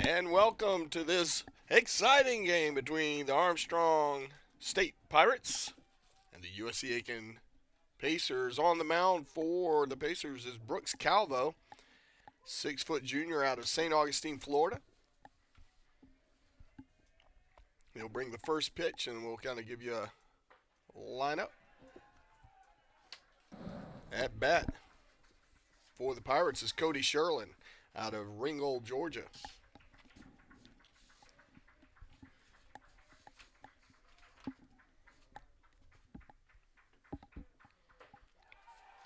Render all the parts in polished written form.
And welcome to this exciting game between the Armstrong State Pirates and the USC Aiken Pacers. On the mound for the Pacers is Brooks Calvo, 6-foot junior out of St. Augustine, Florida. He'll bring the first pitch and we'll kind of give you a lineup. At bat for the Pirates is Cody Sherlin out of Ringgold, Georgia.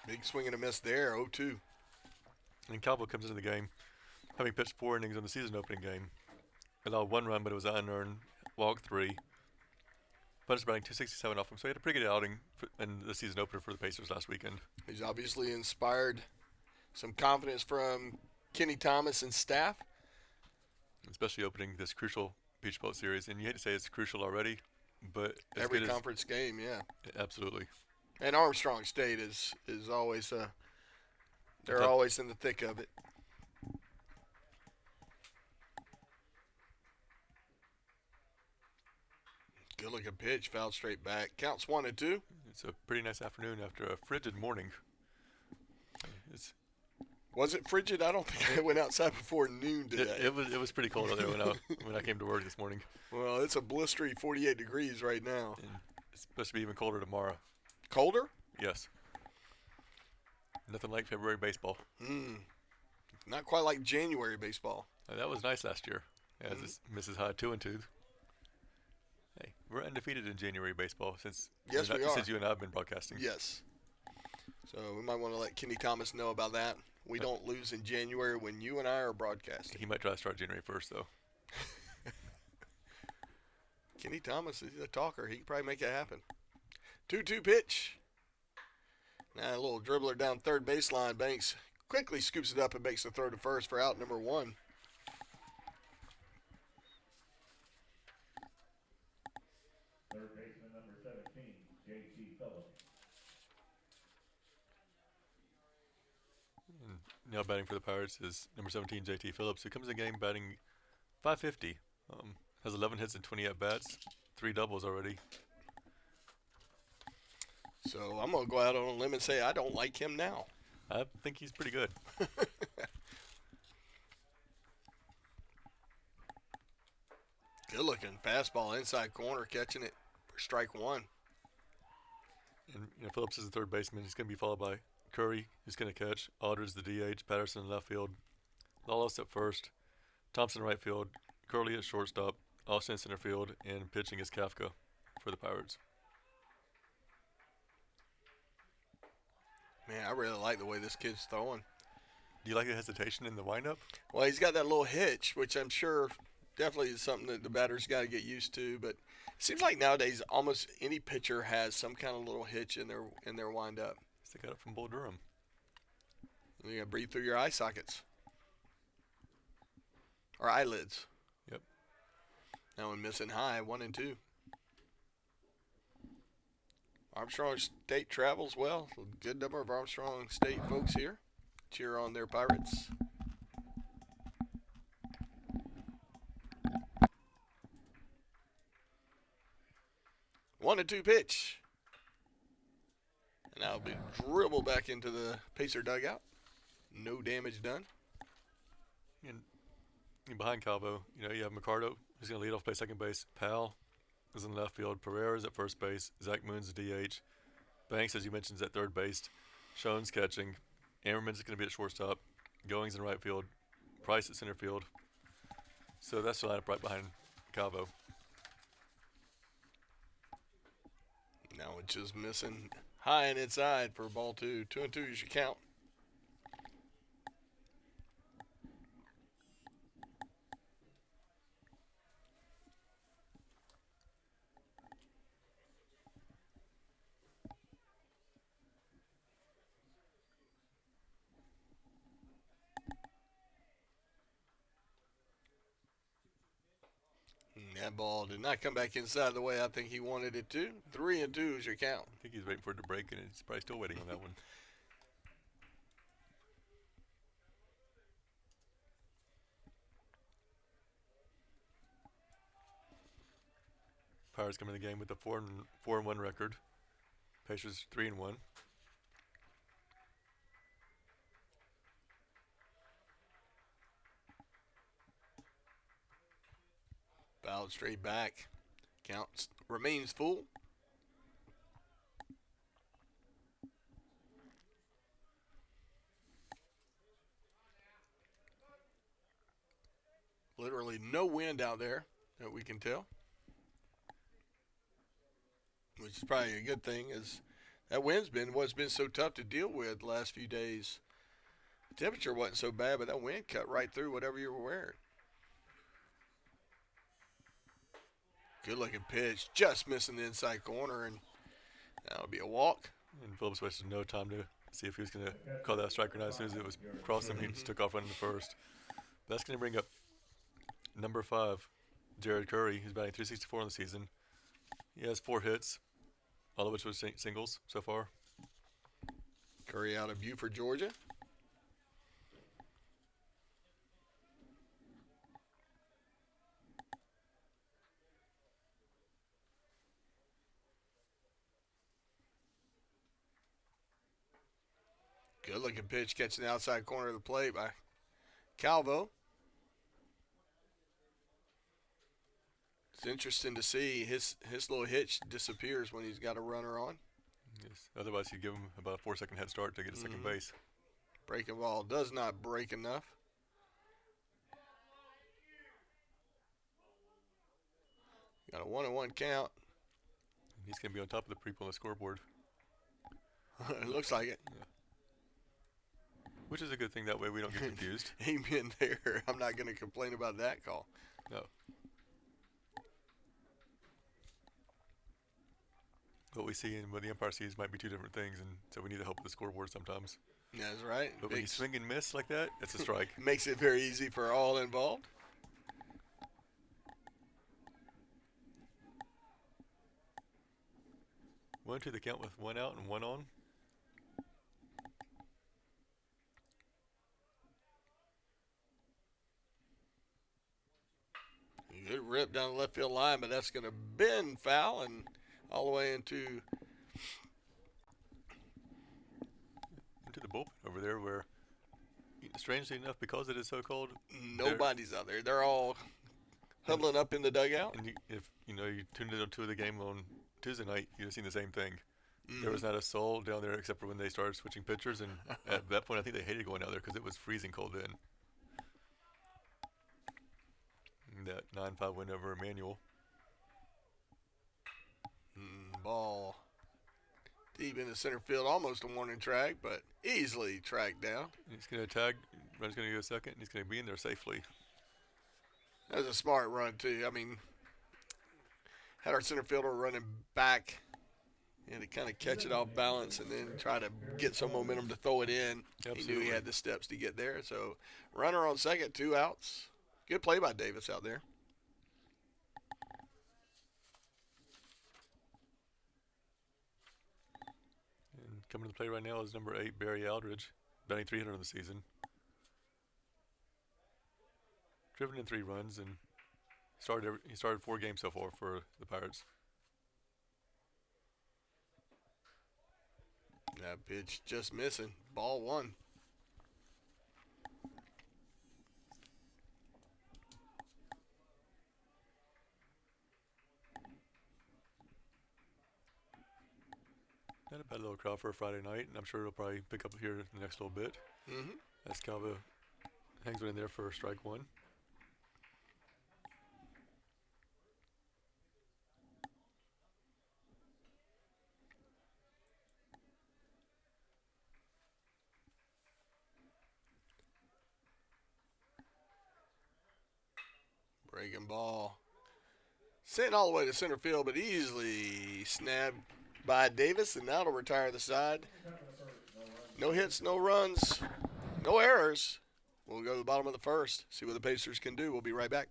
Big swing and a miss there, 0-2. And Calvo comes into the game having pitched 4 innings in the season opening game. Allowed 1 run, but it was unearned. Walked 3. But it's batting 267 off him, so he had a pretty good outing in the season opener for the Pacers last weekend. He's obviously inspired some confidence from Kenny Thomas and staff. Especially opening this crucial Peach Bowl series. And you hate to say it's crucial already, but every conference game, yeah. Absolutely. And Armstrong State is always they're always in the thick of it. Good looking pitch, fouled straight back. Counts 1-2. It's a pretty nice afternoon after a frigid morning. Was it frigid? I don't think I went outside before noon today. It was pretty cold out there when I came to work this morning. Well, it's a blistery 48 degrees right now. And it's supposed to be even colder tomorrow. Colder? Yes. Nothing like February baseball. Not quite like January baseball. That was nice last year. As this Mrs. High 2-2. Hey, we're undefeated in January baseball since we are. Since you and I have been broadcasting. Yes. So we might want to let Kenny Thomas know about that. We don't lose in January when you and I are broadcasting. He might try to start January 1st, though. Kenny Thomas is a talker. He can probably make it happen. 2-2 pitch. Now a little dribbler down third baseline. Banks quickly scoops it up and makes the throw to first for out number 1. Third baseman number 17, J.T. Phillips. And now batting for the Pirates is number 17, J.T. Phillips, who comes in the game batting .550. Has 11 hits and 20 at-bats, 3 doubles already. So I'm going to go out on a limb and say I don't like him now. I think he's pretty good. Good looking fastball inside corner, catching it for strike 1. And Phillips is the third baseman. He's going to be followed by Curry, who's going to catch. Aldridge, the DH. Patterson in left field. Lawless at first. Thompson right field. Curley at shortstop. Austin in center field. And pitching is Kafka for the Pirates. Man, I really like the way this kid's throwing. Do you like the hesitation in the windup? Well, he's got that little hitch, which I'm sure definitely is something that the batter's got to get used to. But it seems like nowadays almost any pitcher has some kind of little hitch in their windup. They got it from Bull Durham. You got to breathe through your eye sockets or eyelids. Yep. That one missing high, 1-2. Armstrong State travels well. A good number of Armstrong State folks here cheer on their Pirates. One and 2 pitch. And that'll be dribbled back into the Pacer dugout. No damage done. And behind Calvo, you have Mercado, who's going to lead off, play second base. Powell is in left field. Pereira's at first base. Zach Moon's the DH. Banks, as you mentioned, is at third base. Schoen's catching. Ammerman's going to be at shortstop. Goings in right field. Price at center field. So that's the lineup right behind Calvo. Now it's just missing high and inside for ball 2. 2-2 is your count. That ball did not come back inside the way I think he wanted it to. 3-2 is your count. I think he's waiting for it to break, and he's probably still waiting on that one. Pirates come in the game with a 4-1 record. Pacers 3-1. Fouled straight back. Counts remains full. Literally no wind out there that we can tell, which is probably a good thing, as that wind's been what's been so tough to deal with the last few days. The temperature wasn't so bad, but that wind cut right through whatever you were wearing. Good looking pitch, just missing the inside corner, and that'll be a walk. And Phillips wasted no time to see if he was going to call that strike or not. As soon as it was crossing him, he just took off running to first. That's going to bring up number 5, Jared Curry, who's batting .364 in the season. He has 4 hits, all of which was singles so far. Curry out of Buford, Georgia. Good looking pitch, catching the outside corner of the plate by Calvo. It's interesting to see his little hitch disappears when he's got a runner on. Yes. Otherwise, he'd give him about a 4-second head start to get to second base. Breaking ball does not break enough. Got a 1-1 count. He's going to be on top of the people on the scoreboard. It looks like it. Yeah. Which is a good thing. That way we don't get confused. Amen there. I'm not going to complain about that call. No. What we see and what the umpire sees might be two different things, and so we need the help with the scoreboard sometimes. That's right. But when you swing and miss like that, it's a strike. Makes it very easy for all involved. One to the count with 1 out and 1 on. Good rip down the left field line, but that's going to bend foul and all the way into the bullpen over there, where strangely enough, because it is so cold, nobody's out there. They're all huddling up in the dugout. And if you tuned into the game on Tuesday night, you'd have seen the same thing. There was not a soul down there except for when they started switching pitchers, and at that point I think they hated going out there because it was freezing cold then. And that 9-5 win over Emmanuel. Ball deep in the center field, almost a warning track, but easily tracked down. He's going to tag, run's going to go second, and he's going to be in there safely. That was a smart run too. I mean, had our center fielder running back and to kind of catch it off balance and then try to get some momentum to throw it in. Absolutely. He knew he had the steps to get there. So runner on second, 2 outs. Good play by Davis out there. And coming to the play right now is number 8, Barry Aldridge, batting .300 in the season. Driven in 3 runs, and he started 4 games so far for the Pirates. That pitch just missing. Ball 1. Not a bad little crowd for a Friday night, and I'm sure it'll probably pick up here in the next little bit. As Calvo hangs one in there for strike 1. Breaking ball. Sent all the way to center field, but easily snapped by Davis, and that'll retire the side. No hits, no runs, no errors. We'll go to the bottom of the first, see what the Pacers can do. We'll be right back.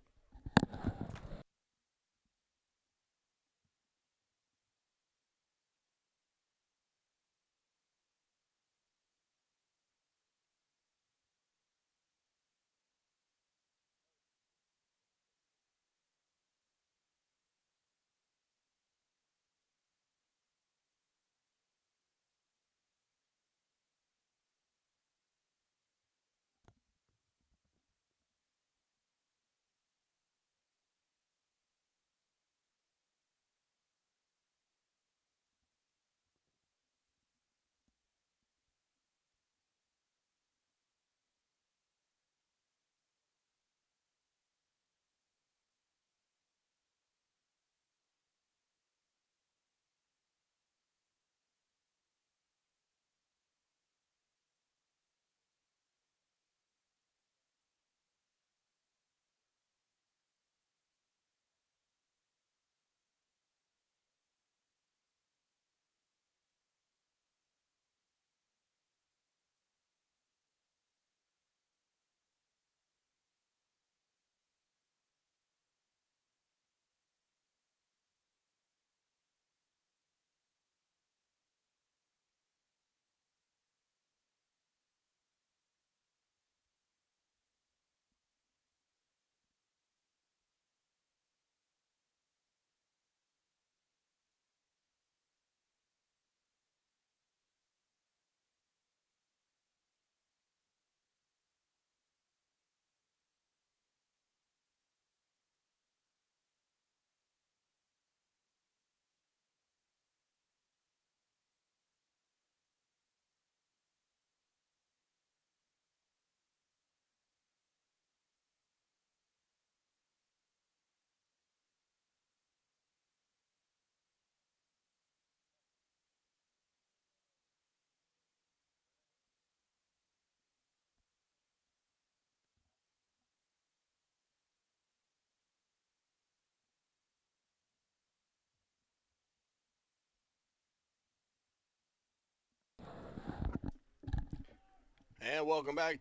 And welcome back.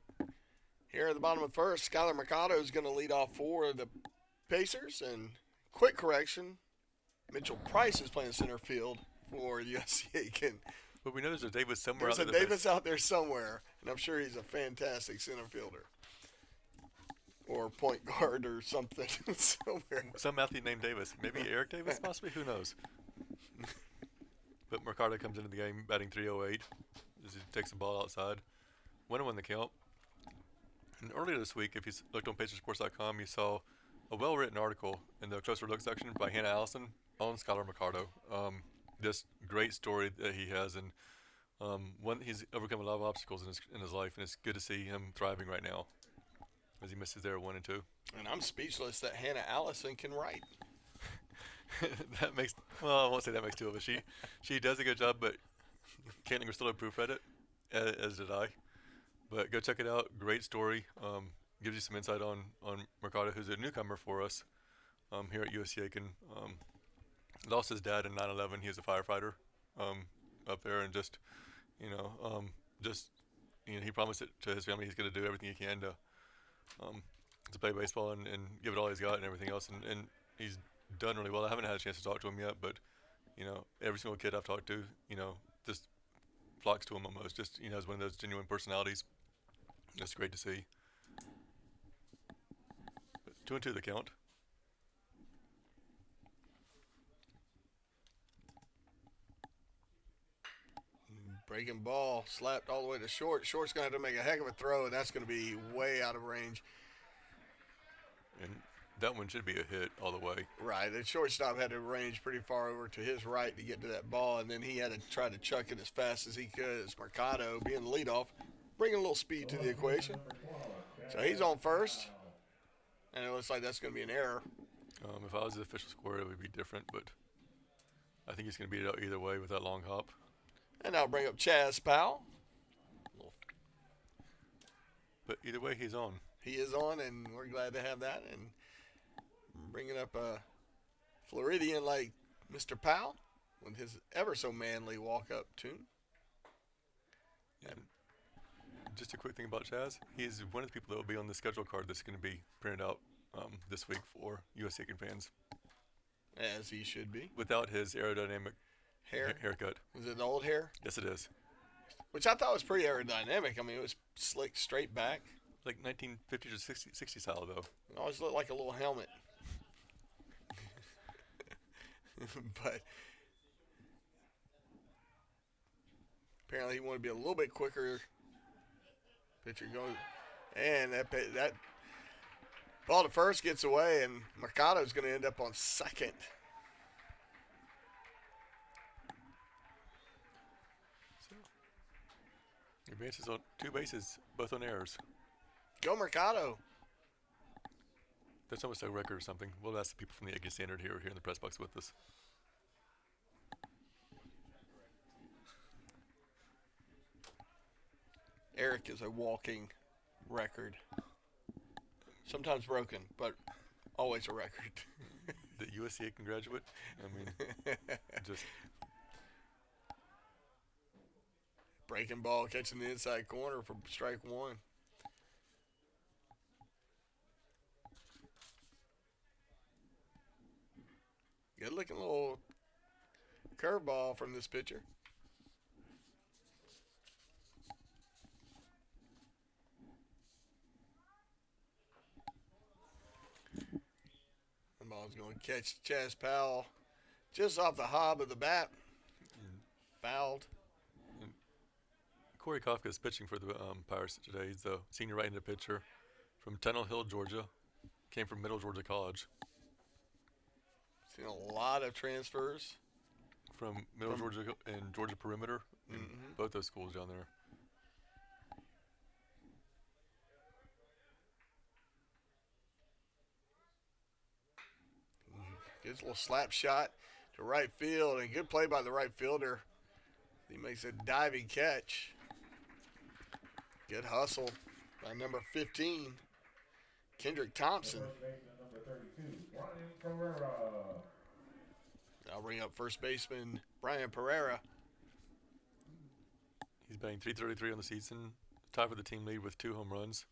Here at the bottom of the first, Skylar Mercado is going to lead off for the Pacers. And quick correction, Mitchell Price is playing center field for USC Aiken. But we know there's a Davis somewhere There's out a there. Davis out there somewhere, and I'm sure he's a fantastic center fielder. Or point guard or something somewhere. Some athlete named Davis. Maybe Eric Davis, possibly? Who knows? But Mercado comes into the game batting .308 as he takes the ball outside. 1-1 the count. And earlier this week, if you looked on PacerSports.com, you saw a well-written article in the Closer Look section by Hannah Allison on Skylar Mercado. This great story that he has, and he's overcome a lot of obstacles in his life, and it's good to see him thriving right now as he misses there 1 and 2. And I'm speechless that Hannah Allison can write. That makes, well, I won't say that makes two of us. She does a good job, but Caitlin still proofread it, as did I. But go check it out. Great story. Gives you some insight on Mercado, who's a newcomer for us here at USC Aiken. Lost his dad in 9/11. He was a firefighter up there, and he promised it to his family. He's going to do everything he can to play baseball and give it all he's got and everything else. And he's done really well. I haven't had a chance to talk to him yet, but every single kid I've talked to, just flocks to him almost. Just as one of those genuine personalities. It's great to see. But 2-2 the count. Breaking ball, slapped all the way to short. Short's going to have to make a heck of a throw, and that's going to be way out of range. And that one should be a hit all the way. Right, the shortstop had to range pretty far over to his right to get to that ball, and then he had to try to chuck it as fast as he could. As Mercado, being the leadoff, bringing a little speed to the equation. So he's on first, and it looks like that's going to be an error. If I was the official scorer, it would be different, but I think he's going to beat it out either way with that long hop. And I'll bring up Chaz Powell. But either way, he's on. He is on, and we're glad to have that. And bringing up a Floridian like Mr. Powell with his ever so manly walk-up tune. And just a quick thing about Chaz. He's one of the people that will be on the schedule card that's going to be printed out this week for USC Aiken fans. As he should be. Without his aerodynamic haircut. Is it the old hair? Yes, it is. Which I thought was pretty aerodynamic. I mean, it was slick straight back. Like 1950s or 60 style, though. It always looked like a little helmet. But apparently he wanted to be a little bit quicker. Pitcher goes, and that ball to first gets away, and Mercado's going to end up on second. So, he advances on 2 bases, both on errors. Go Mercado. That's almost a record or something. We'll ask the people from the Aiken Standard here in the press box with us. Eric is a walking record. Sometimes broken, but always a record. The USC Aiken graduate? I mean, just... Breaking ball, catching the inside corner for strike one. Good looking little curveball from this pitcher. The ball's going to catch Chaz Powell just off the hob of the bat. Fouled. Corey Kafka is pitching for the Pirates today. He's the senior right-handed pitcher from Tunnel Hill, Georgia. Came from Middle Georgia College. Seen a lot of transfers. From Middle Georgia and Georgia Perimeter. In both those schools down there. Gets a little slap shot to right field, and good play by the right fielder. He makes a diving catch. Good hustle by number 15, Kendrick Thompson. First baseman number 32, Brian Pereira. I'll bring up first baseman Brian Pereira. He's batting .333 on the season, tied for the team lead with 2 home runs.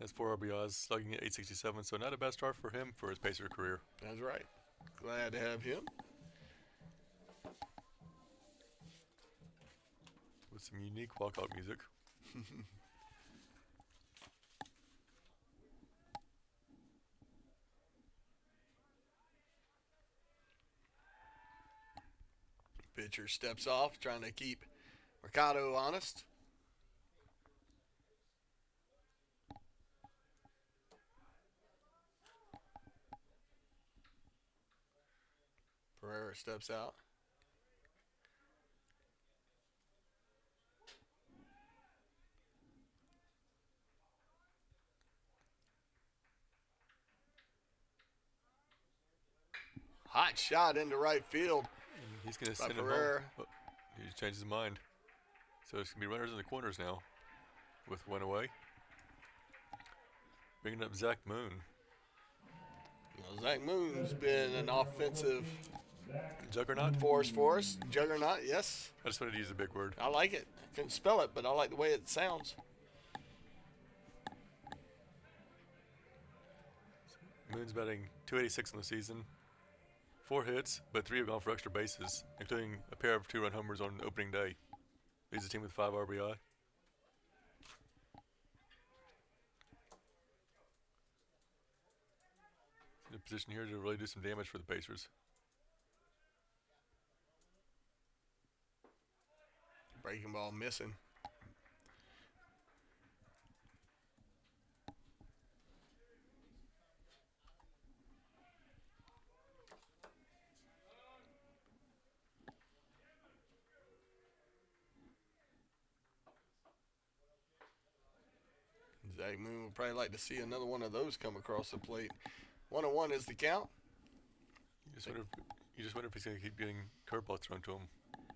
Has 4 RBIs, slugging at 867, so not a bad start for him for his Pacer career. That's right. Glad to have him. With some unique walkout music. Pitcher steps off, trying to keep Mercado honest. Pereira steps out. Hot shot into right field. And he's going to by send him Pereira. home. Oh, he just changed his mind. So it's going to be runners in the corners now with 1 away. Bringing up Zach Moon. Well, Zach Moon's been an offensive Juggernaut? force for us. Juggernaut, yes. I just wanted to use a big word. I like it. I couldn't spell it, but I like the way it sounds. Moon's batting 286 on the season. 4 hits, but 3 have gone for extra bases, including a pair of 2-run homers on opening day. Leads the team with 5 RBI. In a position here to really do some damage for the Pacers. Breaking ball missing. Zach Moon would probably like to see another one of those come across the plate. 1-1 is the count. You just wonder if he's going to keep getting curveballs thrown to him.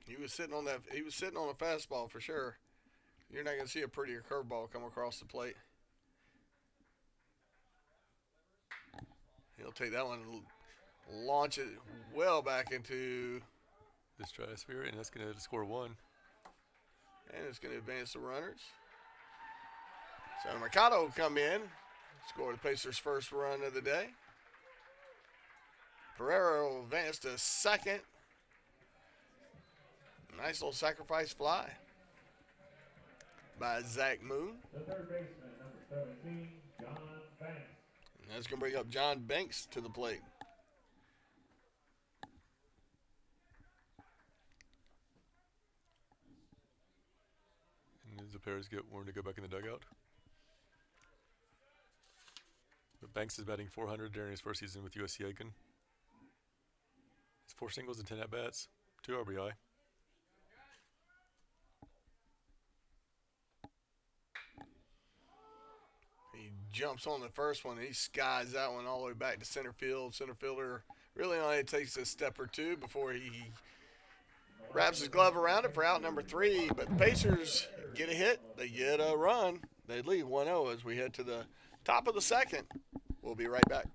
He was sitting on that. He was sitting on a fastball for sure. You're not going to see a prettier curveball come across the plate. He'll take that one and launch it well back into. This stratosphere, and that's going to score 1. And it's going to advance the runners. So Mercado will come in, score the Pacers' first run of the day. Pereira will advance to second. Nice little sacrifice fly by Zach Moon. The third baseman, number 17, John Banks. And that's going to bring up John Banks to the plate. And the players get warned to go back in the dugout. But Banks is batting 400 during his first season with USC Aiken. It's 4 singles and 10 at-bats, 2 RBI. He jumps on the first one. He skies that one all the way back to center field. Center fielder really only takes a step or two before he wraps his glove around it for out number 3. But the Pacers get a hit. They get a run. They lead 1-0 as we head to the top of the second. We'll be right back.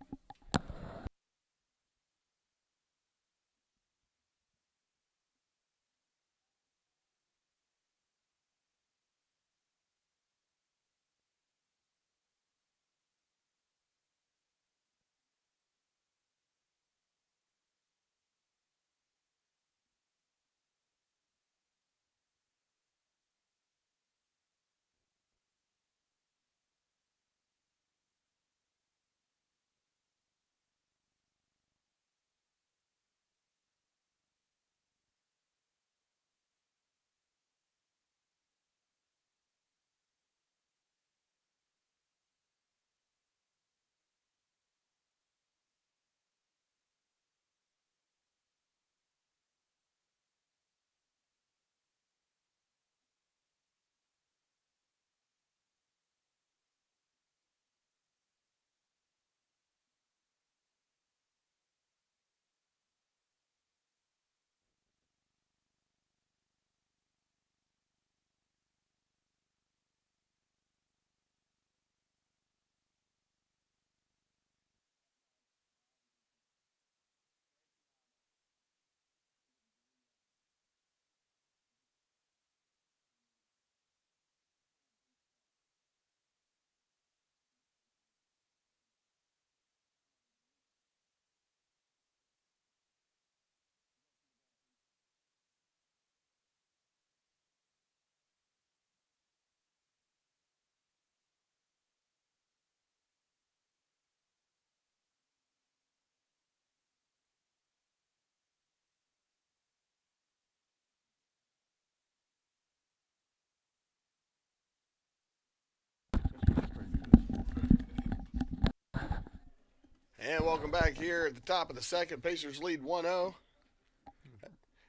And welcome back here at the top of the second. Pacers lead 1-0.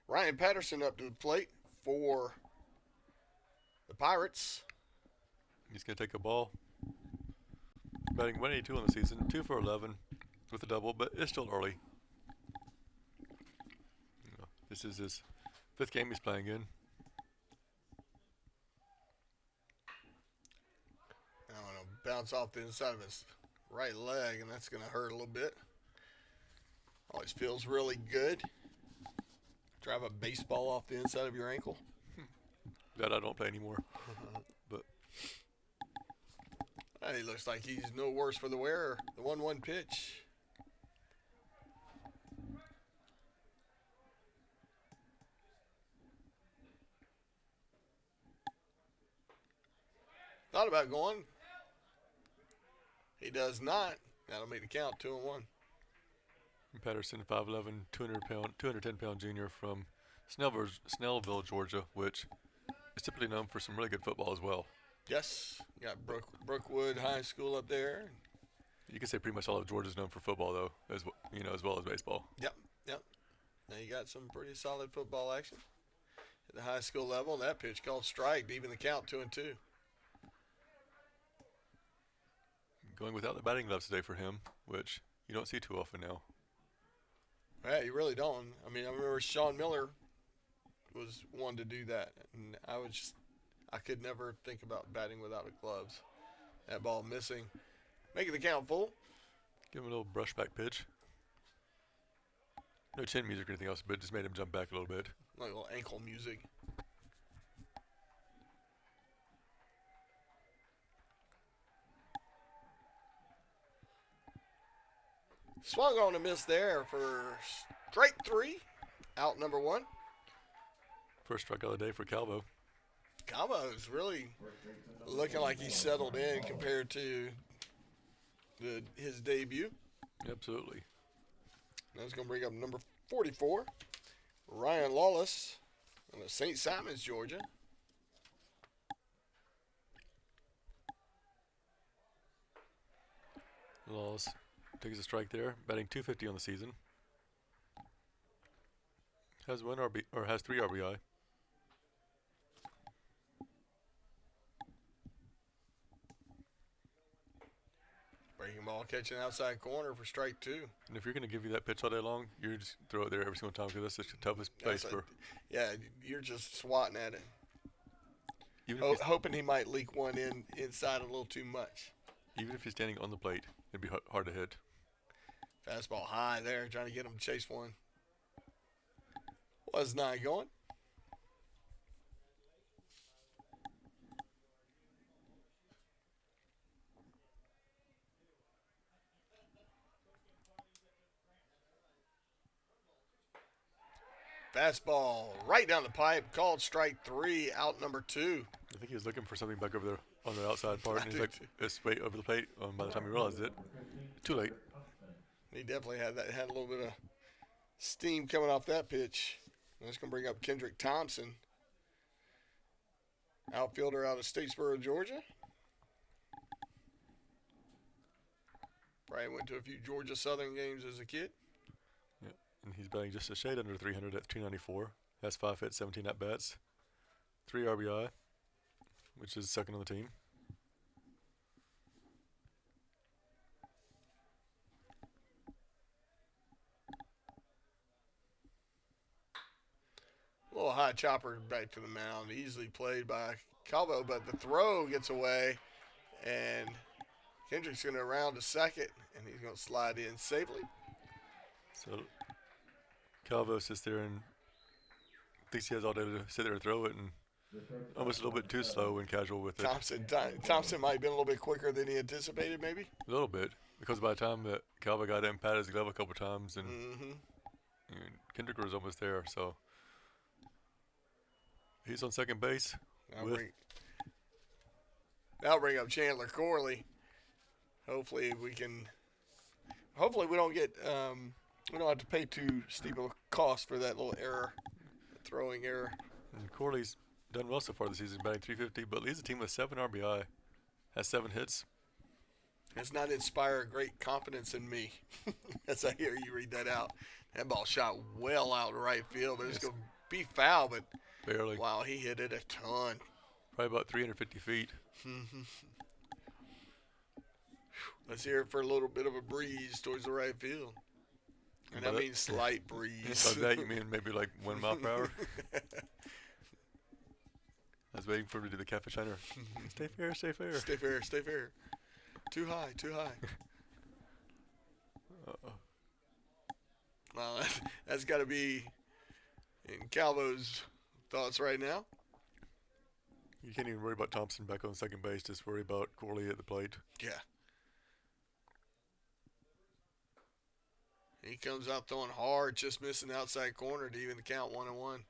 Ryan Patterson up to the plate for the Pirates. He's going to take a ball. Batting 182 on the season, 2 for 11 with a double, but it's still early. This is his 5th game he's playing in. I'm going to bounce off the inside of his right leg, and that's going to hurt a little bit. Always feels really good. Drive a baseball off the inside of your ankle. That I don't play anymore. But He looks like he's no worse for the wearer. The 1-1 pitch. Thought about going. He does not. That'll make the count 2-1. Patterson, 5'11", 210-pound junior from Snellville, Georgia, which is typically known for some really good football as well. Yes, you got Brookwood High School up there. You can say pretty much all of Georgia's known for football, though, as well as baseball. Yep. Now you got some pretty solid football action at the high school level. That pitch called strike to even the count 2-2. Going without the batting gloves today for him, which you don't see too often now. Yeah, you really don't. I mean, I remember Sean Miller was one to do that, and I could never think about batting without the gloves. That ball missing, making the count full. Give him a little brushback pitch. No chin music or anything else, but it just made him jump back a little bit. Like a little ankle music. Swung on a miss there for strike 3. Out number 1. First strikeout of the day for Calvo. Calvo's really looking like he's settled in compared to his debut. Absolutely. That's going to bring up number 44, Ryan Lawless, of St. Simons, Georgia. Laws takes a strike there, batting .250 on the season. Has 3 RBI. Breaking ball, catching outside corner for strike 2. And if you're going to give you that pitch all day long, you just throw it there every single time because that's the toughest place for. Yeah, you're just swatting at it, hoping he might leak one inside a little too much. Even if he's standing on the plate, it'd be hard to hit. Fastball high there, trying to get him to chase one. Was not going. Fastball right down the pipe, called strike 3, out number 2. I think he was looking for something back over there on the outside part, and he's like, it's way over the plate. By the time he realized it, too late. He definitely had a little bit of steam coming off that pitch. That's going to bring up Kendrick Thompson, outfielder out of Statesboro, Georgia. Brian went to a few Georgia Southern games as a kid. Yeah, and he's batting just a shade under 300 at 294. Has 5 hits, 17 at bats, 3 RBI, which is second on the team. A little high chopper back to the mound, easily played by Calvo, but the throw gets away, and Kendrick's going to round to second, and he's going to slide in safely. So Calvo sits there and thinks he has all day to sit there and throw it, and almost a little bit too slow and casual with it. Thompson might have been a little bit quicker than he anticipated, maybe. A little bit, because by the time that Calvo got in, patted his glove a couple times, and Kendrick was almost there, so he's on second base. That'll bring up Chandler Corley. Hopefully we don't get we don't have to pay too steep of a cost for that little error, throwing error. And Corley's done well so far this season, batting .350, but leads the team with 7 RBI, has 7 hits. Does not inspire great confidence in me as I hear you read that out. That ball shot well out right field, but it's Yes. going to be foul, but Barely. wow, he hit it a ton. Probably about 350 feet. Let's hear it for a little bit of a breeze towards the right field. And By I that- mean slight By breeze. that you mean maybe like 1 mile per hour? I was waiting for him to do the catfish shiner. Stay fair, stay fair. Stay fair, stay fair. Too high, too high. Uh-oh. Well, that's got to be in Calvo's thoughts right now. You can't even worry about Thompson back on second base. Just worry about Corley at the plate. Yeah. He comes out throwing hard, just missing outside corner to even count 1-1.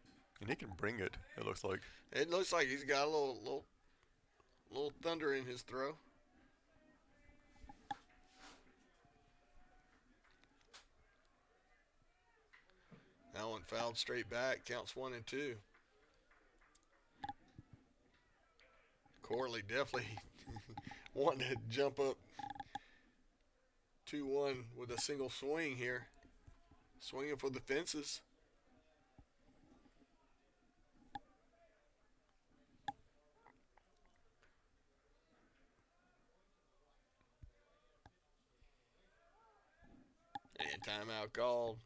And he can bring it, it looks like. It looks like he's got a little thunder in his throw. That one fouled straight back, counts 1-2. Corley definitely wanting to jump up 2-1 with a single swing here. Swinging for the fences. And timeout called.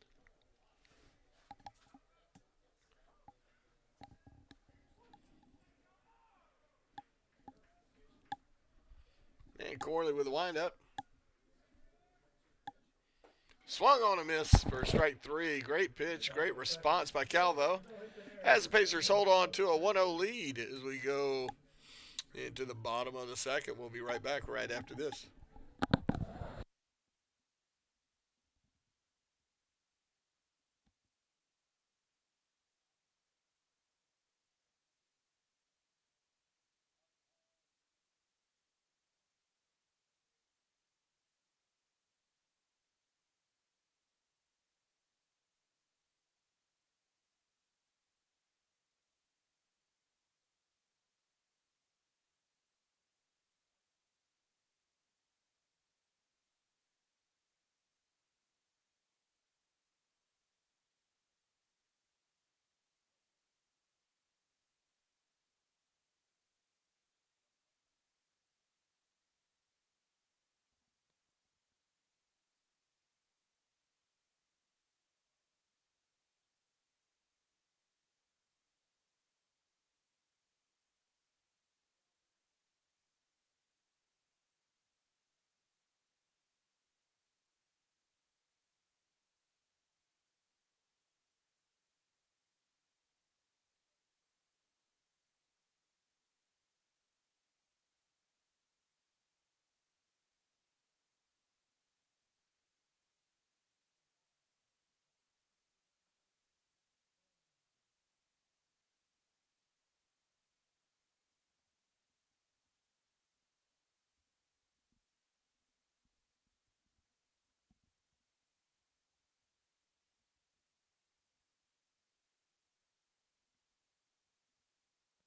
And Corley with a windup. Swung on a miss for strike three. Great pitch, great response by Calvo. As the Pacers hold on to a 1-0 lead as we go into the bottom of the second. We'll be right back right after this.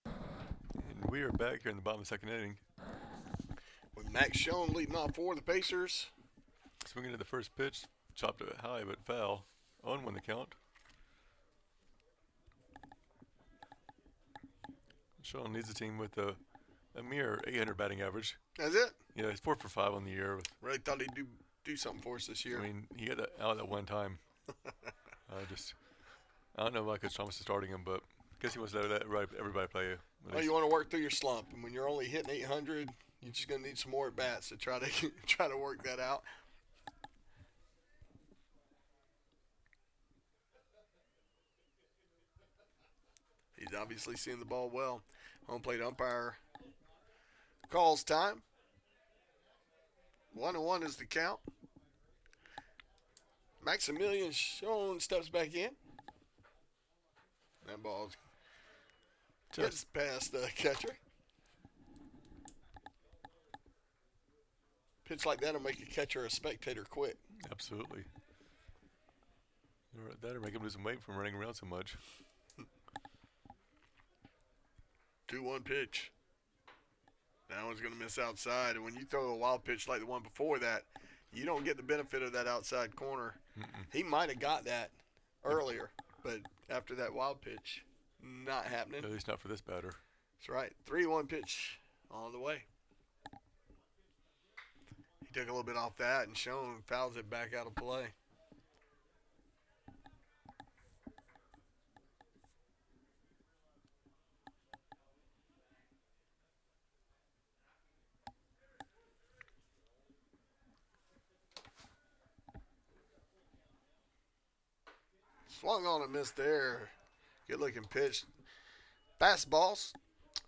And we are back here in the bottom of the second inning. With Max Schoen leading off for the Pacers. Swinging to the first pitch, chopped it high but foul. 0-1 the count. Sean leads the team with a mere 800 batting average. That's it? Yeah, he's 4 for 5 on the year. Really thought he'd do something for us this year. I mean, he got out at one time. I don't know why Coach Thomas is starting him, but I guess he wants to let everybody play. Well, you want to work through your slump, and when you're only hitting 800, you're just going to need some more at bats to try to work that out. He's obviously seeing the ball well. Home plate umpire calls time. 1-1 is the count. Maximilian Schoen steps back in. That ball gets past the catcher. Pitch like that will make a catcher or a spectator quit. Absolutely. That'll make him lose some weight from running around so much. 2-1 pitch. That one's going to miss outside. And when you throw a wild pitch like the one before that, you don't get the benefit of that outside corner. Mm-mm. He might have got that earlier, but after that wild pitch, not happening. At least not for this batter. That's right. 3-1 pitch on the way. He took a little bit off that, and Schoen fouls it back out of play. Swung on and missed there. Good looking pitch. Fastballs.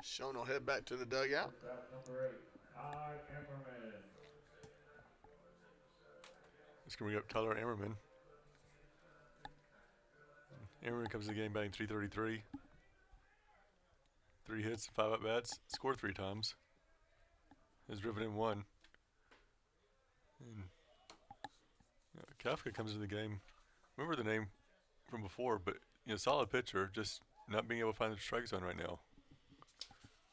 Schoen will head back to the dugout. Shortstop number 8, Todd Emmerman. It's going to bring up Tyler Ammerman. Ammerman comes to the game batting .333. 3 hits, 5 at-bats, scored 3 times. Has driven in 1. And, Kafka comes into the game. Remember the name from before, but solid pitcher, just not being able to find the strike zone right now.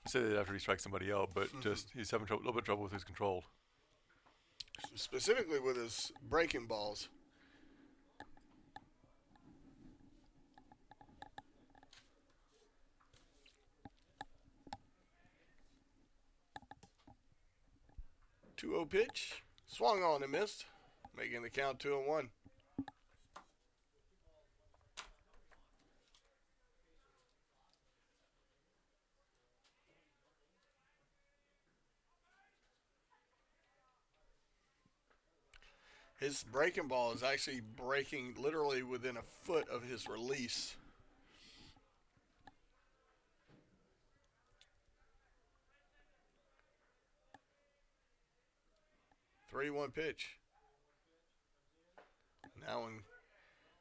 I say that after he strikes somebody out, but just he's having a little bit of trouble with his control. Specifically with his breaking balls. Two-zero pitch. Swung on and missed. Making the count 2-1. His breaking ball is actually breaking literally within a foot of his release. Three-one pitch. That one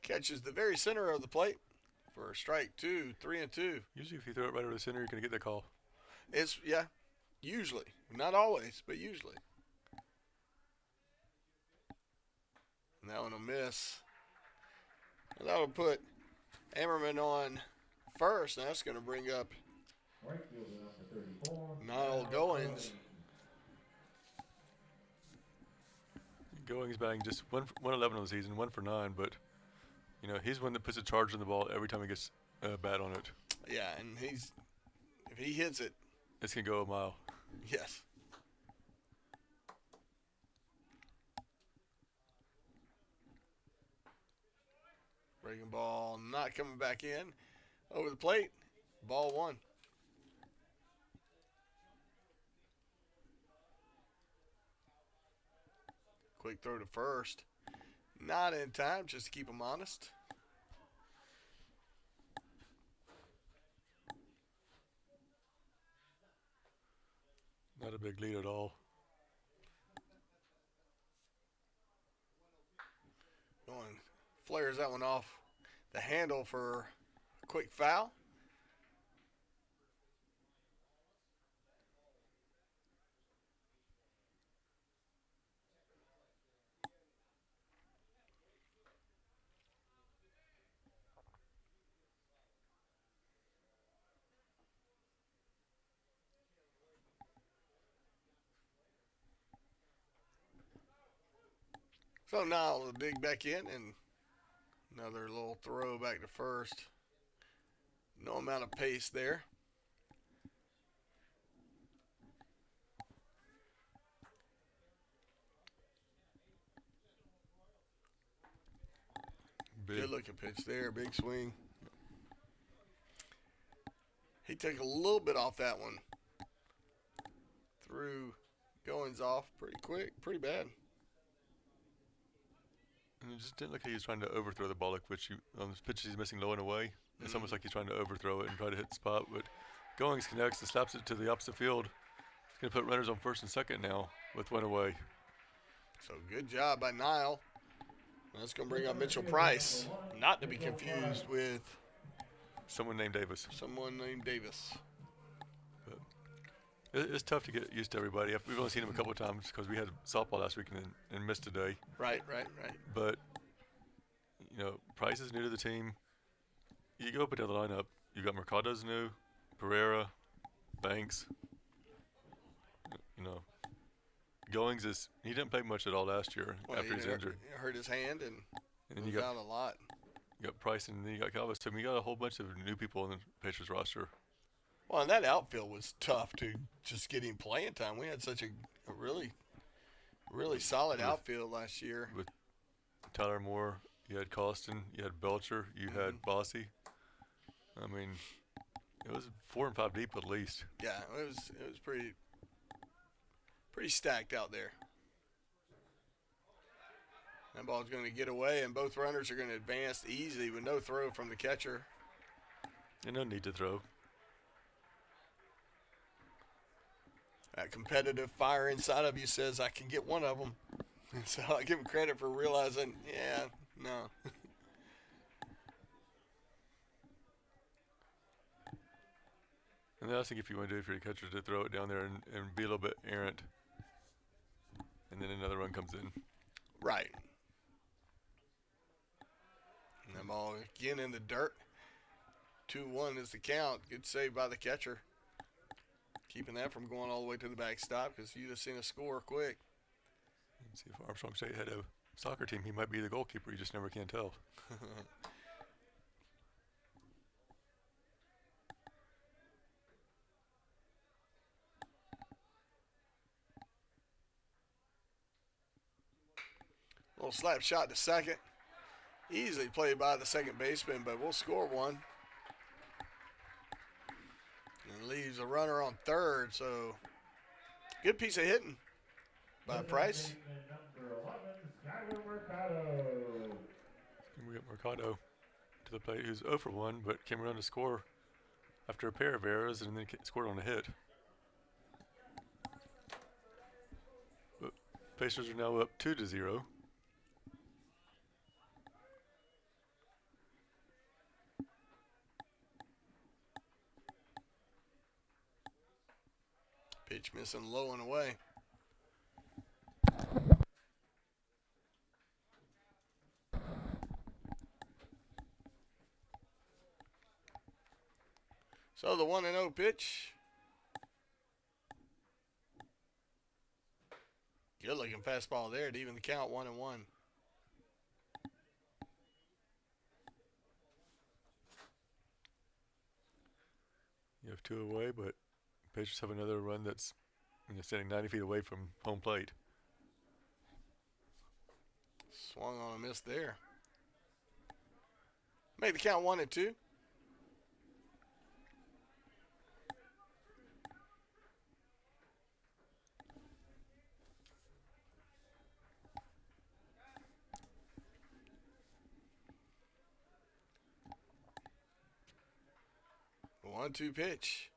catches the very center of the plate for strike 2, 3-2. Usually if you throw it right over the center, you're going to get the call. It's, yeah, usually. Not always, but usually. And that one will miss. And that will put Ammerman on first, and that's going to bring up Right fielder number 34, Niall Goings. Goings batting just 111 on the season, 1 for 9, but he's one that puts a charge on the ball every time he gets a bat on it. Yeah, and if he hits it, It's going to go a mile. yes. Breaking ball not coming back in. Over the plate, ball 1. Quick throw to first. Not in time, just to keep him honest. Not a big lead at all. Going, flares that one off the handle for a quick foul. So now we'll dig back in and another little throw back to first. No amount of pace there. Good looking pitch there, big swing. He took a little bit off that one. Threw Goings off pretty quick, pretty bad. And it just didn't look like he was trying to overthrow the ball, like which on the pitches he's missing low and away. It's almost like he's trying to overthrow it and try to hit the spot. But Goings connects and slaps it to the opposite field. He's going to put runners on first and second now with 1 away. So good job by Niall. That's going to bring up Mitchell Price, not to be confused with Someone named Davis. someone named Davis. It's tough to get used to everybody. We've only seen him a couple of times because we had softball last week and missed today. Right. But, Price is new to the team. You go up and down the lineup. You got Mercado's new, Pereira, Banks. You know, Goings he didn't play much at all last year Well, after he's injured. hurt his hand and And then was out a lot. you got Price and then you got Calvis. So I mean, you got a whole bunch of new people in the Pacers roster. Well, and that outfield was tough to just get him playing time. We had such a really, really solid outfield last year. With Tyler Moore, you had Costin, you had Belcher, you had Bossy. I mean, it was 4 and 5 deep at least. Yeah, it was pretty stacked out there. That ball's going to get away, and both runners are going to advance easily with no throw from the catcher. And no need to throw. That competitive fire inside of you says, I can get one of them. And so I give him credit for realizing, yeah, no. And then I think if you want to do it for your catcher to throw it down there and be a little bit errant, and then another run comes in. Right. And that ball again in the dirt. 2-1 is the count. Good save by the catcher. Keeping that from going all the way to the backstop because you'd have seen a score quick. Let's see if Armstrong State had a soccer team, he might be the goalkeeper. You just never can tell. Little slap shot to second. Easily played by the second baseman, but we'll score one. And leaves a runner on third, so good piece of hitting by Price. Number 11, Skyler Mercado. And we got Mercado to the plate, who's 0 for 1, but came around to score after a pair of errors and then scored on a hit. But Pacers are now up 2-0. Pitch missing low and away. So the 1-0 pitch. Good looking fastball there to even the count 1-1. You have 2 away, but Pacers have another run that's standing 90 feet away from home plate. Swung on a miss there. Make the count 1-2. The 1-2 pitch.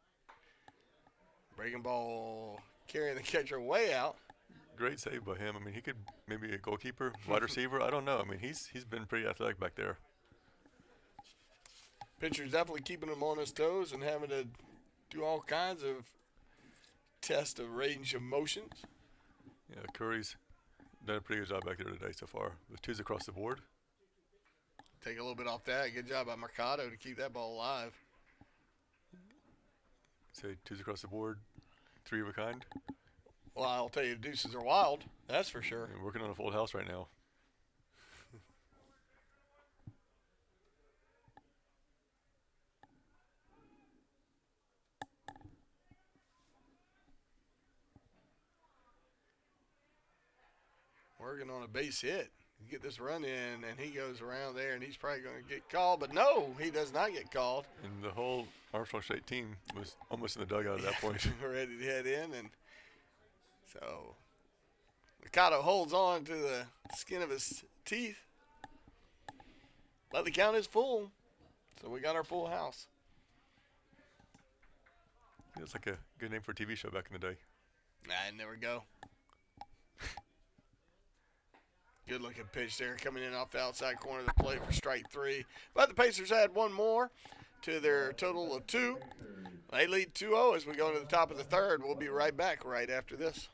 Breaking ball, carrying the catcher way out. Great save by him. I mean, he could maybe be a goalkeeper, wide receiver. I don't know. I mean, he's been pretty athletic back there. Pitcher's definitely keeping him on his toes and having to do all kinds of test of range of motions. Yeah, Curry's done a pretty good job back there today so far. With 2s across the board. Take a little bit off that. Good job by Mercado to keep that ball alive. Say 2s across the board, 3 of a kind. Well, I'll tell you, the deuces are wild. That's for sure. We're working on a full house right now. Working on a base hit. You get this run in, and he goes around there, and he's probably going to get called. But no, he does not get called. And the whole Armstrong State team was almost in the dugout at that point. Ready to head in, and so Mercado holds on to the skin of his teeth. But the count is full, so we got our full house. It's like a good name for a TV show back in the day. There we go. Good looking pitch there coming in off the outside corner of the plate for strike 3. But the Pacers add one more to their total of 2. They lead 2-0 as we go to the top of the third. We'll be right back right after this.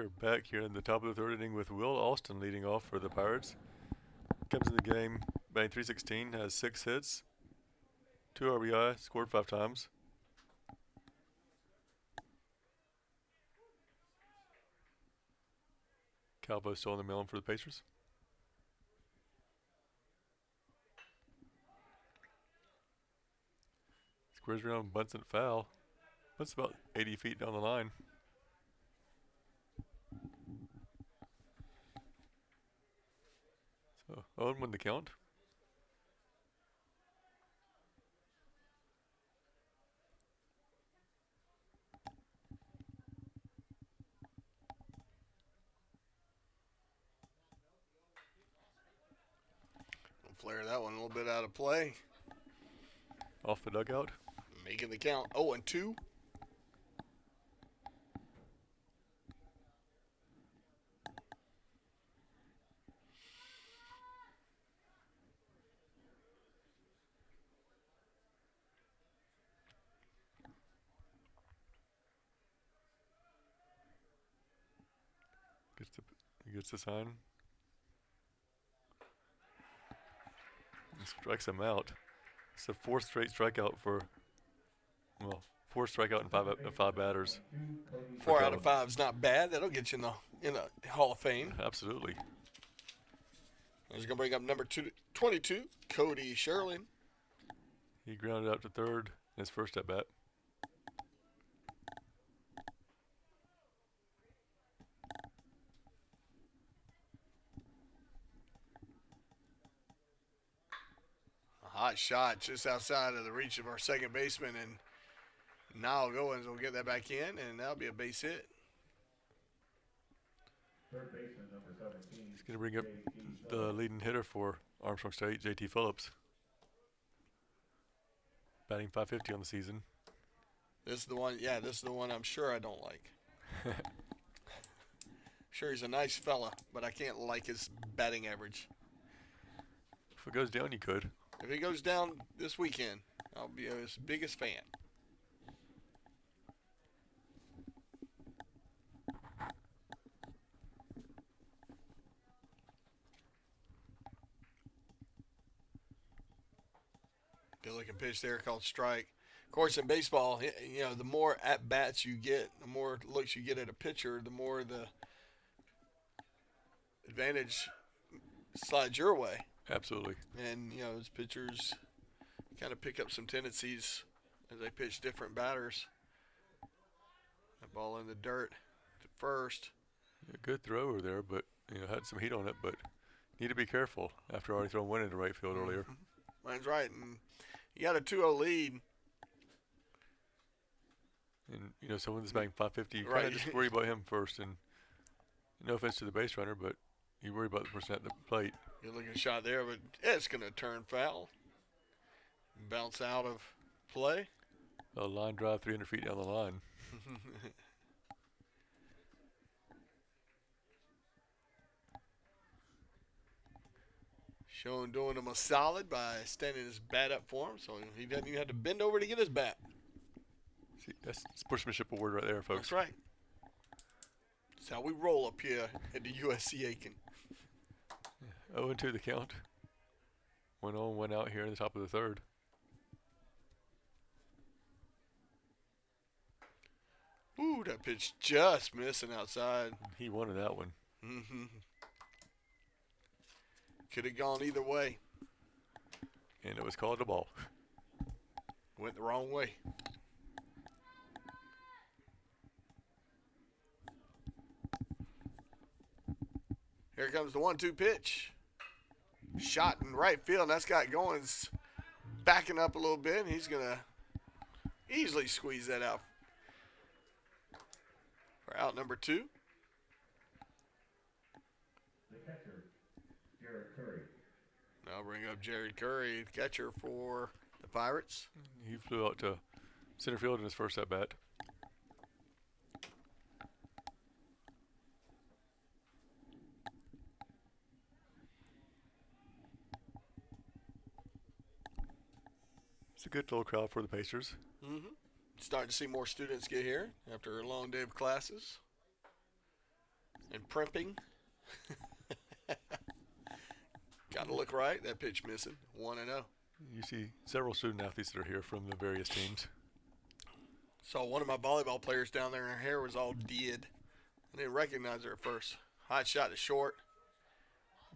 We're back here in the top of the third inning with Will Austin leading off for the Pirates. Comes in the game batting .316, has 6 hits, 2 RBI, scored 5 times. Calvo still on the mound for the Pacers. Squares around, bunts it foul. Bunts about 80 feet down the line. So 0-1 the count. Flare that one a little bit out of play. Off the dugout. Making the count 0-2. He gets the sign. And strikes him out. It's the 4th straight strikeout for, well, 4th strikeout in 5 batters. 4 out of 5 is not bad. That'll get you in the Hall of Fame. Absolutely. He's going to bring up number 22, Cody Sherlin. He grounded out to third in his first at bat. Hot shot just outside of the reach of our second baseman, and Niall Goins will get that back in, and that'll be a base hit. Third baseman, number 17. He's going to bring up the leading hitter for Armstrong State, J.T. Phillips. Batting .550 on the season. This is the one, yeah, this is the one I'm sure I don't like. Sure, he's a nice fella, but I can't like his batting average. If it goes down, you could. If he goes down this weekend, I'll be his biggest fan. Good looking pitch there called strike. Of course, in baseball, you know, the more at bats you get, the more looks you get at a pitcher, the more the advantage slides your way. Absolutely. And, you know, as pitchers kind of pick up some tendencies as they pitch different batters. That ball in the dirt to first. A good throw over there, but, you know, had some heat on it, but need to be careful after already throwing one into right field earlier. Mine's right. And you got a 2-0 lead. And, you know, someone's batting .550, you kind Right. of just worry about him first. And no offense to the base runner, but you worry about the person at the plate. Good looking shot there, but it's going to turn foul. Bounce out of play. A line drive 300 feet down the line. Schoen doing him a solid by standing his bat up for him, so he doesn't even have to bend over to get his bat. See, that's sportsmanship award right there, folks. That's right. That's how we roll up here at the USC Aiken. 0-2 the count. 1 on, 1 out here in the top of the third. Ooh, that pitch just missing outside. He wanted that one. Could have gone either way. And it was called a ball. Went the wrong way. Here comes the 1-2 pitch. Shot in right field, and that's got Goins backing up a little bit. He's going to easily squeeze that out for out number 2. The catcher, Jared Curry. Now bring up Jared Curry, catcher for the Pirates. He flew out to center field in his first at bat. It's a good little crowd for the Pacers. Starting to see more students get here after a long day of classes. and primping. Got to look right. That pitch missing. 1-0. You see several student athletes that are here from the various teams. Saw one of my volleyball players down there, and her hair was all did. I didn't recognize her at first. Hot shot to short.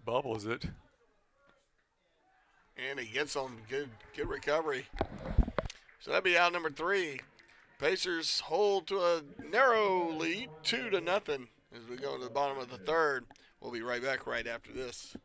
Bubbles it. And he gets on good recovery. So that'd be out number 3. Pacers hold to a narrow lead, 2-0, as we go to the bottom of the third. We'll be right back right after this.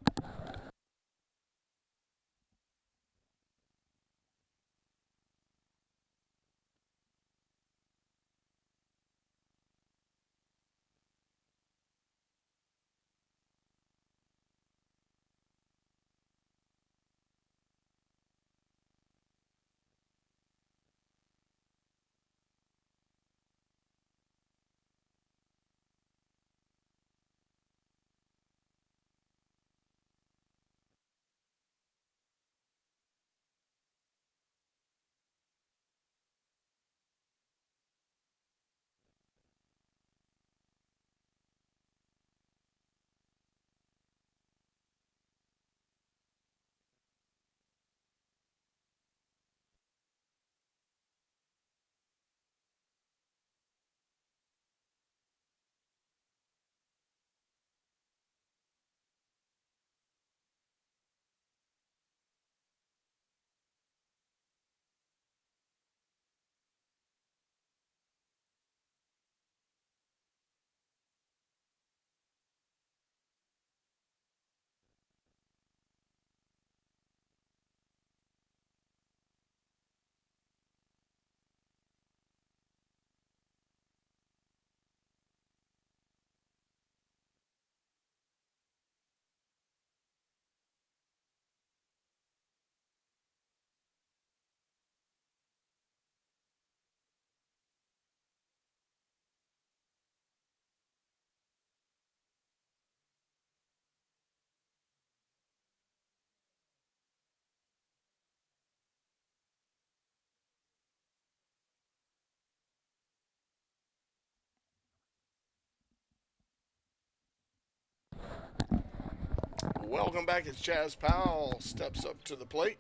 Welcome back as Chaz Powell steps up to the plate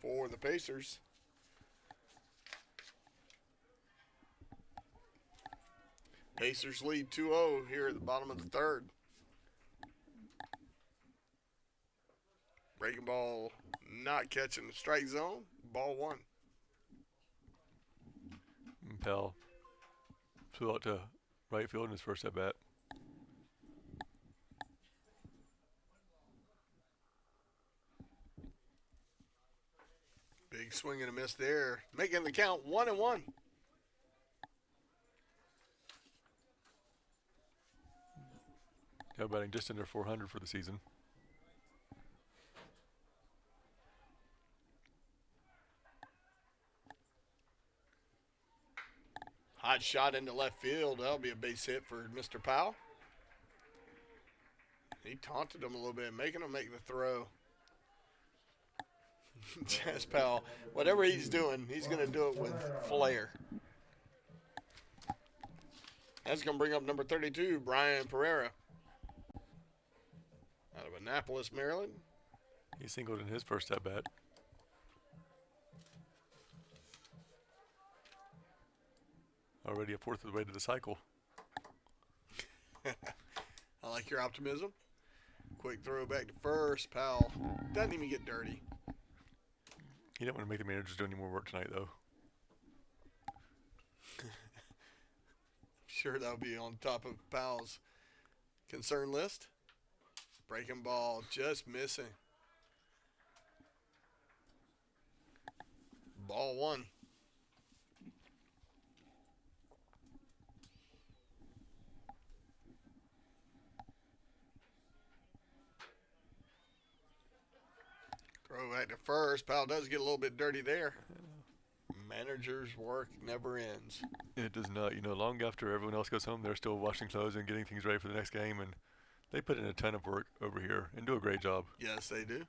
for the Pacers. Pacers lead 2-0 here at the bottom of the third. Breaking ball not catching the strike zone. Ball 1. Pell flew out to right field in his first at bat. Big swing and a miss there, making the count 1-1. Now batting just under 400 for the season. Hot shot into left field. That'll be a base hit for Mr. Powell. He taunted him a little bit, making him make the throw. Chaz Powell, whatever he's doing, he's going to do it with flair. That's going to bring up number 32, Brian Pereira, out of Annapolis, Maryland. He singled in his first at bat. Already a fourth of the way to the cycle. I like your optimism. Quick throw back to first. Powell doesn't even get dirty. He didn't want to make the managers do any more work tonight, though. Sure, that'll be on top of Powell's concern list. Breaking ball, just missing. Ball 1. Throw back to first. Powell does get a little bit dirty there. Manager's work never ends. It does not. You know, long after everyone else goes home, they're still washing clothes and getting things ready for the next game, and they put in a ton of work over here and do a great job. Yes, they do.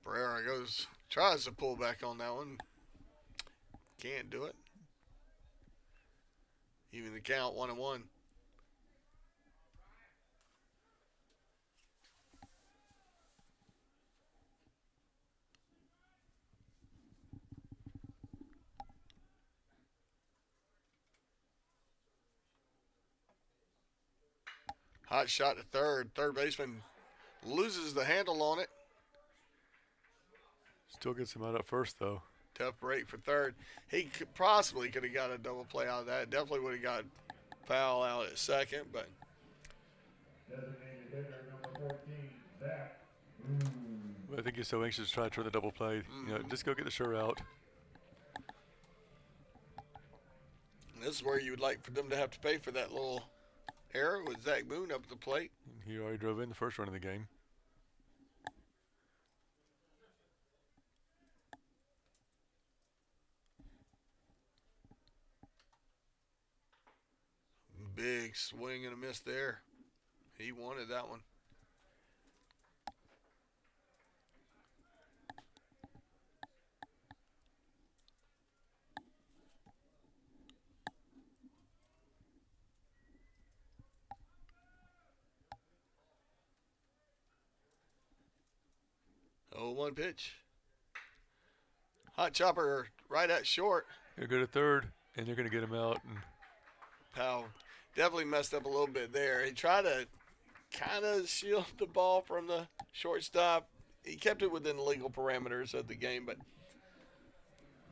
Pereira tries to pull back on that one. Can't do it. Even the count 1-1. Hot shot to third. Third baseman loses the handle on it. Still gets him out at first, though. Tough break for third. He possibly could have got a double play out of that. Definitely would have got foul out at second, but Designated hitter number 14, Zach Moon. But I think he's so anxious to try to turn the double play. You know, just go get the sure out. this is where you would like for them to have to pay for that little error with Zach Moon up at the plate. He already drove in the first run of the game. Big swing and a miss there. He wanted that one. Oh, one pitch. Hot chopper right at short. He'll go to third, and they're going to get him out. And Powell definitely messed up a little bit there. He tried to kind of shield the ball from the shortstop. He kept it within the legal parameters of the game, but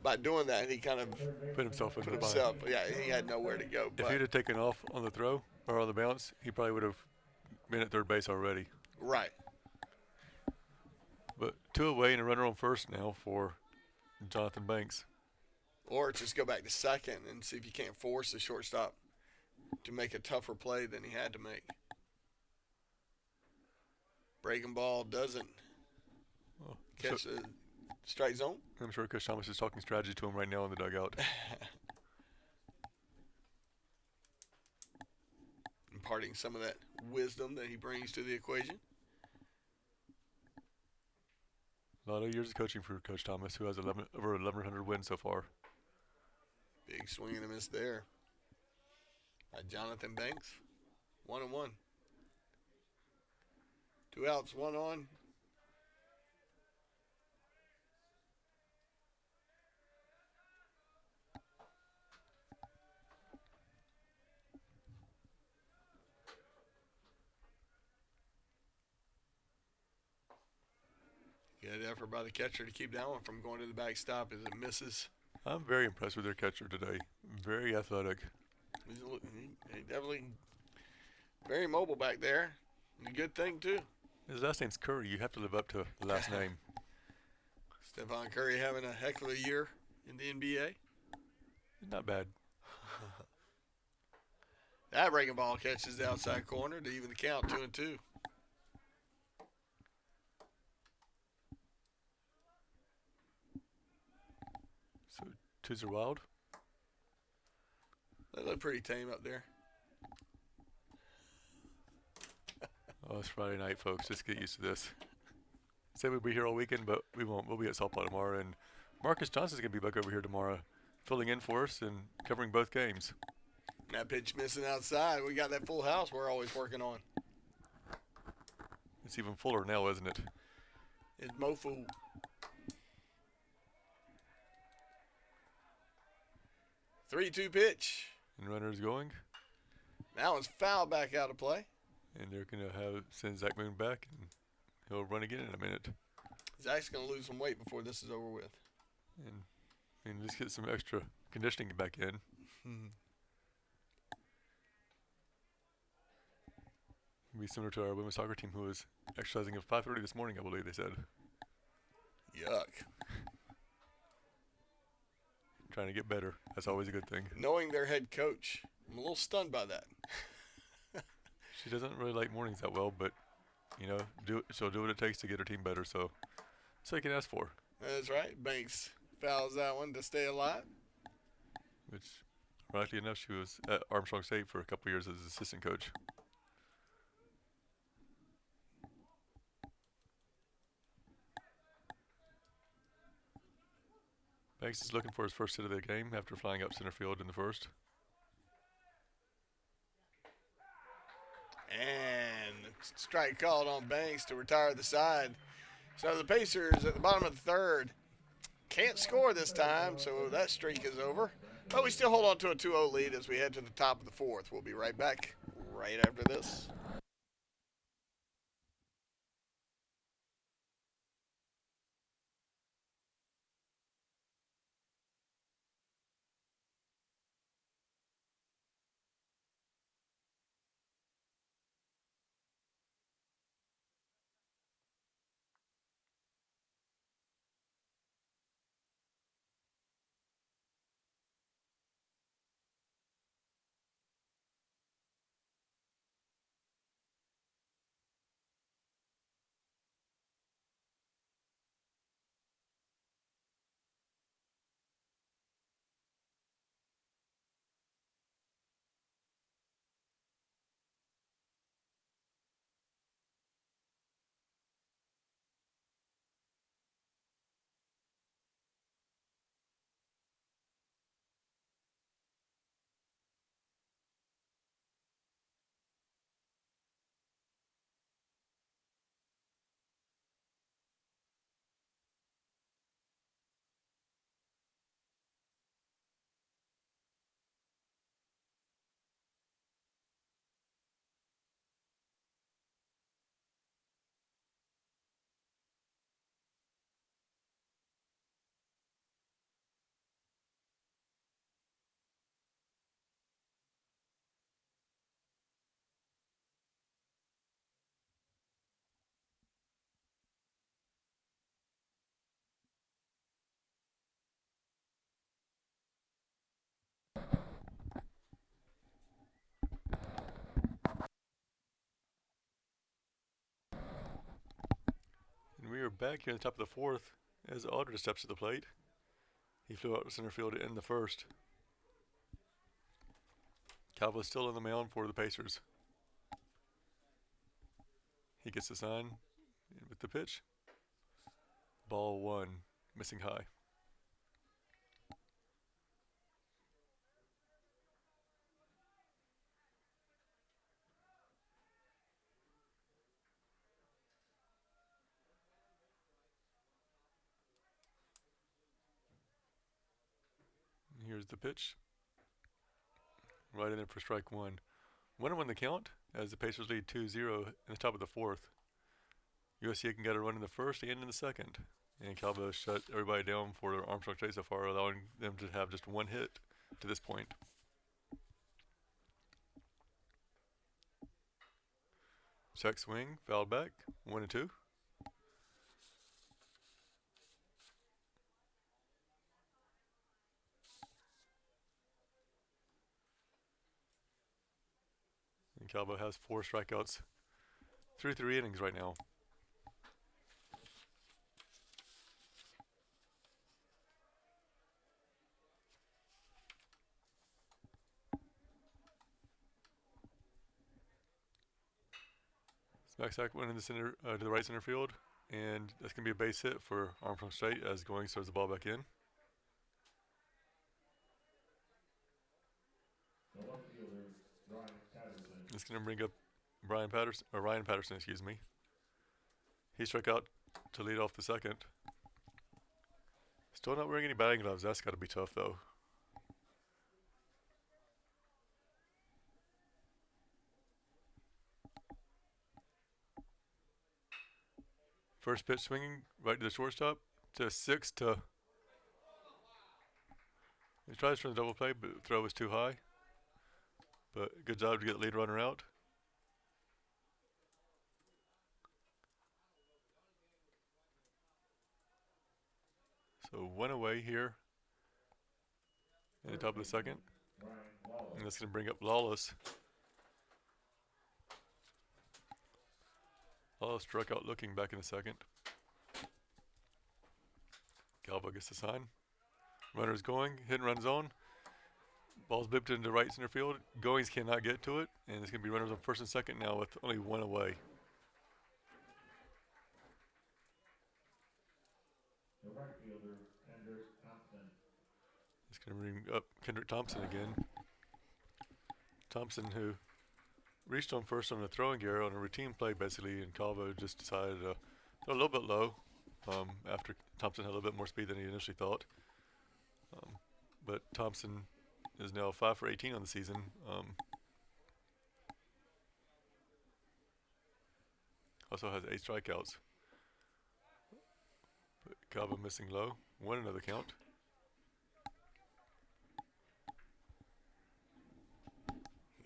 by doing that, he kind of put himself in put the bind. himself. Yeah, he had nowhere to go. If But he'd have taken off on the throw or on the bounce, he probably would have been at third base already. right, But 2 away and a runner on first now for Jonathan Banks. or just go back to second and see if you can't force the shortstop to make a tougher play than he had to make. Breaking ball doesn't Oh, catch so the strike zone. I'm sure Coach Thomas is talking strategy to him right now in the dugout. Imparting some of that wisdom that he brings to the equation. A lot of years of coaching for Coach Thomas, who has over 1,100 wins so far. Big swing and a miss there by Jonathan Banks. 1-1. 2 outs, 1 on. Good effort by the catcher to keep that one from going to the backstop as it misses. I'm very impressed with their catcher today. Very athletic. He definitely very mobile back there. And a good thing, too. His last name's Curry. You have to live up to the last name. Stephon Curry having a heck of a year in the NBA. Not bad. That breaking ball catches the outside corner to even the count, 2-2. So, 2s are wild. They look pretty tame up there. Oh, it's Friday night, folks. Just get used to this. Say we'll be here all weekend, but we won't. We'll be at Softball tomorrow, and Marcus Johnson's going to be back over here tomorrow, filling in for us and covering both games. That pitch missing outside. We got that full house we're always working on. It's even fuller now, isn't it? It's Mofu. Three-two pitch. And runner's going, That one's foul back out of play. and they're going to send Zach Moon back, and he'll run again in a minute. Zach's going to lose some weight before this is over with. And just get some extra conditioning back in. Be similar to our women's soccer team, who was exercising at 5:30 this morning, I believe they said. Yuck. Trying to get better. That's always a good thing. Knowing their head coach, I'm a little stunned by that. She doesn't really like mornings that well, but, you know, she'll do what it takes to get her team better, so you can ask for. That's right. Banks fouls that one to stay alive. Which, ironically enough, she was at Armstrong State for a couple of years as assistant coach. Banks is looking for his first hit of the game after flying up center field in the first. And strike called on Banks to retire the side. So the Pacers at the bottom of the third can't score this time, so that streak is over. But we still hold on to a 2-0 lead as we head to the top of the fourth. We'll be right back right after this. And we are back here at the top of the fourth as Aldridge steps to the plate. He flew out to center field to end the first. Calvo is still on the mound for the Pacers. He gets the sign with the pitch. Ball one, missing high. Here's the pitch. Right in there for strike one. 1-1 the count as the Pacers lead 2-0 in the top of the fourth. USC Aiken got a run in the first and in the second. And Calvo shut everybody down for their Armstrong trade so far, allowing them to have just one hit to this point. Check swing, fouled back, 1-2. And Calvo has 4 strikeouts through 3 innings right now. Smack went in the center to the right center field, and that's gonna be a base hit for Armstrong State as Goings throws the ball back in. The left fielder, Ryan Patterson. It's gonna bring up Ryan Patterson, excuse me. He struck out to lead off the second. Still not wearing any batting gloves. That's got to be tough, though. First pitch swinging right to the shortstop to 6 to. He tries for the double play, but the throw was too high. But good job to get the lead runner out. So 1 away here in the top of the second. And that's going to bring up Lawless. Lawless struck out looking back in the second. Calvo gets the sign. Runner's going, hit and run zone. Ball's bipped into right center field. Goings cannot get to it, and it's going to be runners on first and second now with only 1 away. The right fielder, Anders Thompson. Gonna bring up Kendrick Thompson again. Thompson, who reached on first on a throwing gear on a routine play, basically, and Calvo just decided to throw a little bit low after Thompson had a little bit more speed than he initially thought. But Thompson is now 5 for 18 on the season. Also has 8 strikeouts. But Calvo missing low. Won another count.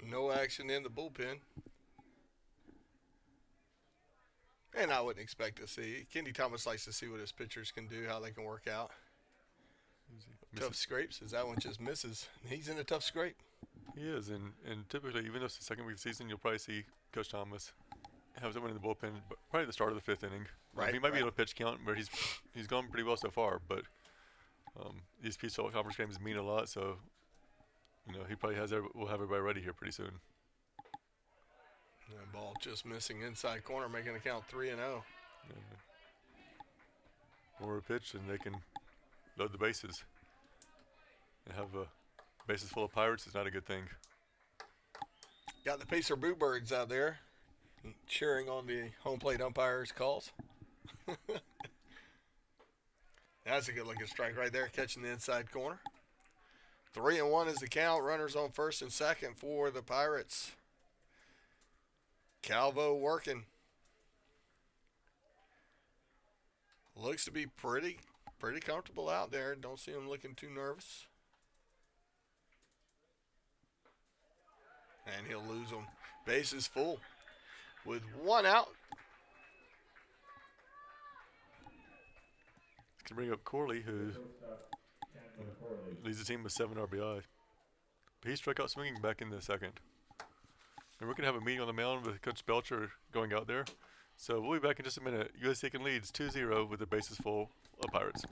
No action in the bullpen. And I wouldn't expect to see. Kenny Thomas likes to see what his pitchers can do, how they can work out. Tough scrapes, as that one just misses. He's in a tough scrape. He is, and typically, even though it's the second week of the season, you'll probably see Coach Thomas have someone in the bullpen, but probably the start of the 5th inning. Right. He might be able to pitch count, but he's gone pretty well so far. But these PSL conference games mean a lot, so he probably will have everybody ready here pretty soon. And ball just missing inside corner, making the count 3-0. More a pitch, and they can load the bases. And have bases full of Pirates is not a good thing. Got the Pacer Boo Birds out there cheering on the home plate umpire's calls. That's a good looking strike right there, catching the inside corner. 3-1 is the count. Runners on first and second for the Pirates. Calvo working. Looks to be pretty comfortable out there. Don't see him looking too nervous. And he'll lose them. Bases full with 1 out. Can bring up Corley, who leads the team with 7 RBI. But he struck out swinging back in the second. And we're going to have a meeting on the mound with Coach Belcher going out there. So we'll be back in just a minute. USC Aiken leads 2-0 with the bases full of Pirates.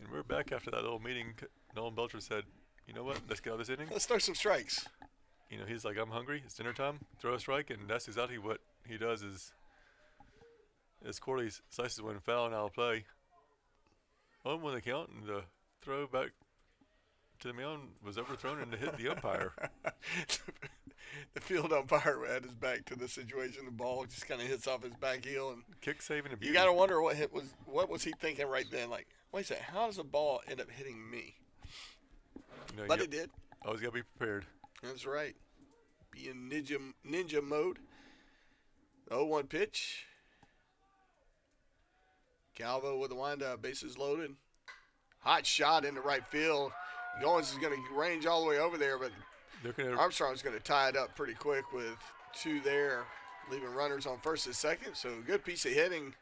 And we're back after that little meeting. Nolan Belcher said, you know what, let's get out of this inning. Let's throw some strikes. He's like, I'm hungry, it's dinner time, throw a strike, and that's exactly what he does is as Corley slices one foul and out of play. 0-1 the count, and the throw back to the mound was overthrown and hit the umpire. The field umpire had his back to the situation. The ball just kind of hits off his back heel, and Kick saving a beauty. you got to wonder what was he thinking right then? Like, wait a second, how does the ball end up hitting me? But it did. Always got to be prepared. That's right. Be in ninja mode. 0-1 pitch. Calvo with the windup, bases loaded. Hot shot into right field. Goins is going to range all the way over there, but Armstrong's going to tie it up pretty quick with 2 there, leaving runners on first and second. So good piece of hitting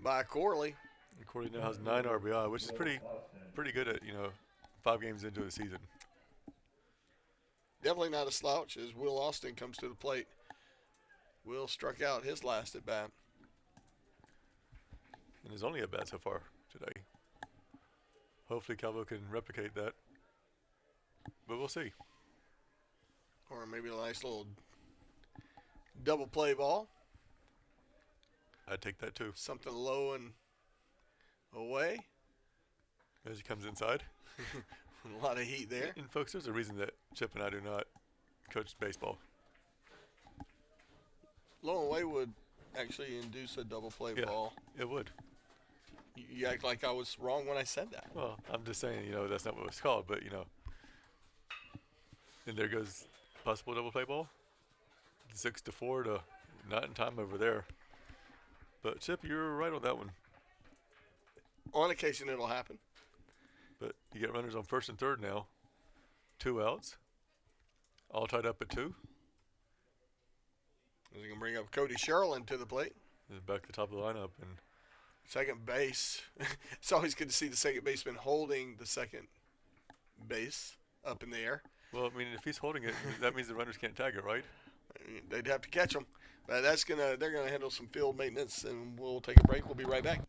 by Corley. And Corley now has 9 RBI, which is pretty good at 5 games into the season. Definitely not a slouch as Will Austin comes to the plate. Will struck out his last at bat. And he's only at bat so far today. Hopefully Calvo can replicate that. But we'll see. Or maybe a nice little double play ball. I'd take that too. Something low and away. As he comes inside. A lot of heat there. And folks, there's a reason that Chip and I do not coach baseball. Low and away would actually induce a double play ball. It would. You act like I was wrong when I said that. Well, I'm just saying, that's not what it's called, but, and there goes possible double play ball. 6-4 to not in time over there. But, Chip, you're right on that one. On occasion, it'll happen. But you get runners on first and third now. 2 outs. All tied up at 2. Is he going to bring up Cody Sherlin to the plate? He's back to the top of the lineup. And Second base. It's always good to see the second baseman holding the second base up in the air. well, I mean, if he's holding it, that means the runners can't tag it, right? They'd have to catch him. But they're gonna handle some field maintenance, and we'll take a break. We'll be right back.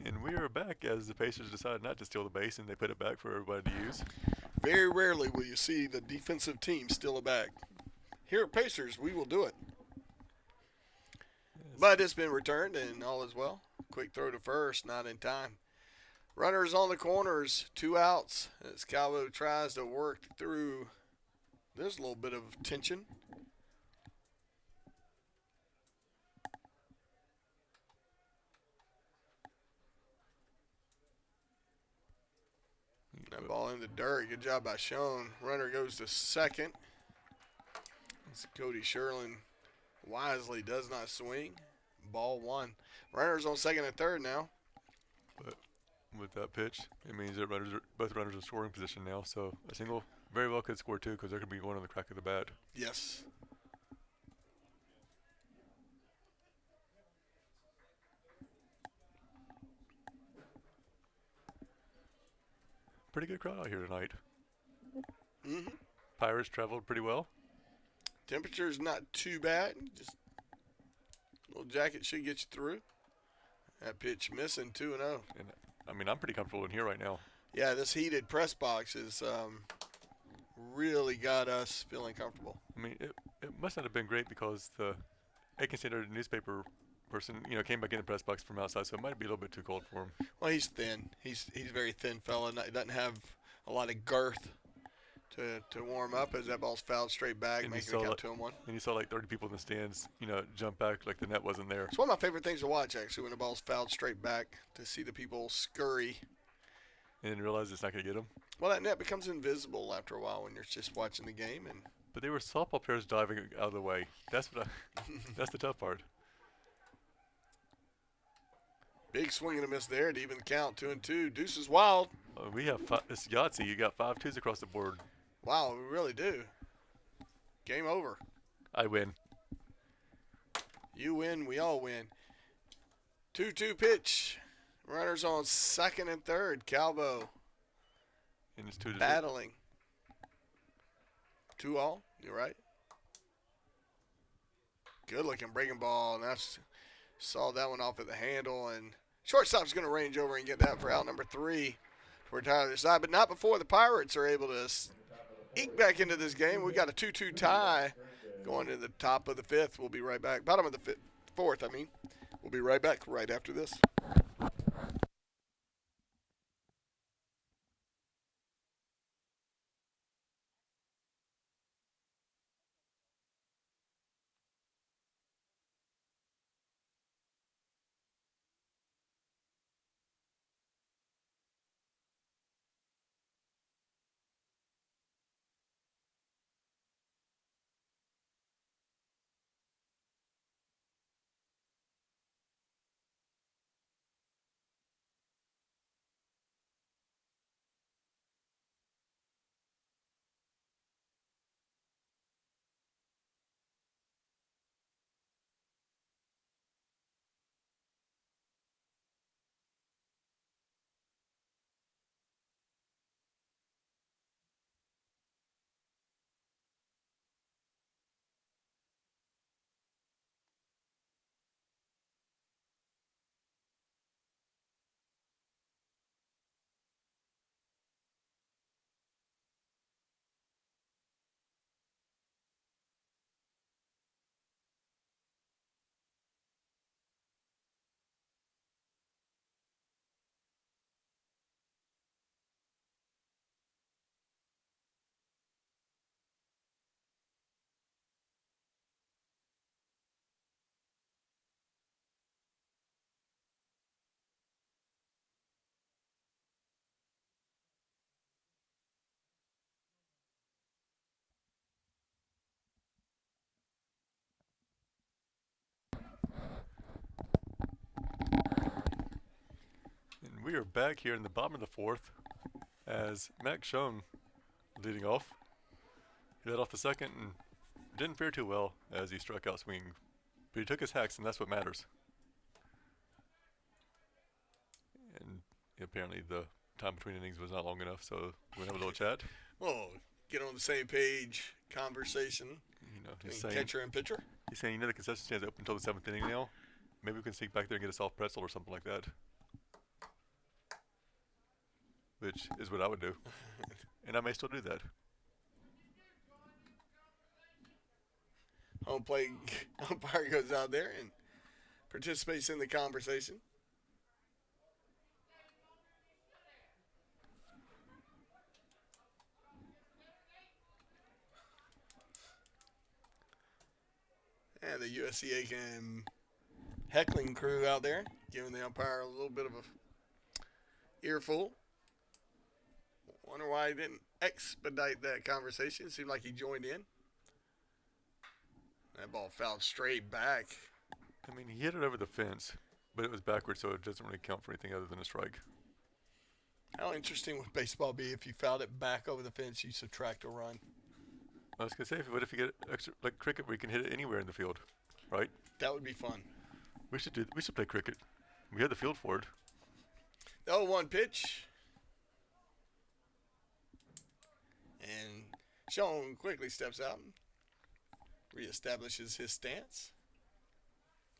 And we are back as the Pacers decide not to steal the base and they put it back for everybody to use. Very rarely will you see the defensive team steal a bag. Here at Pacers, we will do it. But it's been returned, and all is well. Quick throw to first, not in time. Runners on the corners, 2 outs as Calvo tries to work through. There's a little bit of tension. That ball in the dirt. Good job by Schoen. Runner goes to second. As Cody Sherlin wisely does not swing. Ball 1. Runners on second and third now. But with that pitch, it means that both runners are scoring position now. So a single very well could score 2 because they're going to be going on the crack of the bat. Yes. Pretty good crowd out here tonight. Mm-hmm. Pirates traveled pretty well. Temperature's not too bad. Just a little jacket should get you through. That pitch missing 2-0. And I mean, I'm pretty comfortable in here right now. Yeah, this heated press box has really got us feeling comfortable. I mean, it must not have been great because the Aiken Standard newspaper person, came back in the press box from outside, so it might be a little bit too cold for him. Well, he's thin. He's a very thin fella. He doesn't have a lot of girth to warm up as that ball's fouled straight back, And making it count 2-1. And you saw like 30 people in the stands, jump back like the net wasn't there. It's one of my favorite things to watch, actually, when the ball's fouled straight back, to see the people scurry. And realize it's not going to get them. Well, that net becomes invisible after a while when you're just watching the game. And But they were softball players diving out of the way. That's that's the tough part. big swing and a miss there to even the count, 2-2. Deuce is wild. We have it's Yahtzee. You got 5 twos across the board. Wow, we really do. Game over. I win. You win, we all win. 2-2 pitch. Runners on second and third. Calvo And it's 2-2. battling. 2-all. You're right. Good looking breaking ball. And that's saw that one off at the handle. And shortstop's going to range over and get that for out number 3. We're tired of this side, but not before the Pirates are able to eke back into this game. We got a 2-2 tie going to the top of the 5th. We'll be right back. Bottom of the 4th, I mean. We'll be right back right after this. we are back here in the bottom of the fourth as Max Schoen leading off. He led off the second and didn't fare too well as he struck out swinging. But he took his hacks, and that's what matters. And apparently the time between innings was not long enough, so we're going to have a little chat. Well, get on the same page conversation He's between saying, catcher and pitcher. he's saying, the concession stand's open until the 7th inning now. Maybe we can sneak back there and get a soft pretzel or something like that. Which is what I would do. And I may still do that. Home plate umpire goes out there and participates in the conversation. And the USC Aiken heckling crew out there, giving the umpire a little bit of a earful. Wonder why he didn't expedite that conversation. Seemed like he joined in. That ball fouled straight back. I mean, he hit it over the fence, but it was backwards, so it doesn't really count for anything other than a strike. How interesting would baseball be if you fouled it back over the fence, you subtract a run? I was going to say, what if you get extra, like cricket, where you can hit it anywhere in the field, right? That would be fun. We should play cricket. We have the field for it. The 0-1 pitch. And Sean quickly steps out and reestablishes his stance.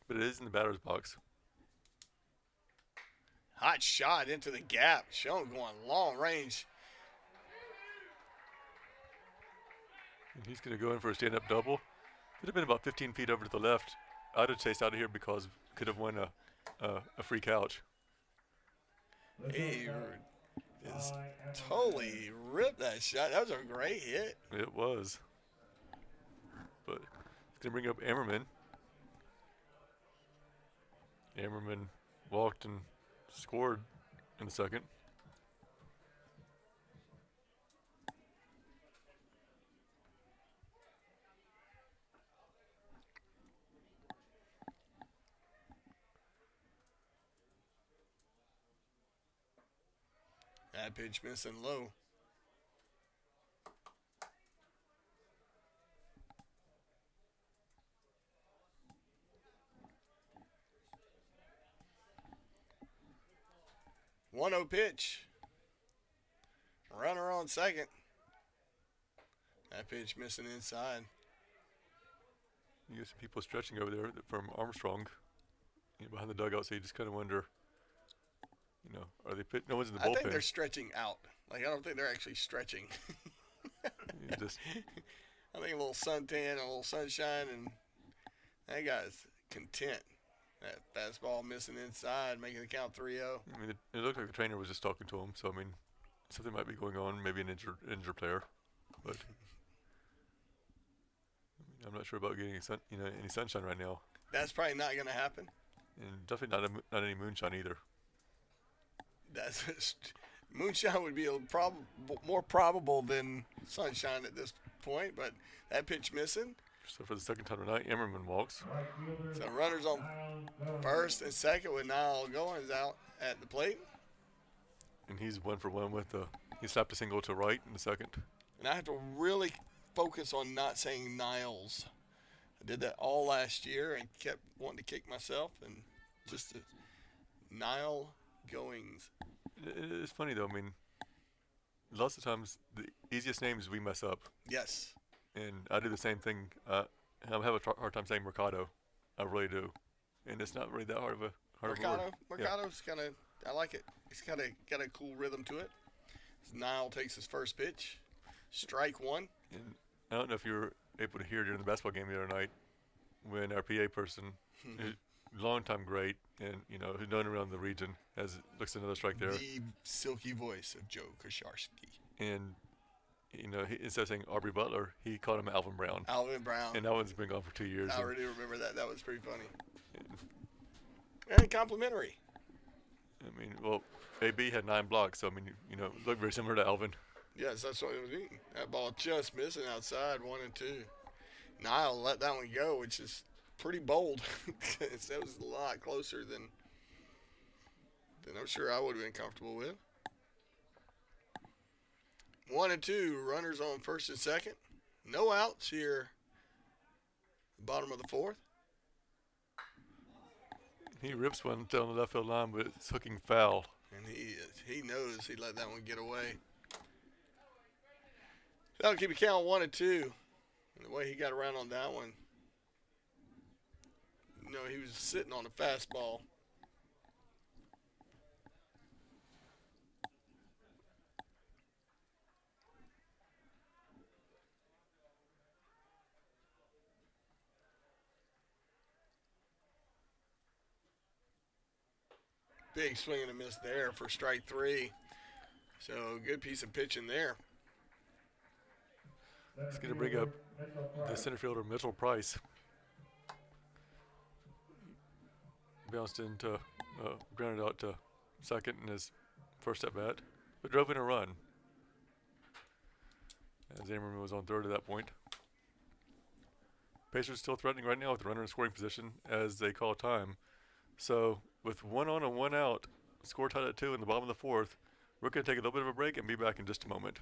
But it is in the batter's box. Hot shot into the gap. Sean going long range. And he's going to go in for a stand-up double. Could have been about 15 feet over to the left. I'd have chased out of here because could have won a free couch. He just totally ripped that shot. That was a great hit. It was. But he's going to bring up Ammerman. Ammerman walked and scored in the second. That pitch missing low. One 0 pitch. Runner on second. That pitch missing inside. You get some people stretching over there from Armstrong, behind the dugout, so you just kind of wonder, are they no one's in the bullpen. I think they're stretching out. Like, I don't think they're actually stretching. I think a little suntan, a little sunshine, and that guy's content. That fastball missing inside, making the count 3-0. I mean, it looked like the trainer was just talking to him, so, I mean, something might be going on, maybe an injured player, but I'm not sure about getting any sunshine right now. That's probably not going to happen. And definitely not any moonshine either. Moonshine would be more probable than sunshine at this point, but that pitch missing. So for the second time tonight, Emmerman walks. So runners on first and second with Niall Goins out at the plate. And he's 1 for 1 with he slapped a single to right in the second. And I have to really focus on not saying Niles. I did that all last year and kept wanting to kick myself, and just Niall Goings. It's funny though. I mean, lots of times the easiest names we mess up. Yes. And I do the same thing. I have a hard time saying Mercado. I really do. And it's not really that hard of a word. Mercado's kind of, I like it. It's kind of got a cool rhythm to it. As Niall takes his first pitch. Strike one. And I don't know if you were able to hear during the basketball game the other night when our PA person, long time great, and who's known around the region, looks at another strike there. The silky voice of Joe Kosharski. And instead of saying Aubrey Butler, he called him Alvin Brown. Alvin Brown. And that one's been gone for 2 years. I already remember that. That was pretty funny. And complimentary. I mean, well, AB had 9 blocks, so I mean, looked very similar to Alvin. Yes, that's what it was eating. That ball just missing outside, 1 and 2. Niall let that one go, which is pretty bold. That was a lot closer than Then I'm sure I would have been comfortable with. 1-2, runners on first and second. No outs here. Bottom of the fourth. He rips one down the left field line, but it's hooking foul. And he knows he let that one get away. That'll keep you count 1-2. And the way he got around on that one. He was sitting on a fastball. Big swing and a miss there for strike 3. So good piece of pitching there. He's going to bring up the center fielder, Mitchell Price. Bounced into, grounded out to second in his first at bat, but drove in a run. As Zimmerman was on third at that point. Pacers still threatening right now with the runner in scoring position as they call time. So with 1 on and 1 out, score tied at 2 in the bottom of the fourth, we're going to take a little bit of a break and be back in just a moment.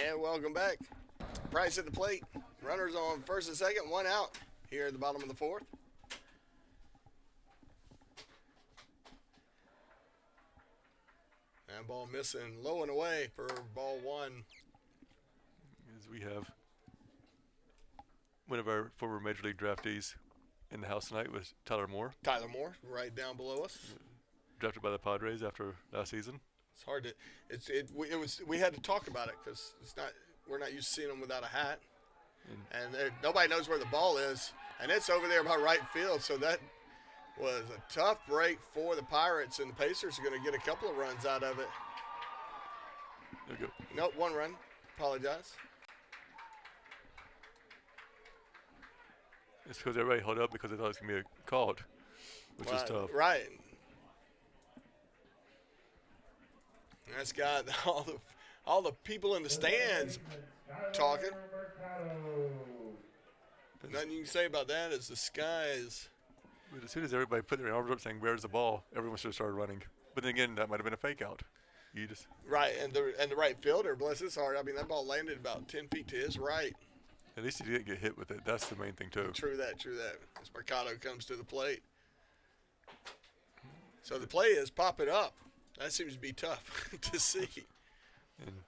And welcome back. Price at the plate. Runners on first and second, 1 out here at the bottom of the fourth. And ball missing low and away for ball 1. As we have one of our former Major League draftees in the house tonight was Tyler Moore. Tyler Moore, right down below us. Drafted by the Padres after last season. It's hard to. We had to talk about it because we're not used to seeing him without a hat, and nobody knows where the ball is, and it's over there by right field. So that was a tough break for the Pirates, and the Pacers are going to get a couple of runs out of it. There we go. Nope, 1 run. Apologize. It's because everybody held up because they thought it was going to be called, which is tough. Right. And that's got all the people in the stands talking. Nothing you can say about that is the skies. But as soon as everybody put their arms up saying, "Where's the ball?" everyone should have started running. But then again, that might have been a fake out. Right, and the right fielder, bless his heart. I mean, that ball landed about 10 feet to his right. At least he didn't get hit with it. That's the main thing too. True that. As Mercado comes to the plate. So the play is pop it up. That seems to be tough to see. And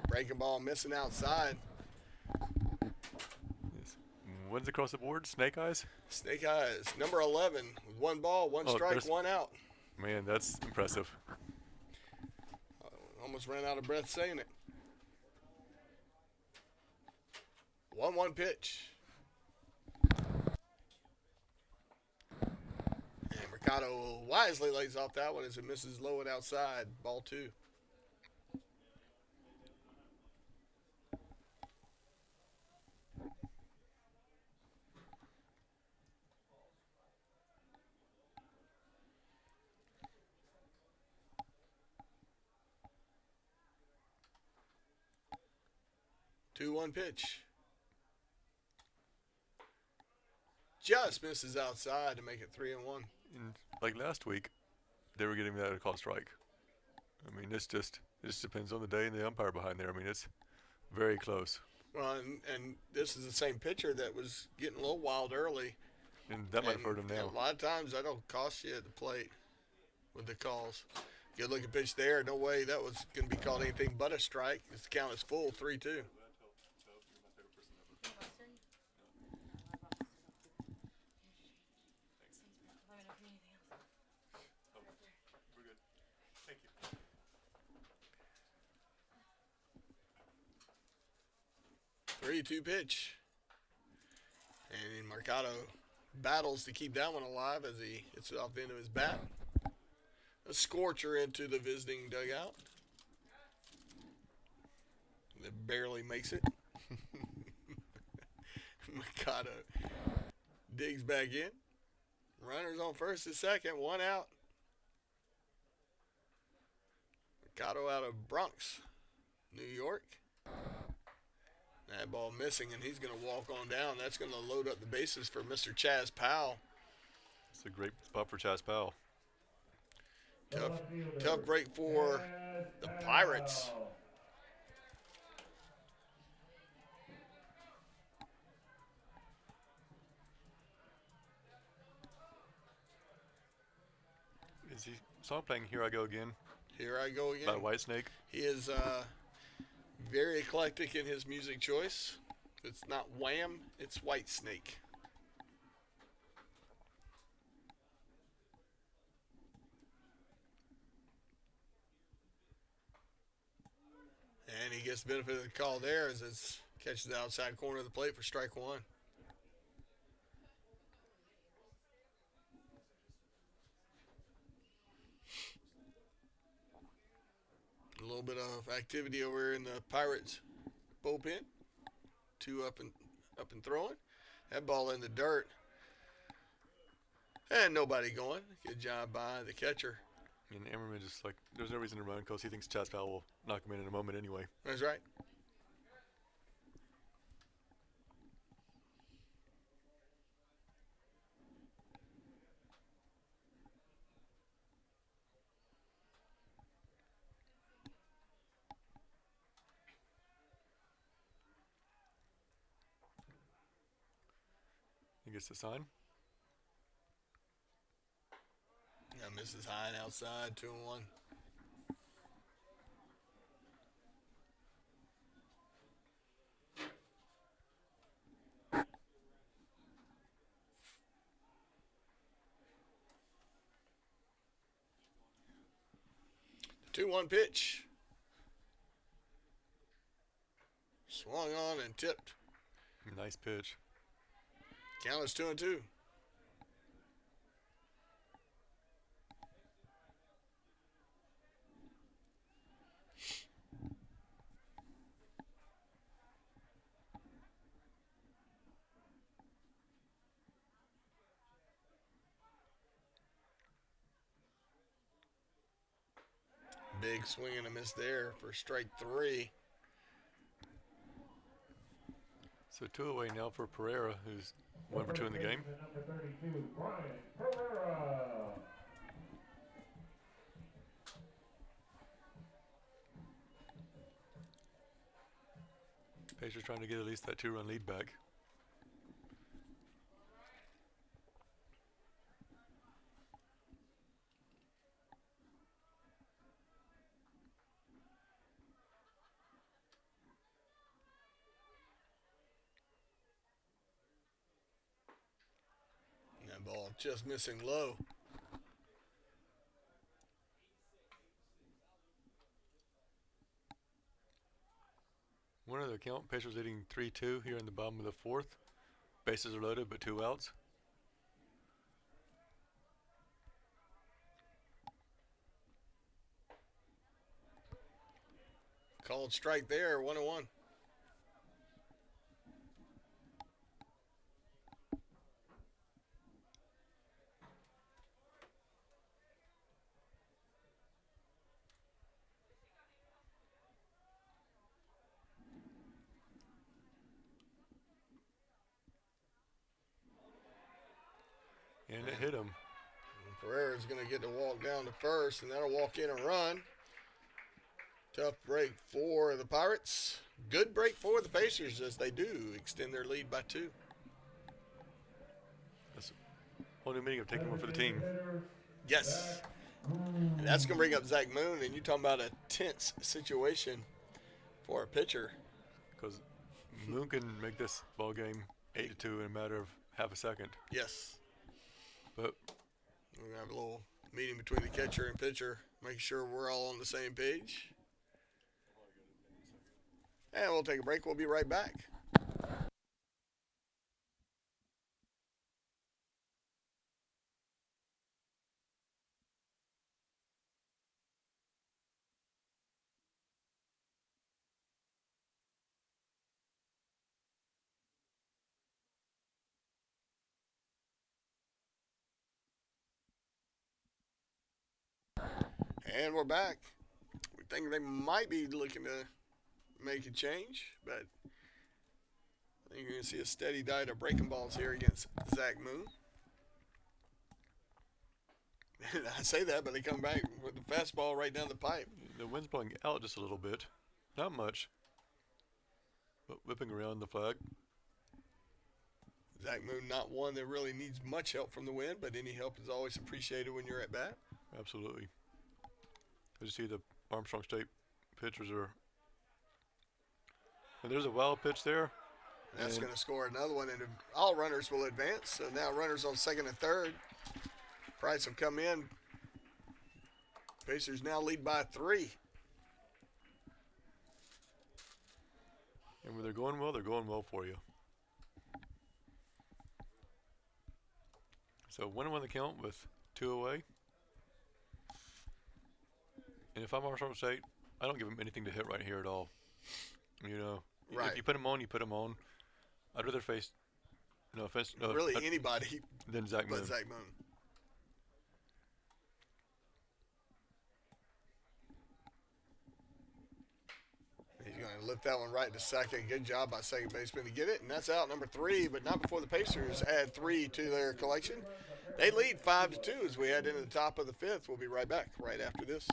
breaking ball missing outside. Wins across the board. Snake eyes. Snake eyes. Number 11. 1 ball, 1 strike, 1 out. Man, that's impressive. Almost ran out of breath saying it. 1-1 pitch. And Mercado wisely lays off that one as it misses low and outside. Ball 2. Two-one pitch. Just misses outside to make it 3-1. And like last week, they were getting that call strike. I mean, it just depends on the day and the umpire behind there. I mean, it's very close, Well, and this is the same pitcher that was getting a little wild early. and that might have And hurt him a now. lot of times that'll cost you at the plate with the calls. Good looking pitch there. No way that was going to be called anything but a strike. The count is full, 3-2. Thank you. 3-2 pitch. And Mercado battles to keep that one alive as he hits it off the end of his bat. A scorcher into the visiting dugout. That barely makes it. Mercado digs back in. Runners on first and second, one out. Mercado out of Bronx, New York. That ball missing, and he's going to walk on down. That's going to load up the bases for Mr. Chaz Powell. It's a great spot for Chaz Powell. Tough break for the Pirates. Is he song playing Here I Go Again Here I go again. by Whitesnake? He is very eclectic in his music choice. It's not Wham, it's Whitesnake. And he gets the benefit of the call there as it catches the outside corner of the plate for strike one. A little bit of activity over in the Pirates bullpen. Two up and throwing. That ball in the dirt. And nobody going. Good job by the catcher. And Emmerman just like, there's no reason to run because he thinks Chaz Powell will knock him in a moment anyway. That's right. He gets the sign. Yeah, Mrs. Hine outside, 2-1. The 2-1 pitch. Swung on and tipped. Nice pitch. Count is 2-2. Big swing and a miss there for strike three. So 2 away now for Pereira, who's 1 for 2 in the game. Number 32, Brian Pereira. Pacers trying to get at least that 2-run lead back. And that ball just missing low. One of the count, Pacers leading 3-2 here in the bottom of the 4th. Bases are loaded, but 2 outs. Called strike there, 1-1. And it hit him. Pereira's going to get to walk down to first, and that'll walk in a run. Tough break for the Pirates. Good break for the Pacers as they do extend their lead by 2. That's the only meaning of taking one for the team. Yes. And that's going to bring up Zach Moon, and you're talking about a tense situation for a pitcher. Because Moon can make this ball game 8-2 in a matter of half a second. Yes. But We're going to have a little meeting between the catcher and pitcher, making sure we're all on the same page. And we'll take a break. We'll be right back. And we're back. We think they might be looking to make a change, but I think you're going to see a steady diet of breaking balls here against Zach Moon. And I say that, but they come back with the fastball right down the pipe. the wind's blowing out just a little bit. Not much. But whipping around the flag. Zach Moon, not one that really needs much help from the wind, but any help is always appreciated when you're at bat. Absolutely. As you see, the Armstrong State pitchers are. And there's a wild pitch there. That's going to score another one, and all runners will advance. So now runners on second and third. Price have come in. Pacers now lead by 3. And when they're going well for you. So 1-1 the count with 2 away. And if I'm Armstrong State, I don't give them anything to hit right here at all. You know, Right. if you put them on, you put them on. I'd rather face, no offense, no, Really anybody than Zach Moon. but Zach Moon. He's going to lift that one right to second. Good job by second baseman to get it. And that's out number 3, but not before the Pacers add 3 to their collection. They lead 5-2 as we head into the top of the 5th. We'll be right back right after this.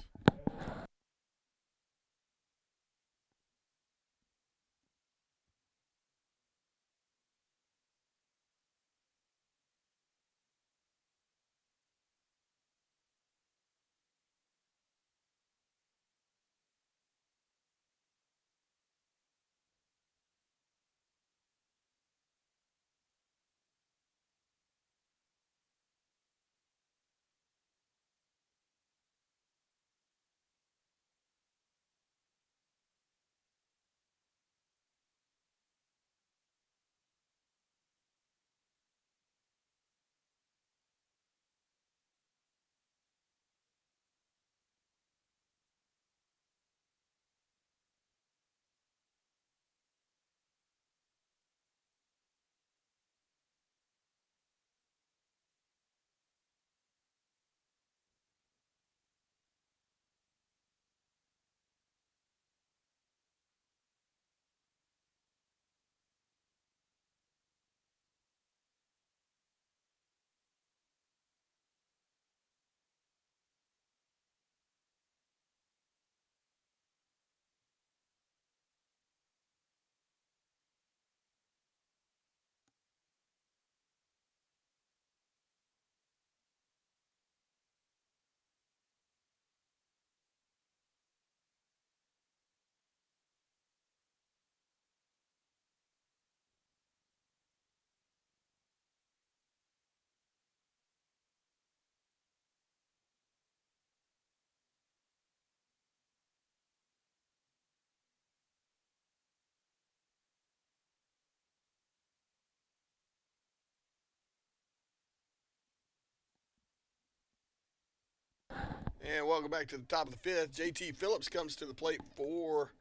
And welcome back to the top of the 5th. JT Phillips comes to the plate for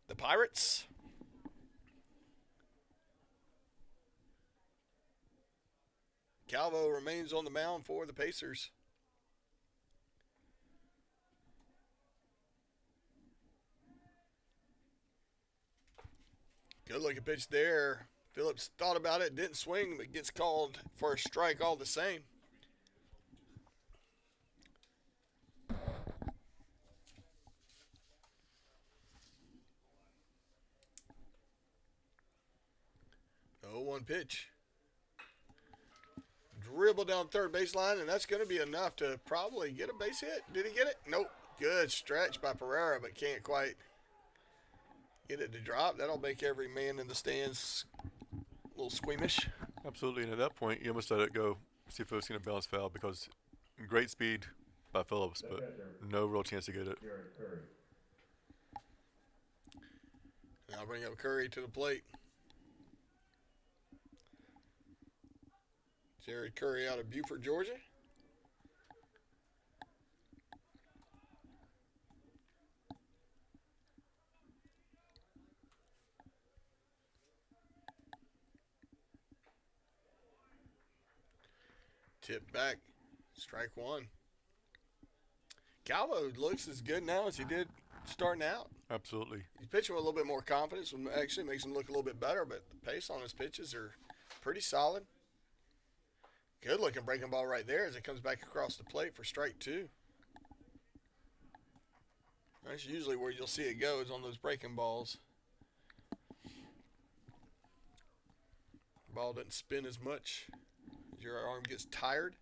the Pirates. Calvo remains on the mound for the Pacers. Good looking pitch there. Phillips thought about it, didn't swing, but gets called for a strike all the same. 0-1 pitch. Dribble down third baseline, and that's going to be enough to probably get a base hit. Did he get it? Nope. Good stretch by Pereira, but can't quite get it to drop. That'll make every man in the stands a little squeamish. Absolutely, and at that point, you almost let it go. See if it was going to bounce foul because great speed by Phillips, but no real chance to get it. Now bring up Curry to the plate. Jared Curry out of Beaufort, Georgia. Tip back, strike one. Calvo looks as good now as he did starting out. Absolutely. He's pitching with a little bit more confidence, which actually makes him look a little bit better, but the pace on his pitches are pretty solid. Good looking breaking ball right there as it comes back across the plate for strike two. That's usually where you'll see it go, is on those breaking balls. Ball doesn't spin as much as your arm gets tired,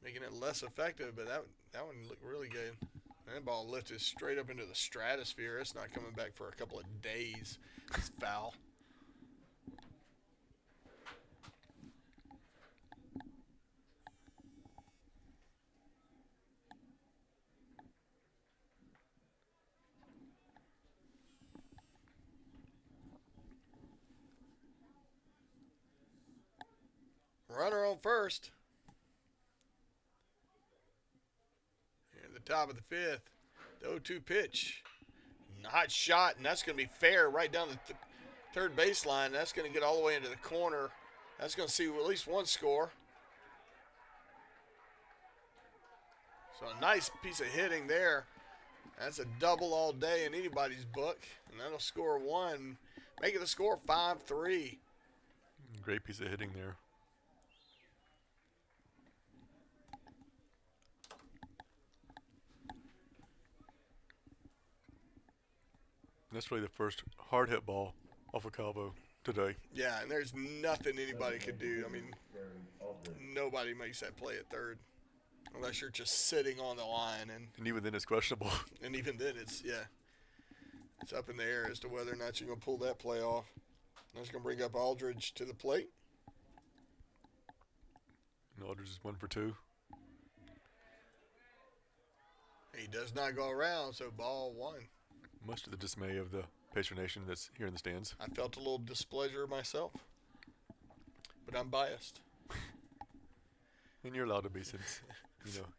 making it less effective, but that one looked really good. That ball lifted straight up into the stratosphere. It's not coming back for a couple of days. It's foul. Runner on first. At the top of the fifth. The 0-2 pitch. Hot shot, and that's going to be fair right down the third baseline. That's going to get all the way into the corner. That's going to see at least one score. So a nice piece of hitting there. That's a double all day in anybody's book. And that'll score one, making the score 5-3. Great piece of hitting there. That's really the first hard hit ball off of Calvo today. Yeah, and there's nothing anybody could do. I mean, nobody makes that play at third unless you're just sitting on the line. And even then it's questionable. And even then it's up in the air as to whether or not you're going to pull that play off. That's going to bring up Aldridge to the plate. And Aldridge is 1 for 2. He does not go around, so ball one. Much to the dismay of the Pacer Nation that's here in the stands. I felt a little displeasure myself, but I'm biased. And you're allowed to be since,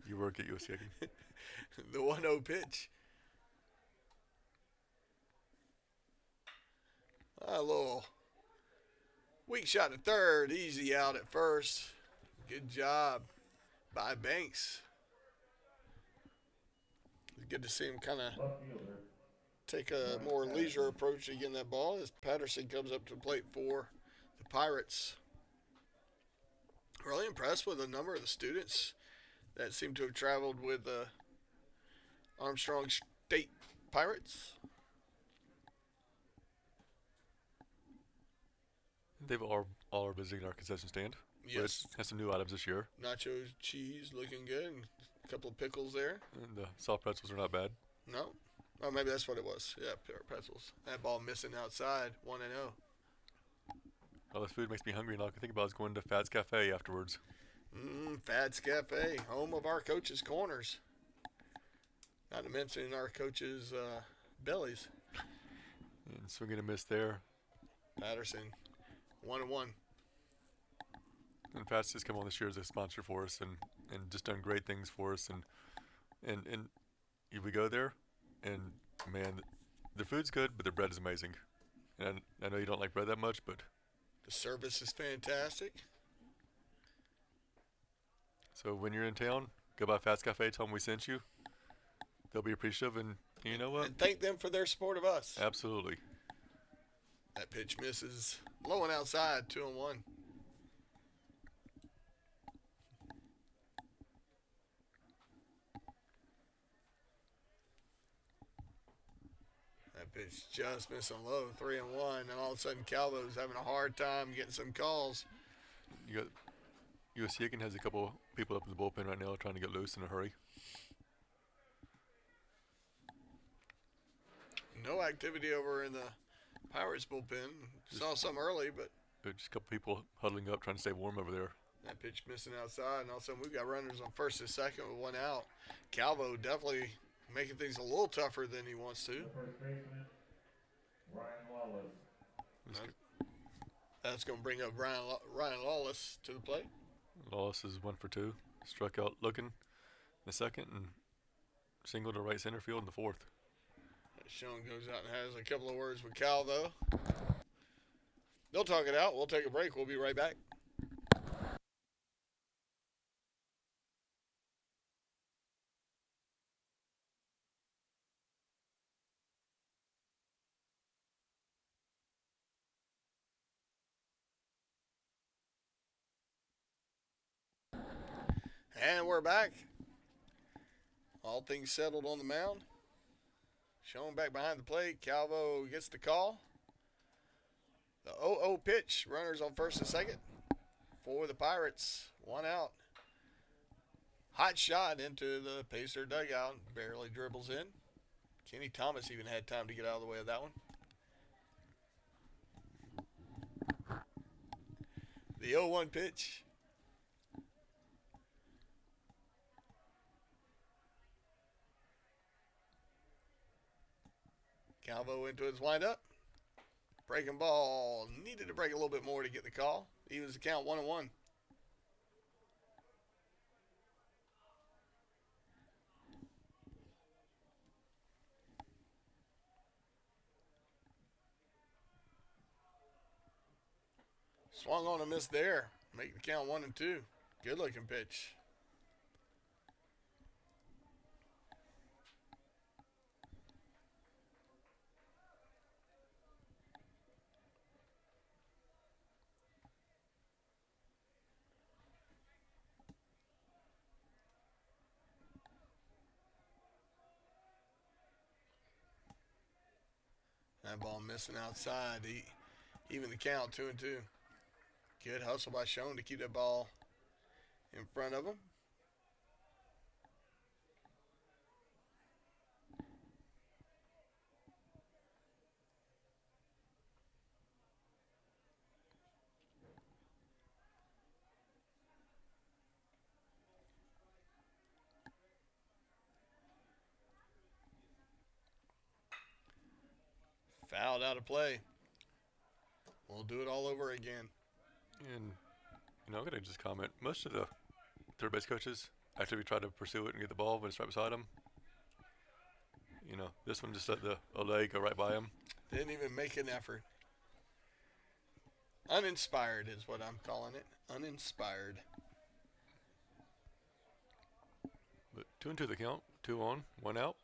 you work at USC Aiken. The 1-0 pitch. A little weak shot at third, easy out at first. Good job by Banks. It's good to see him kind of take a more leisure approach to getting that ball as Patterson comes up to the plate for the Pirates. Really impressed with a number of the students that seem to have traveled with the Armstrong State Pirates. They've all are visiting our concession stand. Yes. Which has some new items this year. Nacho cheese looking good, and a couple of pickles there. And the soft pretzels are not bad. No. Oh, maybe that's what it was. Yeah, pretzels. That ball missing outside, 1-0. All this food makes me hungry, and all I can think about is going to Fats Cafe afterwards. Fats Cafe, home of our coaches' corners. Not to mention our coaches' bellies. And swinging a miss there. Patterson, 1-1. And Fats has come on this year as a sponsor for us and just done great things for us. And we go there, and, man, the food's good, but the bread is amazing. And I know you don't like bread that much, but the service is fantastic. So when you're in town, go by Fats Cafe, tell them we sent you. They'll be appreciative, and you know what? And thank them for their support of us. Absolutely. That pitch misses. Low and outside, 2-1. That That pitch just missing low, 3-1, and all of a sudden Calvo's having a hard time getting some calls. You got USC Aiken has a couple people up in the bullpen right now trying to get loose in a hurry. No activity over in the Pirates bullpen. Saw some early, but Just a couple people huddling up trying to stay warm over there. that pitch missing outside, and all of a sudden we've got runners on first and second with one out. Calvo definitely making things a little tougher than he wants to. The first baseman, Ryan Wallace. That's going to bring up Ryan Lawless to the plate. Lawless is 1 for 2. Struck out looking in the second and single to right center field in the fourth. Sean goes out and has a couple of words with Calvo. They'll talk it out. We'll take a break. We'll be right back. And we're back. All things settled on the mound. Sean back behind the plate. Calvo gets the call. The 0-0 pitch. Runners on first and second for the Pirates. One out. Hot shot into the Pacer dugout. Barely dribbles in. Kenny Thomas even had time to get out of the way of that one. The 0-1 pitch. Calvo into his windup. Breaking ball. Needed to break a little bit more to get the call. Evens the count 1-1. Swung on a miss there. Make the count 1-2. Good looking pitch. That ball missing outside. Even the count 2-2. Good hustle by Sean to keep that ball in front of him. Fouled out of play. We'll do it all over again. And, I'm going to just comment. Most of the third base coaches actively try to pursue it and get the ball when it's right beside them. This one just let the Olay go right by him. Didn't even make an effort. Uninspired is what I'm calling it. Uninspired. But 2-2 the count. 2 on, 1 out.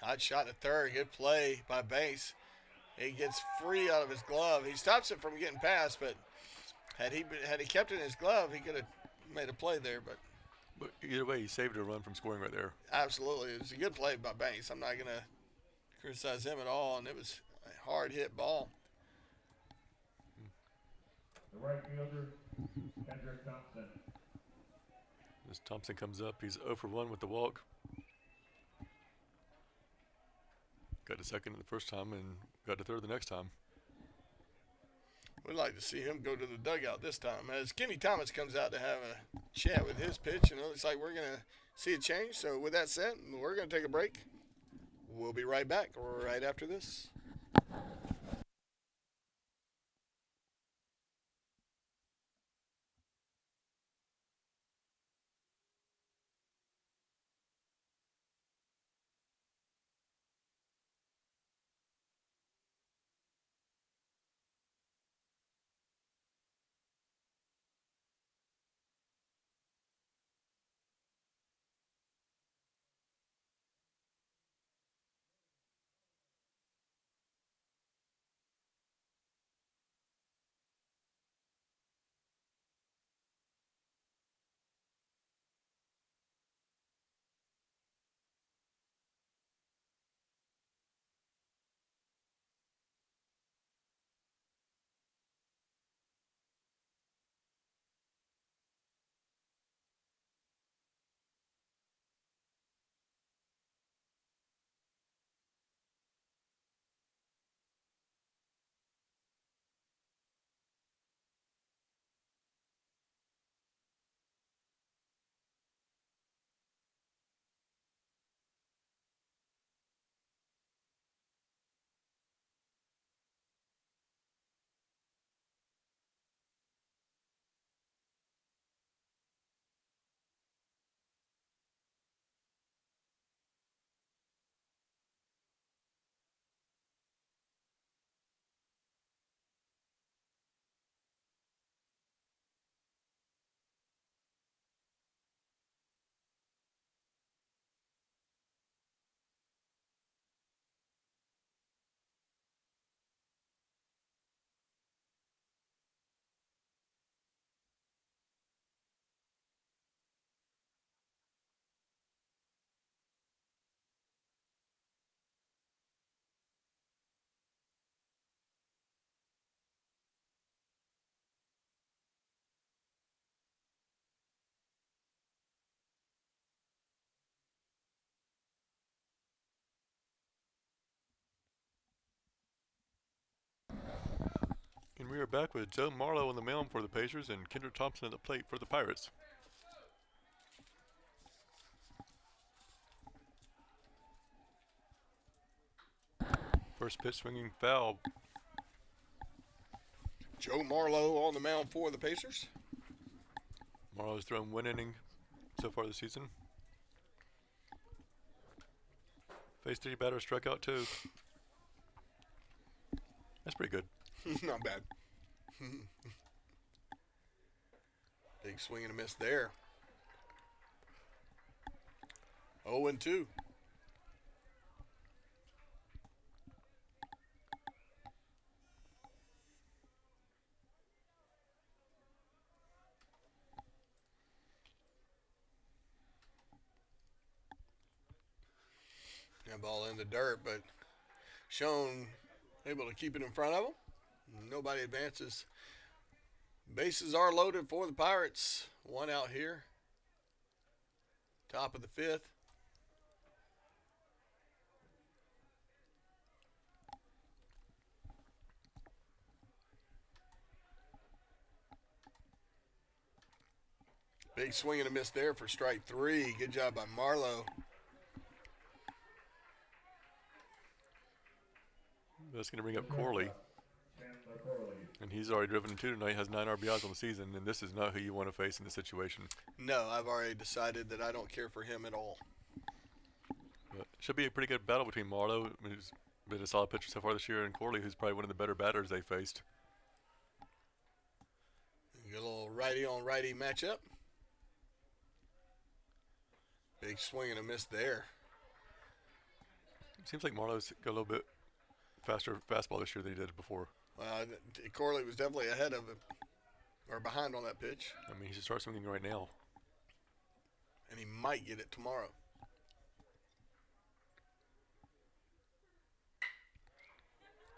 Hot shot at third. Good play by Banks. He gets free out of his glove. He stops it from getting past, but had he kept it in his glove, he could have made a play there. But either way, he saved a run from scoring right there. Absolutely. It was a good play by Banks. I'm not going to criticize him at all, and it was a hard hit ball. The right fielder, Kendrick Thompson. As Thompson comes up, he's 0 for 1 with the walk. Got to second the first time and got to third the next time. We'd like to see him go to the dugout this time. As Kenny Thomas comes out to have a chat with his pitch, and it looks like we're going to see a change. So with that said, we're going to take a break. We'll be right back right after this. We are back with Joe Marlowe on the mound for the Pacers and Kendra Thompson at the plate for the Pirates. First pitch swinging foul. Joe Marlowe on the mound for the Pacers. Marlowe's thrown one inning so far this season. Faced 3 batters, struck out 2. That's pretty good. Not bad. Big swing and a miss there. 0-2. That ball in the dirt, but Schoen able to keep it in front of him. Nobody advances. Bases are loaded for the Pirates. One out here. Top of the 5th. Big swing and a miss there for strike 3. Good job by Marlowe. That's going to bring up Corley. And he's already driven 2 tonight, has 9 RBIs on the season, and this is not who you want to face in this situation. No, I've already decided that I don't care for him at all. But should be a pretty good battle between Marlowe, who's been a solid pitcher so far this year, and Corley, who's probably one of the better batters they faced. Get a little righty on righty matchup. Big swing and a miss there. Seems like Marlowe's got a little bit faster fastball this year than he did before. Corley was definitely ahead of him, or behind on that pitch. I mean, he should start swinging right now. And he might get it tomorrow.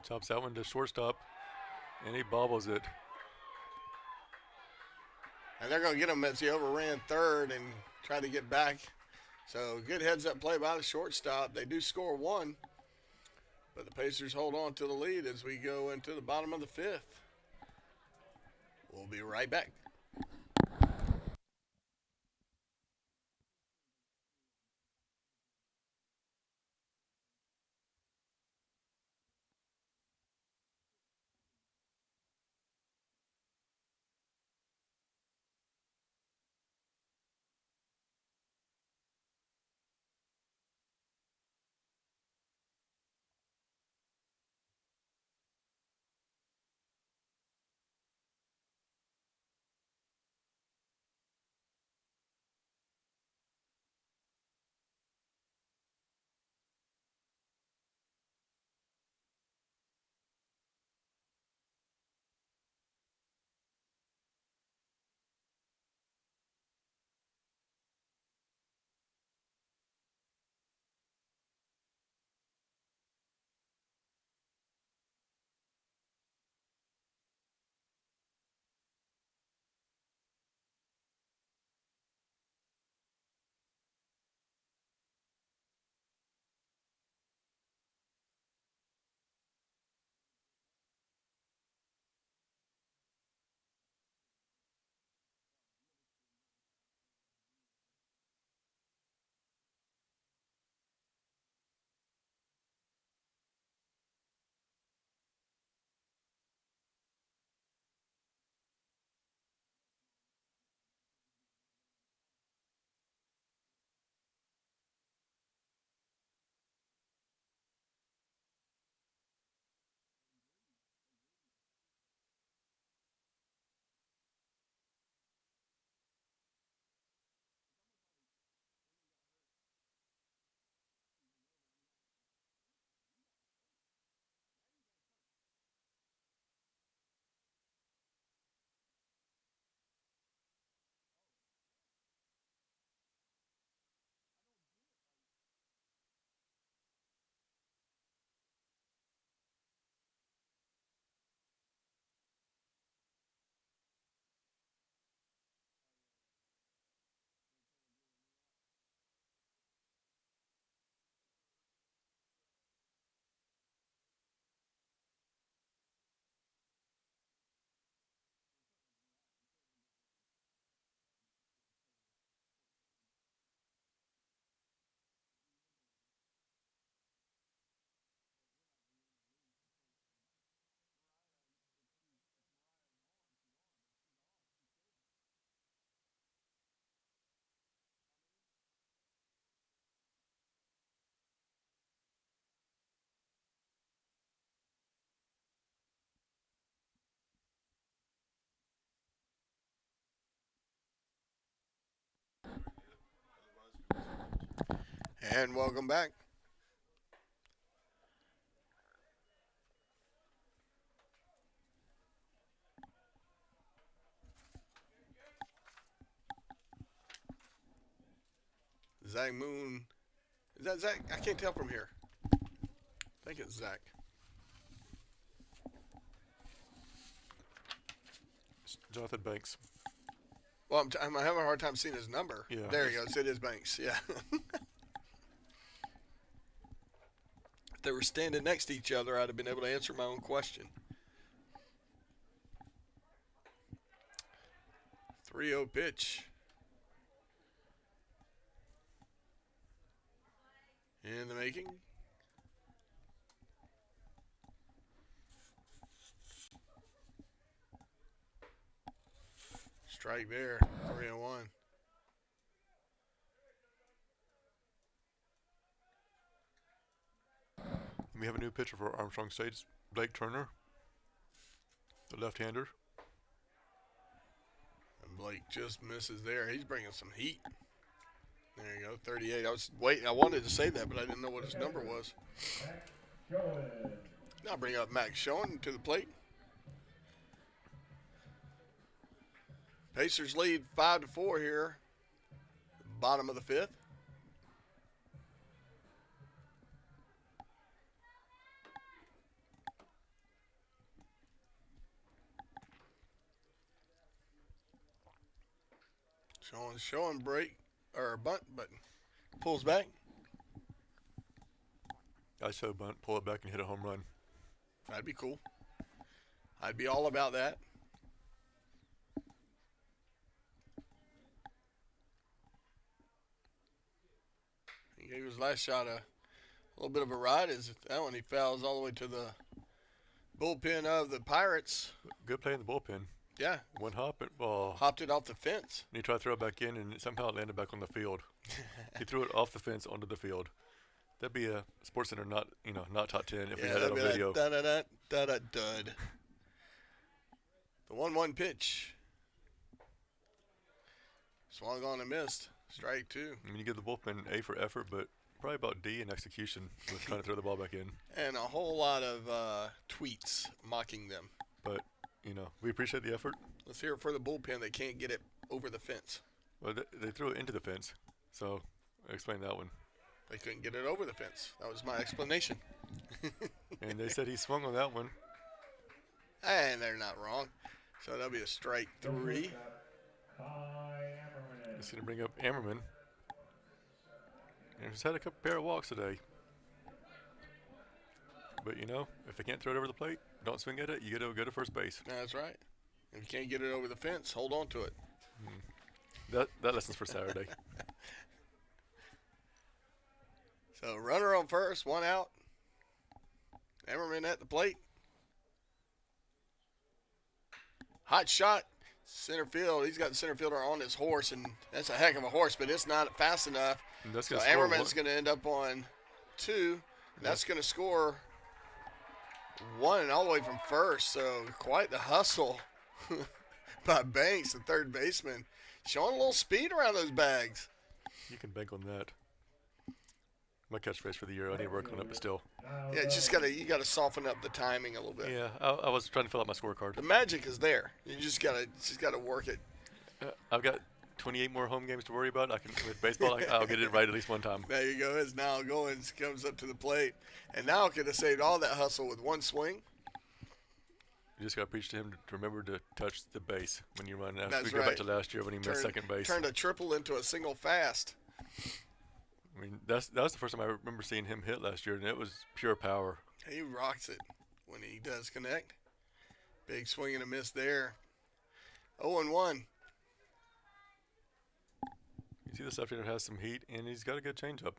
Chops that one to shortstop, and he bobbles it. And they're going to get him as he overran third and tried to get back. So good heads-up play by the shortstop. They do score 1. But the Pacers hold on to the lead as we go into the bottom of the 5th. We'll be right back. And welcome back. Zach Moon. Is that Zach? I can't tell from here. I think it's Zach. It's Jonathan Banks. Well, I'm having a hard time seeing his number. Yeah. There he goes. It is Banks. Yeah. If they were standing next to each other, I'd have been able to answer my own question. 3-0 pitch. In the making. Strike there. 3-1. We have a new pitcher for Armstrong State, Blake Turner, the left-hander. And Blake just misses there. He's bringing some heat. There you go, 38. I was waiting. I wanted to say that, but I didn't know what his number was. Now bring up Max Schoen to the plate. Pacers lead 5-4 here. Bottom of the fifth. Showing break or bunt, but pulls back. I show bunt, pull it back, and hit a home run. That'd be cool. I'd be all about that. He gave his last shot a little bit of a ride. As that one he fouls all the way to the bullpen of the Pirates. Good play in the bullpen. Yeah, One hop and ball. hopped it off the fence. And he tried to throw it back in, and somehow it landed back on the field. He threw it off the fence onto the field. That'd be a Sports Center not top 10 if we had it on video. Dud. The 1-1 pitch. Swung on and missed. Strike two. I mean, you give the bullpen A for effort, but probably about D in execution with trying to throw the ball back in. And a whole lot of tweets mocking them. But, we appreciate the effort. Let's hear it for the bullpen. They can't get it over the fence. Well, they threw it into the fence, so explain that one. They couldn't get it over the fence. That was my explanation. And they said he swung on that one. And they're not wrong. So that'll be a strike three. He's going to bring up Ammerman. And he's had a couple pair of walks today. But, if they can't throw it over the plate, don't swing at it, you got to go to first base. That's right. If you can't get it over the fence, hold on to it. That lesson's for Saturday. So runner on first, one out. Emmerman at the plate. Hot shot, center field. He's got the center fielder on his horse, and that's a heck of a horse, but it's not fast enough. So Emmerman's going to end up on two. And that's going to score one and all the way from first. So quite the hustle by Banks, the third baseman. Showing a little speed around those bags. You can bank on that. My catchphrase for the year. I need to work on it, but still. Yeah, you gotta soften up the timing a little bit. Yeah, I was trying to fill out my scorecard. The magic is there. You just gotta work it. I've got 28 more home games to worry about. With baseball, I'll get it right at least one time. There you go. As Niall Goins comes up to the plate, and Niall could have saved all that hustle with one swing. You just got to preach to him to remember to touch the base when you run. That's we go back to last year when he missed second base. Turned a triple into a single fast. I mean, that was the first time I remember seeing him hit last year, and it was pure power. He rocks it when he does connect. Big swing and a miss there. 0-1. You see the left-hander has some heat, and he's got a good changeup.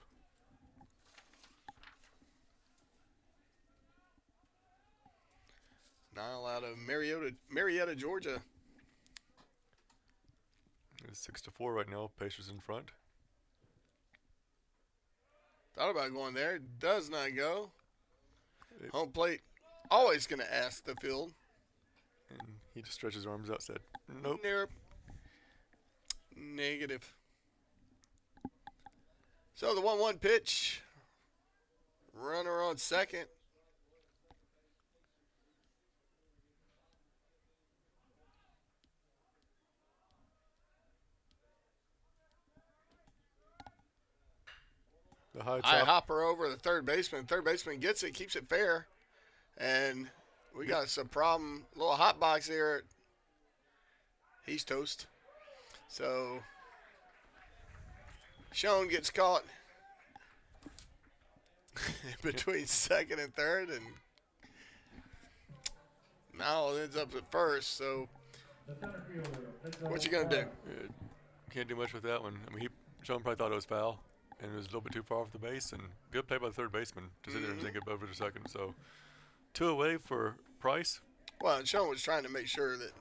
Niall out of Marietta, Georgia. It's 6-4 right now. Pacers in front. Thought about going there. Does not go. Home plate. Always going to ask the field. And he just stretches his arms out, said, nope. Nope. Negative. So the 1-1 pitch. Runner on second. The high High chop. hopper over the third baseman. Third baseman gets it, keeps it fair. And we got some problem. Little hot box here. He's toast. So Sean gets caught between second and third, and now it ends up at first. So The center fielder, Mitchell what you gonna do? Clark. Can't do much with that one. I mean, Sean probably thought it was foul, and it was a little bit too far off the base. And good play by the third baseman to sit there and think it over to second. So 2 away for Price. Well, and Sean was trying to make sure that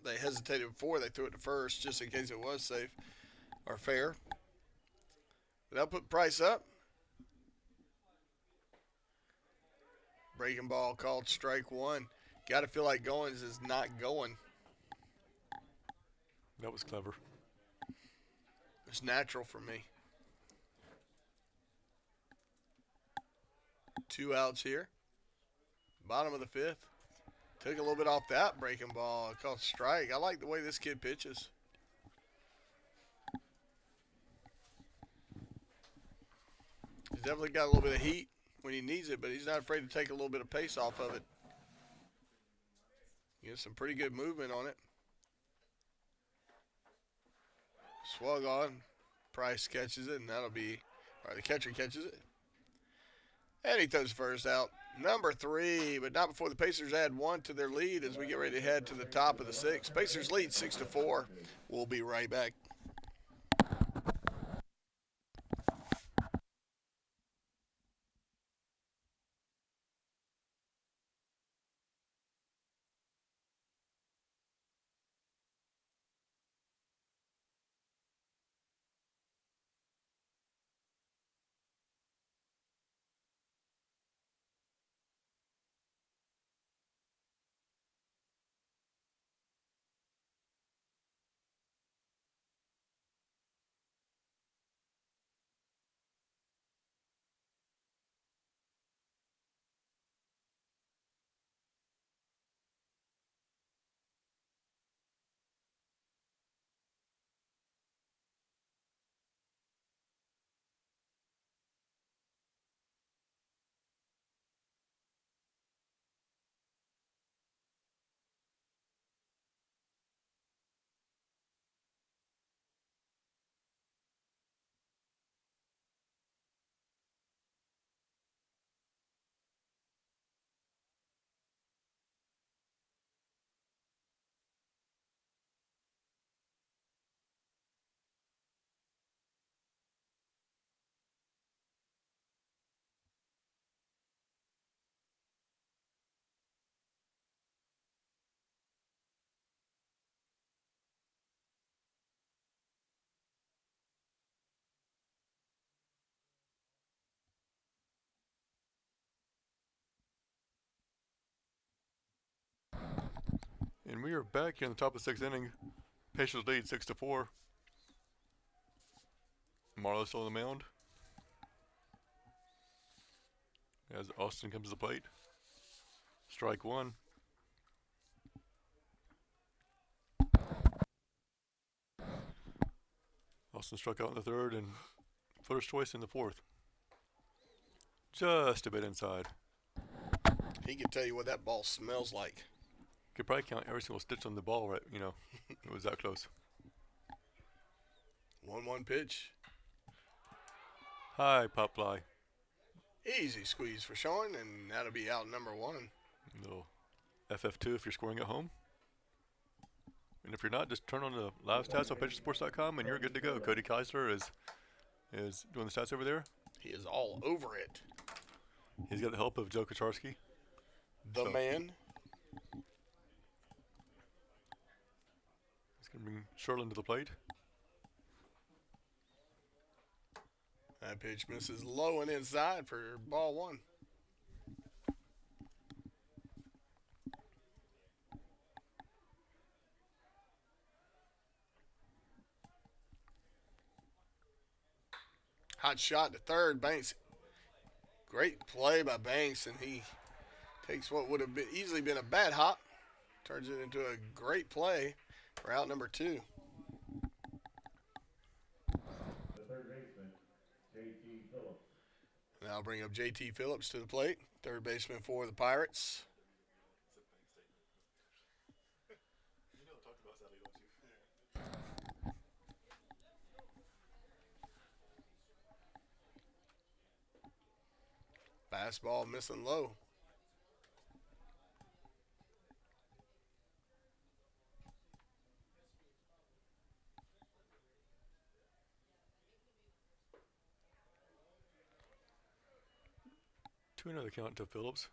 they hesitated before they threw it to first, just in case it was safe or fair. But that'll put Price up. Breaking ball called strike one. Got to feel like Goins is not going. That was clever. It's natural for me. 2 outs here. Bottom of the 5th. Took a little bit off that breaking ball. Called strike. I like the way this kid pitches. He's definitely got a little bit of heat when he needs it, but he's not afraid to take a little bit of pace off of it. Get some pretty good movement on it. Swung on. Price catches it, and that'll be, or the catcher catches it. And he throws first out. Number 3, but not before the Pacers add 1 to their lead as we get ready to head to the top of the 6th. Pacers lead 6-4. We'll be right back. And we are back here in the top of the 6th inning. Pacers lead 6-4. Marlowe still on the mound as Austin comes to the plate. Strike 1. Austin struck out in the 3rd and first choice in the 4th. Just a bit inside. He can tell you what that ball smells like. Could probably count every single stitch on the ball, right? You know, it was that close. 1-1 pitch. High pop fly. Easy squeeze for Sean, and that'll be out number 1. Little FF2 if you're scoring at home. And if you're not, just turn on the live stats on PatriotSports.com and you're good to go. Cody Keisler is doing the stats over there. He is all over it. He's got the help of Joe Kacharski. The man. He's going to bring Sherlin to the plate. That pitch misses low and inside for ball 1. Hot shot to third. Banks. Great play by Banks, and he takes what would have easily been a bad hop, turns it into a great play for out number 2. The third baseman, J.T. Phillips. And I'll bring up J.T. Phillips to the plate, third baseman for the Pirates. Fastball missing low. Two another count to Phillips.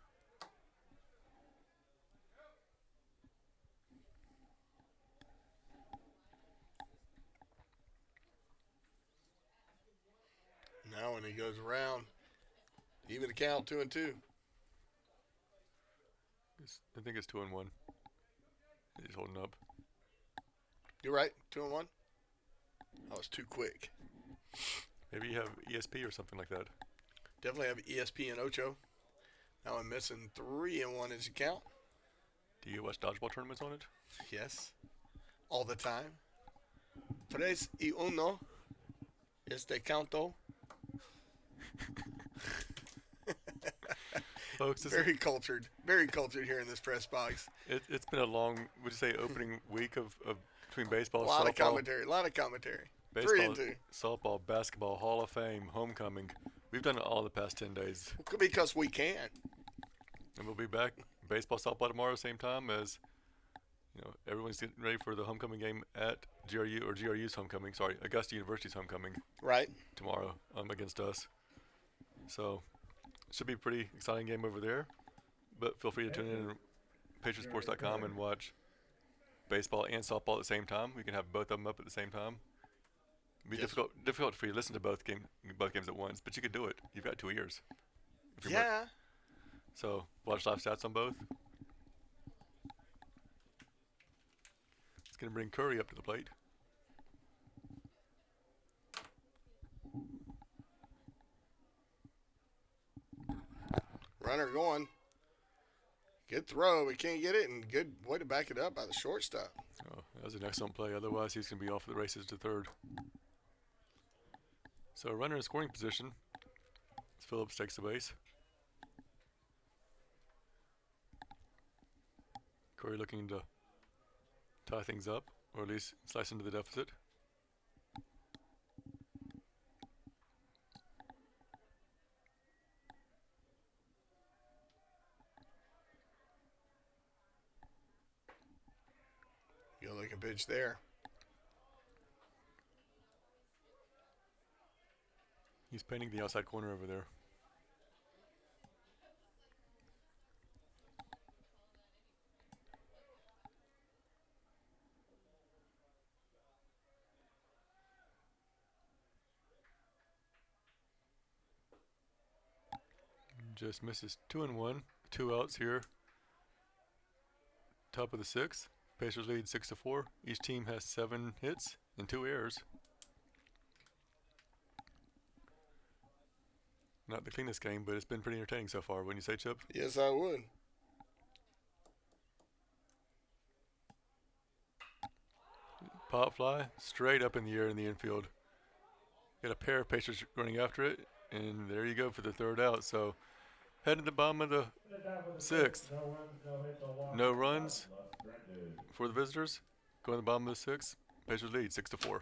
Now when he goes around, even the count 2-2. I think it's 2-1. He's holding up. You're right, 2-1. I was too quick. Maybe you have ESP or something like that. Definitely have ESP and Ocho. Now I'm missing 3-1 is the count. Do you watch dodgeball tournaments on it? Yes, all the time. 3-1 este canto. Folks, Very cultured here in this press box. It's been a long, would you say, opening week of between baseball, A lot softball, of commentary. baseball, 3-2. softball, basketball, Hall of Fame, homecoming. We've done it all the past 10 days. Because we can. And we'll be back baseball, softball tomorrow, same time as everyone's getting ready for the homecoming game at GRU's homecoming. Sorry, Augusta University's homecoming Right. tomorrow against us. So should be a pretty exciting game over there. But feel free to tune in to patriotsports.com and watch baseball and softball at the same time. We can have both of them up at the same time. It'd be Yes. difficult for you to listen to both games at once, but you could do it. You've got 2 ears. Yeah. So watch live stats on both. It's going to bring Curry up to the plate. Runner going. Good throw. We can't get it, and good way to back it up by the shortstop. Oh, that was an excellent play. Otherwise, he's going to be off the races to third. So, runner in scoring position. As Phillips takes the base. Curry looking to tie things up, or at least slice into the deficit. Good looking pitch there. He's painting the outside corner over there. Just misses 2-1. 2 outs here. Top of the 6th. Pacers lead 6-4. Each team has 7 hits and 2 errors. Not the cleanest game, but it's been pretty entertaining so far, wouldn't you say, Chip? Yes, I would. Pop fly straight up in the air in the infield. Got a pair of Pacers running after it, and there you go for the 3rd out. So heading to the bottom of the 6th. No runs for the visitors. Going to the bottom of the 6th. Pacers lead 6-4.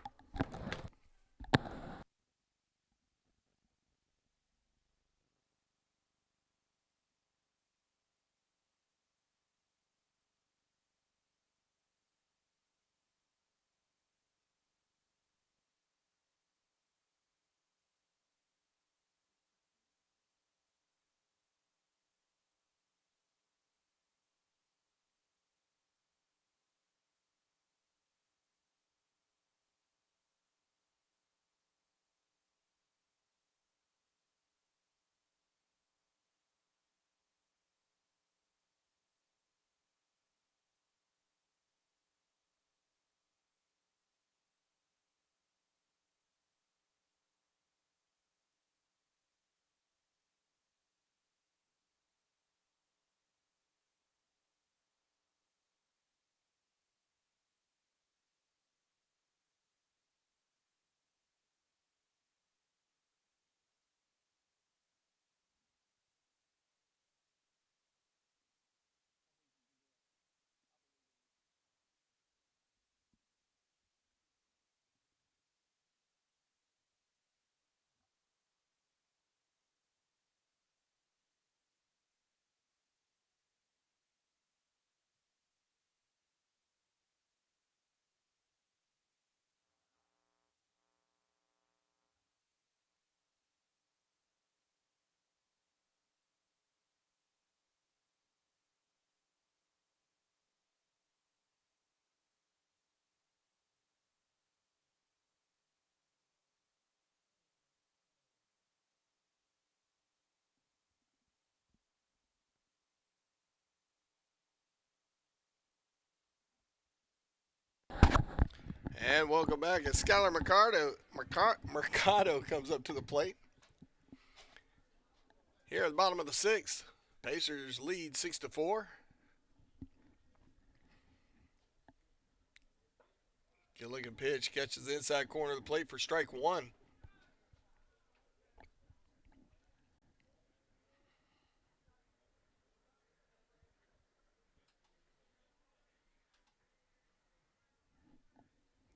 And welcome back. As Skylar Mercado comes up to the plate. Here at the bottom of the sixth, Pacers lead 6-4. Good looking pitch, catches the inside corner of the plate for strike one.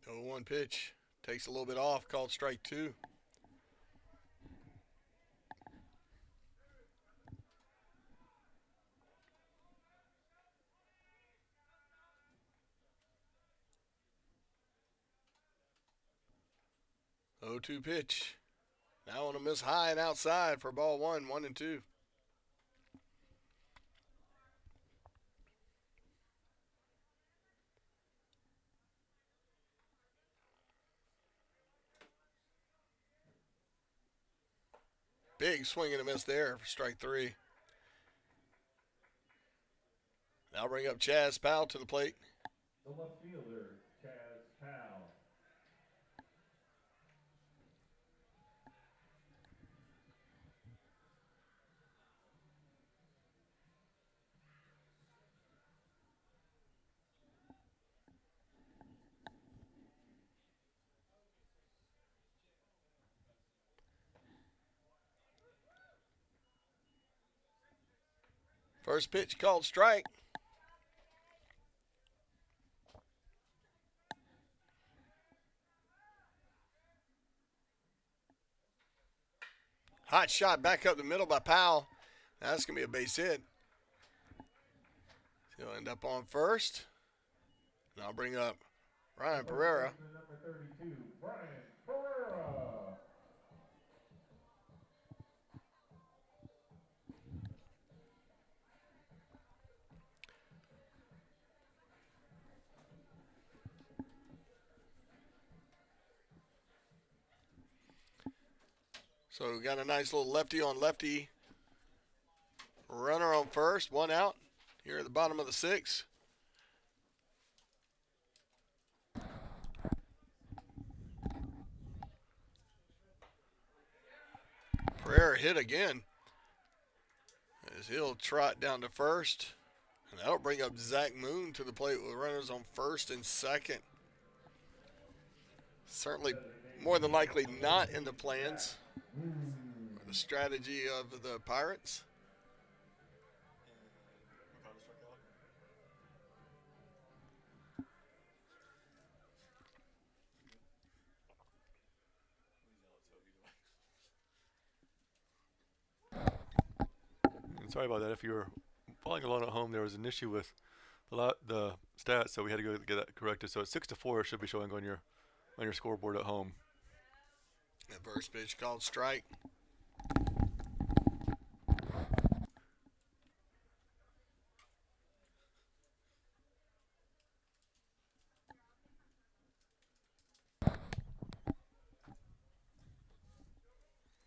The 0-1 pitch takes a little bit off, called strike two. The 0-2 pitch. Now on a miss high and outside for ball one, 1-2. Big swing and a miss there for strike three. Now bring up Chaz Powell to the plate. The left fielder, Chaz Powell. First pitch called strike. Hot shot back up the middle by Powell. That's going to be a base hit. He'll end up on first. And I'll bring up Ryan Pereira. Number 32, Brian Pereira. So we got a nice little lefty on lefty. Runner on first, one out. Here at the bottom of the sixth. Pereira hit again. As he'll trot down to first. And that'll bring up Zach Moon to the plate with runners on first and second. Certainly more than likely not in the plans or the strategy of the Pirates. Sorry about that. If you were following along at home, there was an issue with the stats, so we had to go get that corrected. So it's 6-4. It should be showing on your scoreboard at home. The first pitch called strike.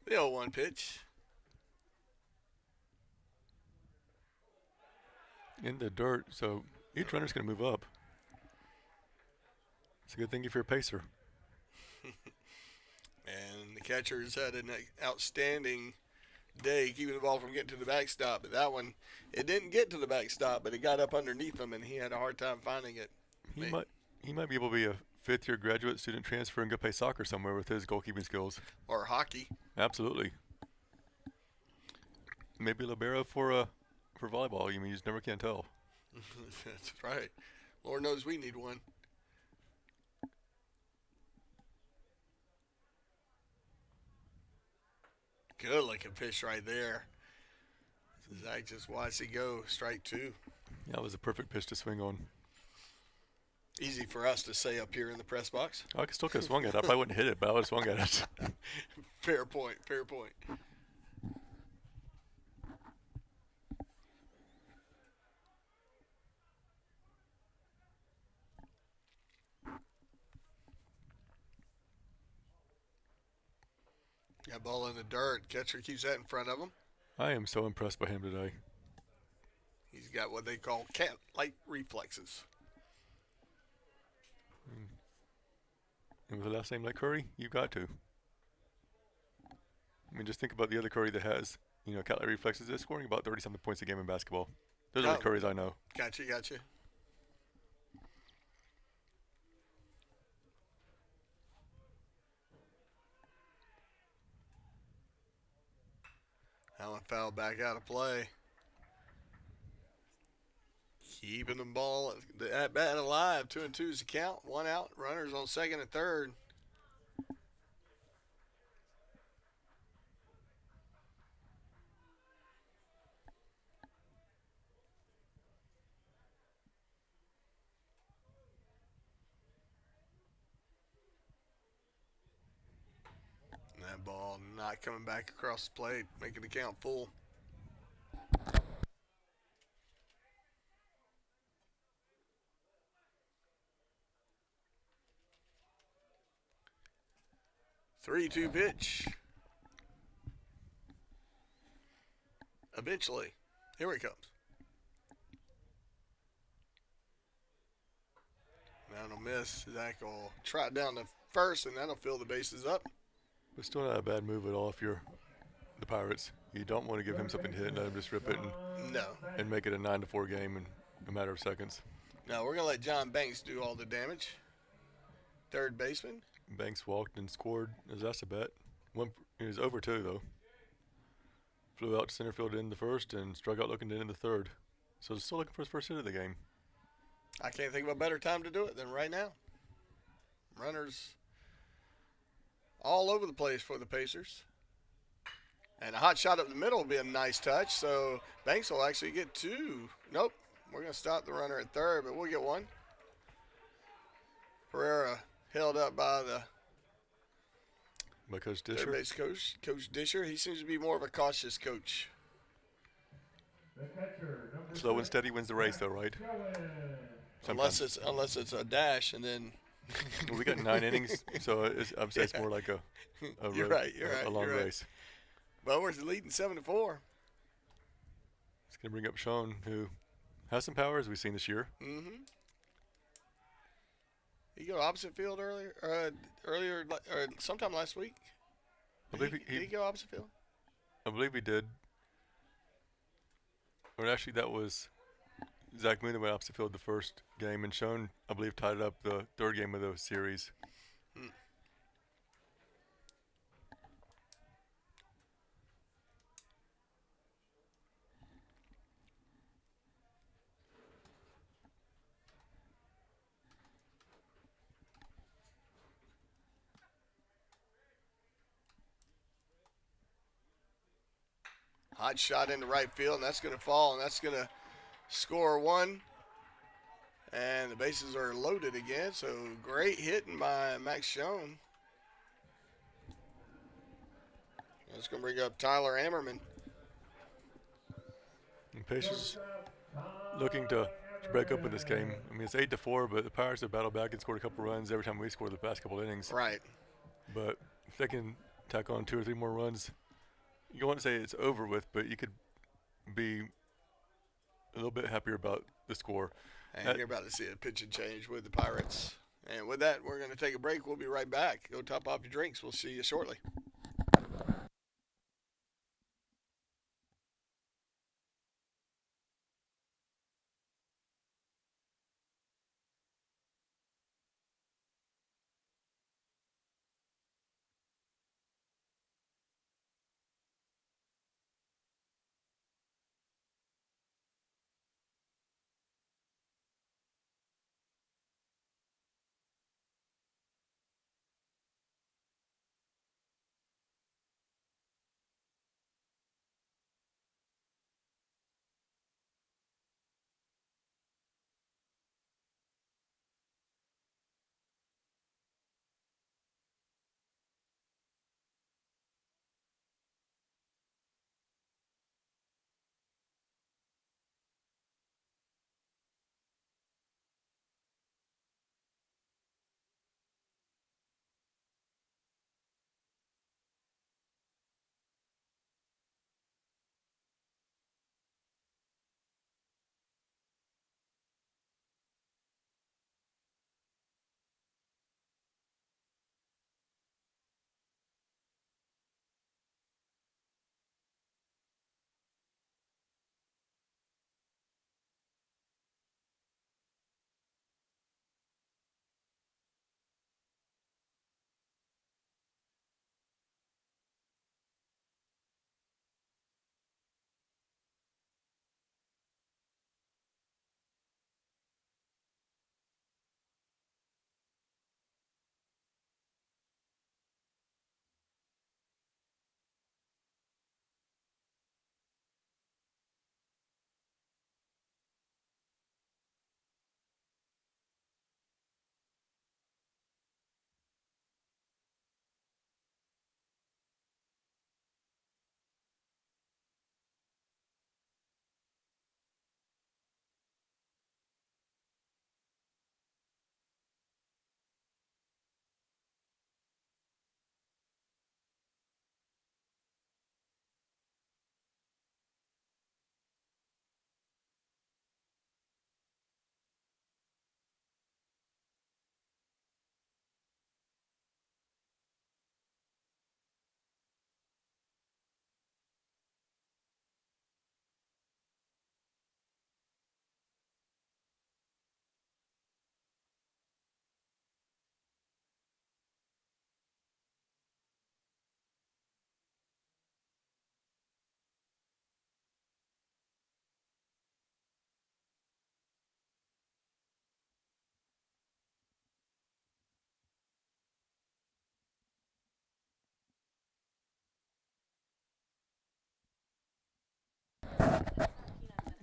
The 0-1 pitch. In the dirt, so each runner's going to move up. It's a good thing if you're a pacer. And the catcher's had an outstanding day keeping the ball from getting to the backstop. But that one, it didn't get to the backstop, but it got up underneath him, and he had a hard time finding it. He might be able to be a fifth-year graduate student transfer and go play soccer somewhere with his goalkeeping skills. Or hockey. Absolutely. Maybe libero for volleyball. You just never can tell. That's right. Lord knows we need one. Good looking pitch right there. Zach just watched it go. Strike two. Yeah, it was a perfect pitch to swing on. Easy for us to say up here in the press box. I still could have swung at it. I probably wouldn't hit it, but I would have swung at it. Fair point. Fair point. Got ball in the dirt. Catcher keeps that in front of him. I am so impressed by him today. He's got what they call cat-like reflexes. And with a last name like Curry, you got to. I mean, just think about the other Curry that has, cat like reflexes. They're scoring about 30-something points a game in basketball. Those are the Oh, Currys I know. gotcha. That one foul back out of play. Keeping the ball at bat alive. 2-2 is the count. One out. Runners on second and third. And that ball not coming back across the plate, making the count full. Three-two pitch. Eventually. Here it comes. That'll miss. Zach will trot down the first, and that'll fill the bases up. But still not a bad move at all if you're the Pirates. You don't want to give him something to hit and let him just rip it No. and make it a 9-4 game in a matter of seconds. No, we're going to let John Banks do all the damage. Third baseman. Banks walked and scored his ass a bet. He was over 2, though. Flew out to center field in the first and struck out looking in the third. So still looking for his first hit of the game. I can't think of a better time to do it than right now. Runners all over the place for the Pacers. And a hot shot up the middle will be a nice touch. So Banks will actually get 2. Nope. We're going to stop the runner at third, but we'll get 1. Pereira held up by Coach third Disher. base coach, Coach Disher. He seems to be more of a cautious coach. The catcher, number Slow and 6, steady wins the race, though, right? Joey. Unless it's a dash, and then Well, we got 9 innings, so I'm saying it's more like a You're right. long race. Well, we're leading 7-4. It's going to bring up Sean, who has some power, as we've seen this year. Mm-hmm. He go opposite field earlier, or sometime last week. I believe Did he he go opposite field? I believe he did. Or actually, that was Zach Moon that went opposite field the first game, and Sean, I believe, tied up the third game of the series. Hot shot into right field, and that's going to fall, and that's going to score 1. And the bases are loaded again, so great hitting by Max Schoen. That's going to bring up Tyler Ammerman. And Pacers looking to break up in this game. I mean, it's 8-4, but the Pirates have battled back and scored a couple runs every time we scored the past couple innings. Right. But if they can tack on 2 or 3 more runs, you want to say it's over with, but you could be a little bit happier about the score. And you're about to see a pitching change with the Pirates. And with that, we're going to take a break. We'll be right back. Go top off your drinks. We'll see you shortly.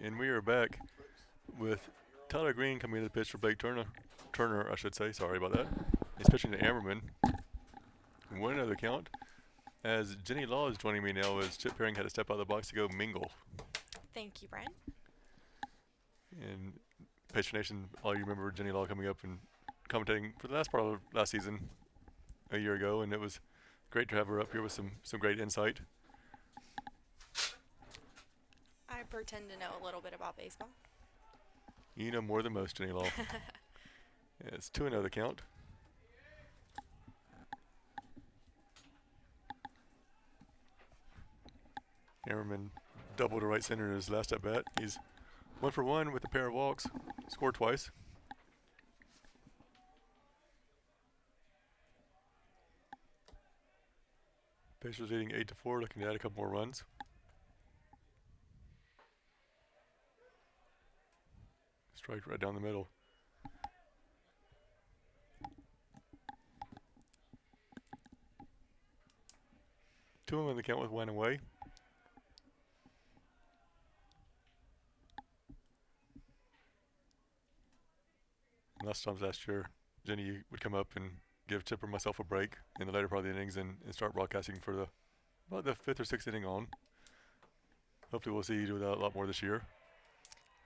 And we are back with Tyler Green coming in to pitch for Blake Turner. Turner, I should say. Sorry about that. He's pitching to Ammerman. 1-0 the count. As Jenny Law is joining me now, as Chip Herring had to step out of the box to go mingle. Thank you, Brian. And Patriot Nation, all you remember Jenny Law coming up and commentating for the last part of last season a year ago, and it was great to have her up here with some great insight. I pretend to know a little bit about baseball. You know more than most, Jenny Law. Yeah, it's 2-0 the count. Ammerman double to right center in his last at bat. He's 1 for 1 with a pair of walks, scored twice. Pacers leading 8-4, looking to add a couple more runs. Strike right down the middle. Two of them in the count with 1 away. Last year, Jenny would come up and give Chipper and myself a break in the later part of the innings and start broadcasting for about the 5th or 6th inning on. Hopefully we'll see you do that a lot more this year.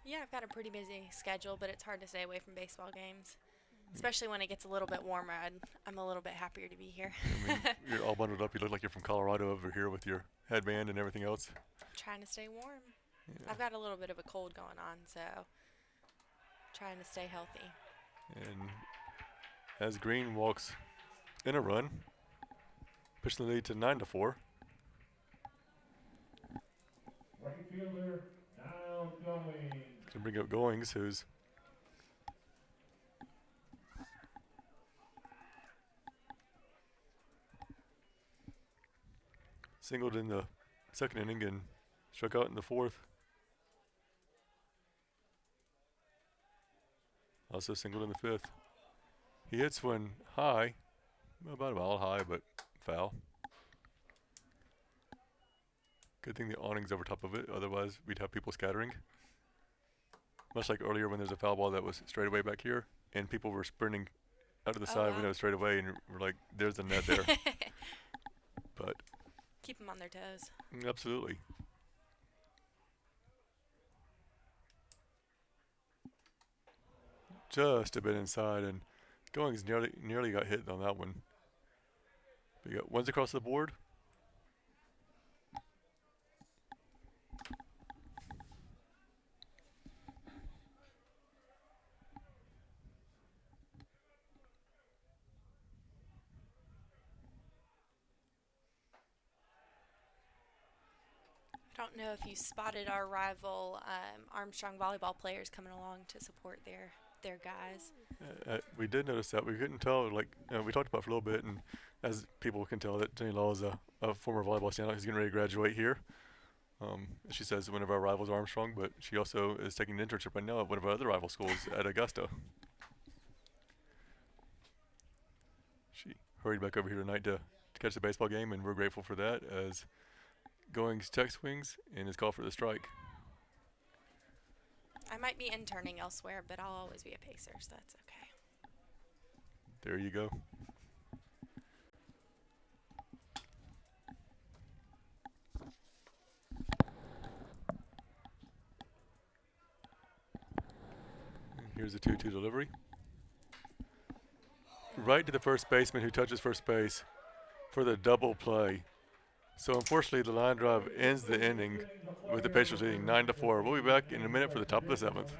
Yeah, I've got a pretty busy schedule, but it's hard to stay away from baseball games, especially when it gets a little bit warmer. I'm a little bit happier to be here. I mean, you're all bundled up. You look like you're from Colorado over here with your headband and everything else. Trying to stay warm. Yeah. I've got a little bit of a cold going on, so trying to stay healthy. And as Green walks in a run, pushing the lead to 9-4. Right fielder, now going. To bring up Goings, who's singled in the 2nd inning and struck out in the 4th. Also singled in the 5th. He hits one high, about a mile high, but foul. Good thing the awning's over top of it, otherwise we'd have people scattering. Much like earlier when there's a foul ball that was straight away back here, and people were sprinting out to the side when it was straight away, and we're like, there's the net there. But keep them on their toes. Absolutely. Just a bit inside, and Goings nearly got hit on that one. We got ones across the board. I don't know if you spotted our rival Armstrong volleyball players coming along to support their guys. We did notice that. We couldn't tell, like, we talked about it for a little bit, and as people can tell that Jenny Law is a former volleyball standout who's getting ready to graduate here. She says one of our rivals, Armstrong, but she also is taking an internship right now at one of our other rival schools at Augusta. She hurried back over here tonight to catch the baseball game, and we're grateful for that as Goings check swings and is called for the strike. I might be interning elsewhere, but I'll always be a Pacer, so that's okay. There you go. And here's a 2-2 delivery. Right to the first baseman who touches first base for the double play. So unfortunately, the line drive ends the inning with the Pacers leading 9-4. We'll be back in a minute for the top of the 7th.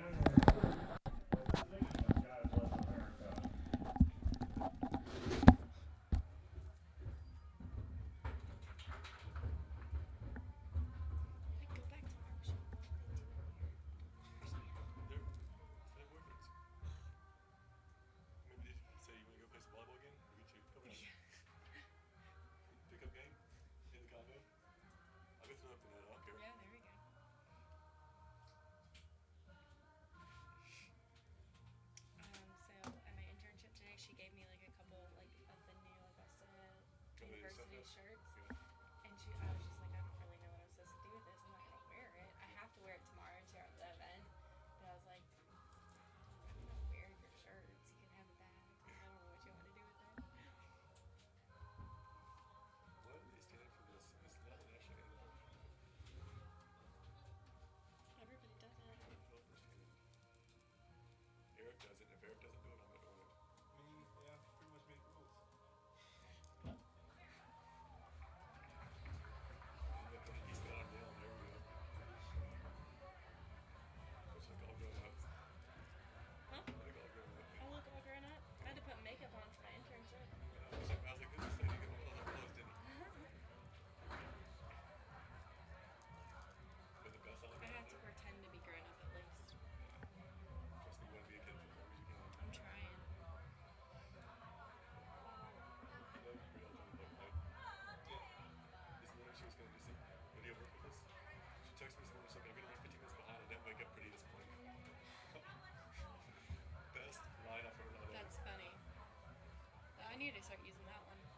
need to start using that one. I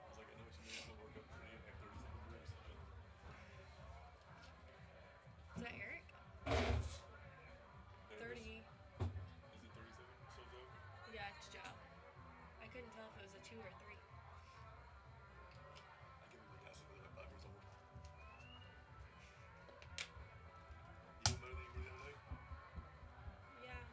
was like, I know what you mean. I'm gonna work up pretty in like 30 seconds or something. Is that Eric? Hey, 30. Is it 37? So Joe? Yeah, it's Joe. I couldn't tell if it was a 2 or 3. I can remember tasks when I was like 5 years old. You doing better than you were the other day? Yeah.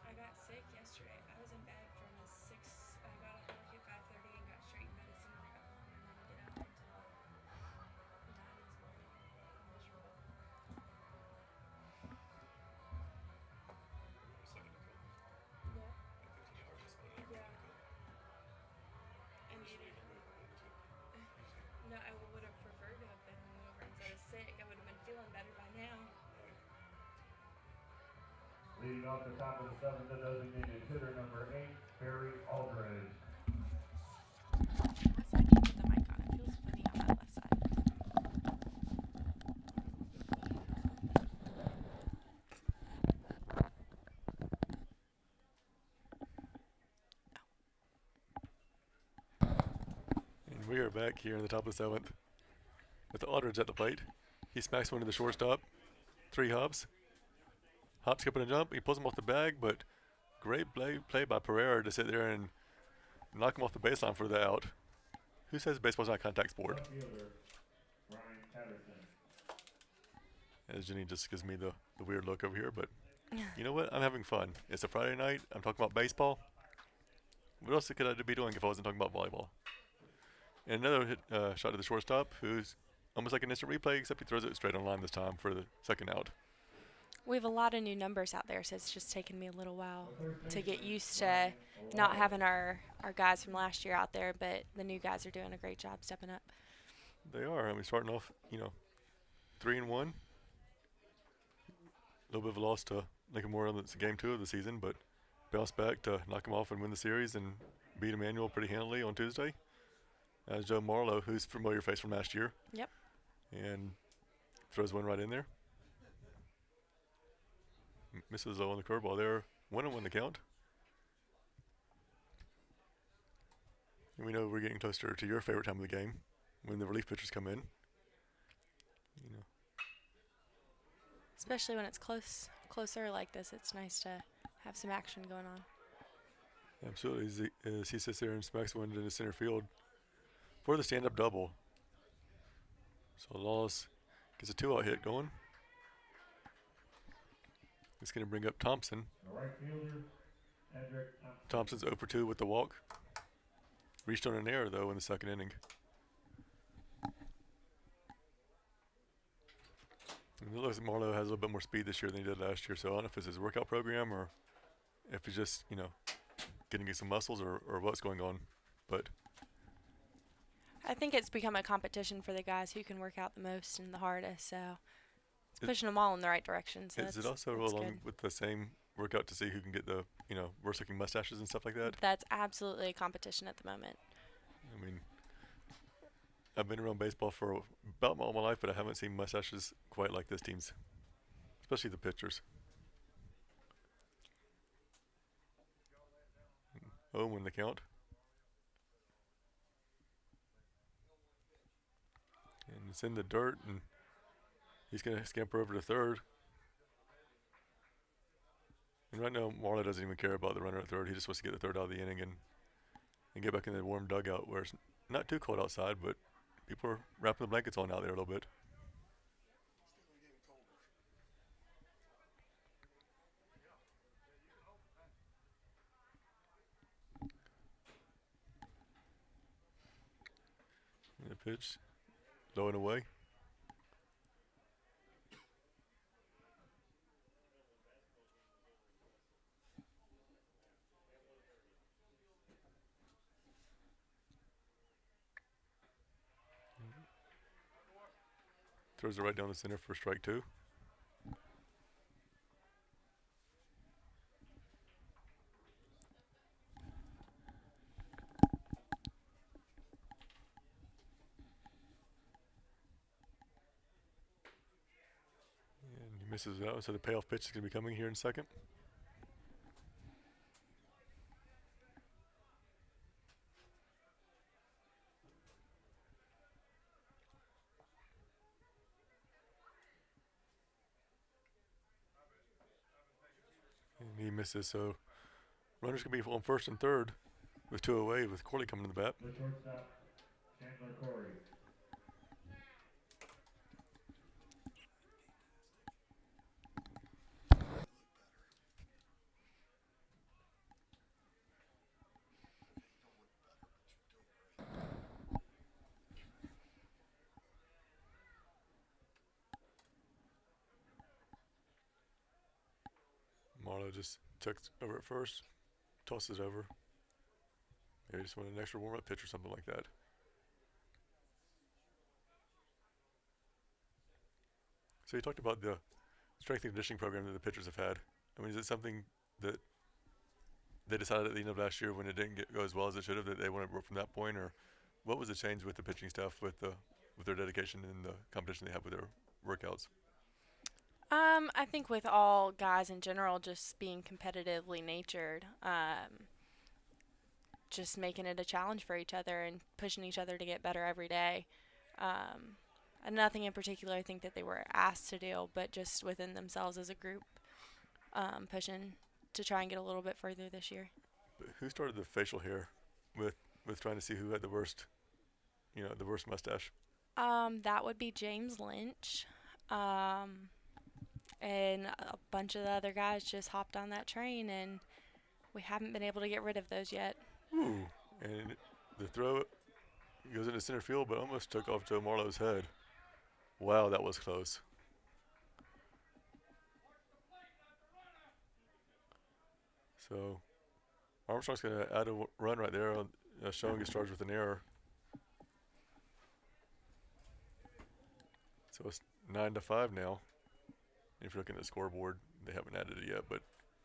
I got sick yesterday. I was in bed from 6. I got off work at 5:30 and got straight in medicine when I got home, and then did out until 9 this morning. Miserable. We're on second and cold. What? Like 15 yards, I spotted like Yeah. second and cold. And We're needed. sweet. I'm ready for one too. No, I would have preferred to have been hungover instead of sick. I would have been feeling better by now. Right. Leading off the top of the seventh, the designated hitter number 8, Barry Aldridge. What side do you put the mic on? It feels funny on that left side. And we are back here in the top of the 7th with Aldridge at the plate. He smacks one to the shortstop. 3 hops. Hop, skip, and a jump. He pulls him off the bag, but great play by Pereira to sit there and knock him off the baseline for the out. Who says baseball's not a contact sport? Left fielder, Ryan Patterson. As Jenny just gives me the weird look over here, but you know what? I'm having fun. It's a Friday night. I'm talking about baseball. What else could I be doing if I wasn't talking about volleyball? And another hit, shot to the shortstop, who's almost like an instant replay, except he throws it straight on line this time for the second out. We have a lot of new numbers out there, so it's just taken me a little while to get used to not having our guys from last year out there, but the new guys are doing a great job stepping up. They are. I mean, starting off, 3-1. A little bit of a loss to Lincoln Memorial. It's game 2 of the season, but bounced back to knock them off and win the series and beat Emmanuel pretty handily on Tuesday. As Joe Marlowe, who's a familiar face from last year. Yep. And throws one right in there. Misses though on the curveball there. 1-1 the count. And we know we're getting closer to your favorite time of the game, when the relief pitchers come in. Especially when it's closer like this, it's nice to have some action going on. Absolutely. As he sits there and smacks one into center field for the stand-up double. So Laws gets a 2-out hit going. It's going to bring up Thompson. The right fielder, Hendrick Thompson. Thompson's 0 for 2 with the walk. Reached on an error, though, in the second inning. And it looks like Marlowe has a little bit more speed this year than he did last year, so I don't know if it's his workout program or if he's just, getting some muscles or what's going on. But I think it's become a competition for the guys who can work out the most and the hardest, so it's pushing them all in the right direction. So is it also along with the same workout to see who can get the, worst looking mustaches and stuff like that? That's absolutely a competition at the moment. I mean, I've been around baseball for about all my life, but I haven't seen mustaches quite like this team's, especially the pitchers. 0-1 the count. And it's in the dirt, and he's going to scamper over to third. And right now, Marlowe doesn't even care about the runner at third. He just wants to get the third out of the inning and get back in the warm dugout where it's not too cold outside, but people are wrapping the blankets on out there a little bit. And the pitch, low and away. Throws it right down the center for strike 2. And he misses that one, so the payoff pitch is going to be coming here in second. misses. So runners can be on first and third with 2 away with Corley coming to the bat. The shortstop, Chandler Corey. Marlowe just tucks over at first, tosses it over. Maybe just want an extra warm-up pitch or something like that. So you talked about the strength and conditioning program that the pitchers have had. I mean, is it something that they decided at the end of last year when it didn't go as well as it should have that they want to work from that point, or what was the change with the pitching staff with their dedication and the competition they have with their workouts? I think with all guys in general just being competitively natured, just making it a challenge for each other and pushing each other to get better every day. And nothing in particular I think that they were asked to do, but just within themselves as a group, pushing to try and get a little bit further this year. But who started the facial hair with trying to see who had the worst, the worst mustache? That would be James Lynch. And a bunch of the other guys just hopped on that train, and we haven't been able to get rid of those yet. Ooh, and the throw goes into center field, but almost took off Joe Marlowe's head. Wow, that was close. So Armstrong's going to add a run right there, showing his charge with an error. So it's 9-5 now. If you're looking at the scoreboard, they haven't added it yet, but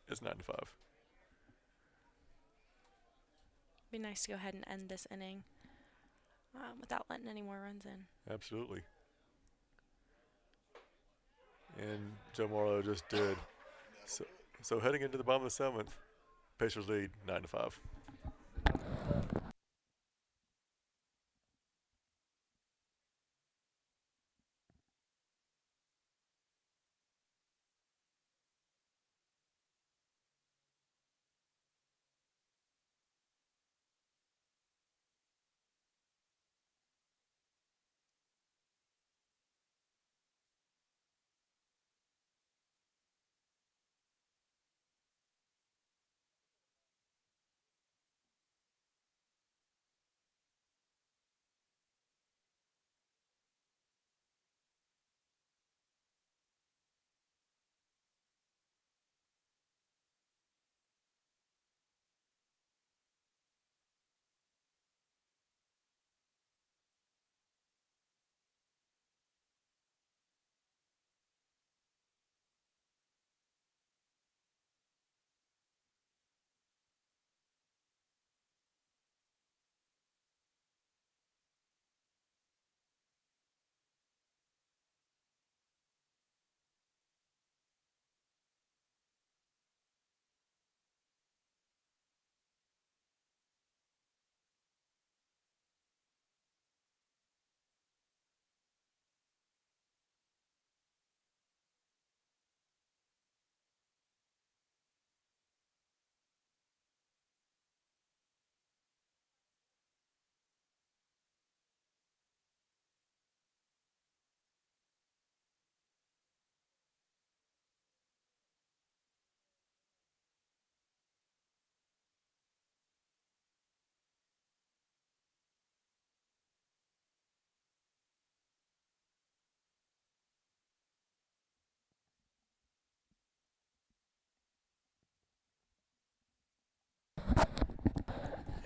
it's 9-5. Be nice to go ahead and end this inning without letting any more runs in. Absolutely. And Joe Marlowe just did. So heading into the bottom of the 7th, Pacers lead 9-5.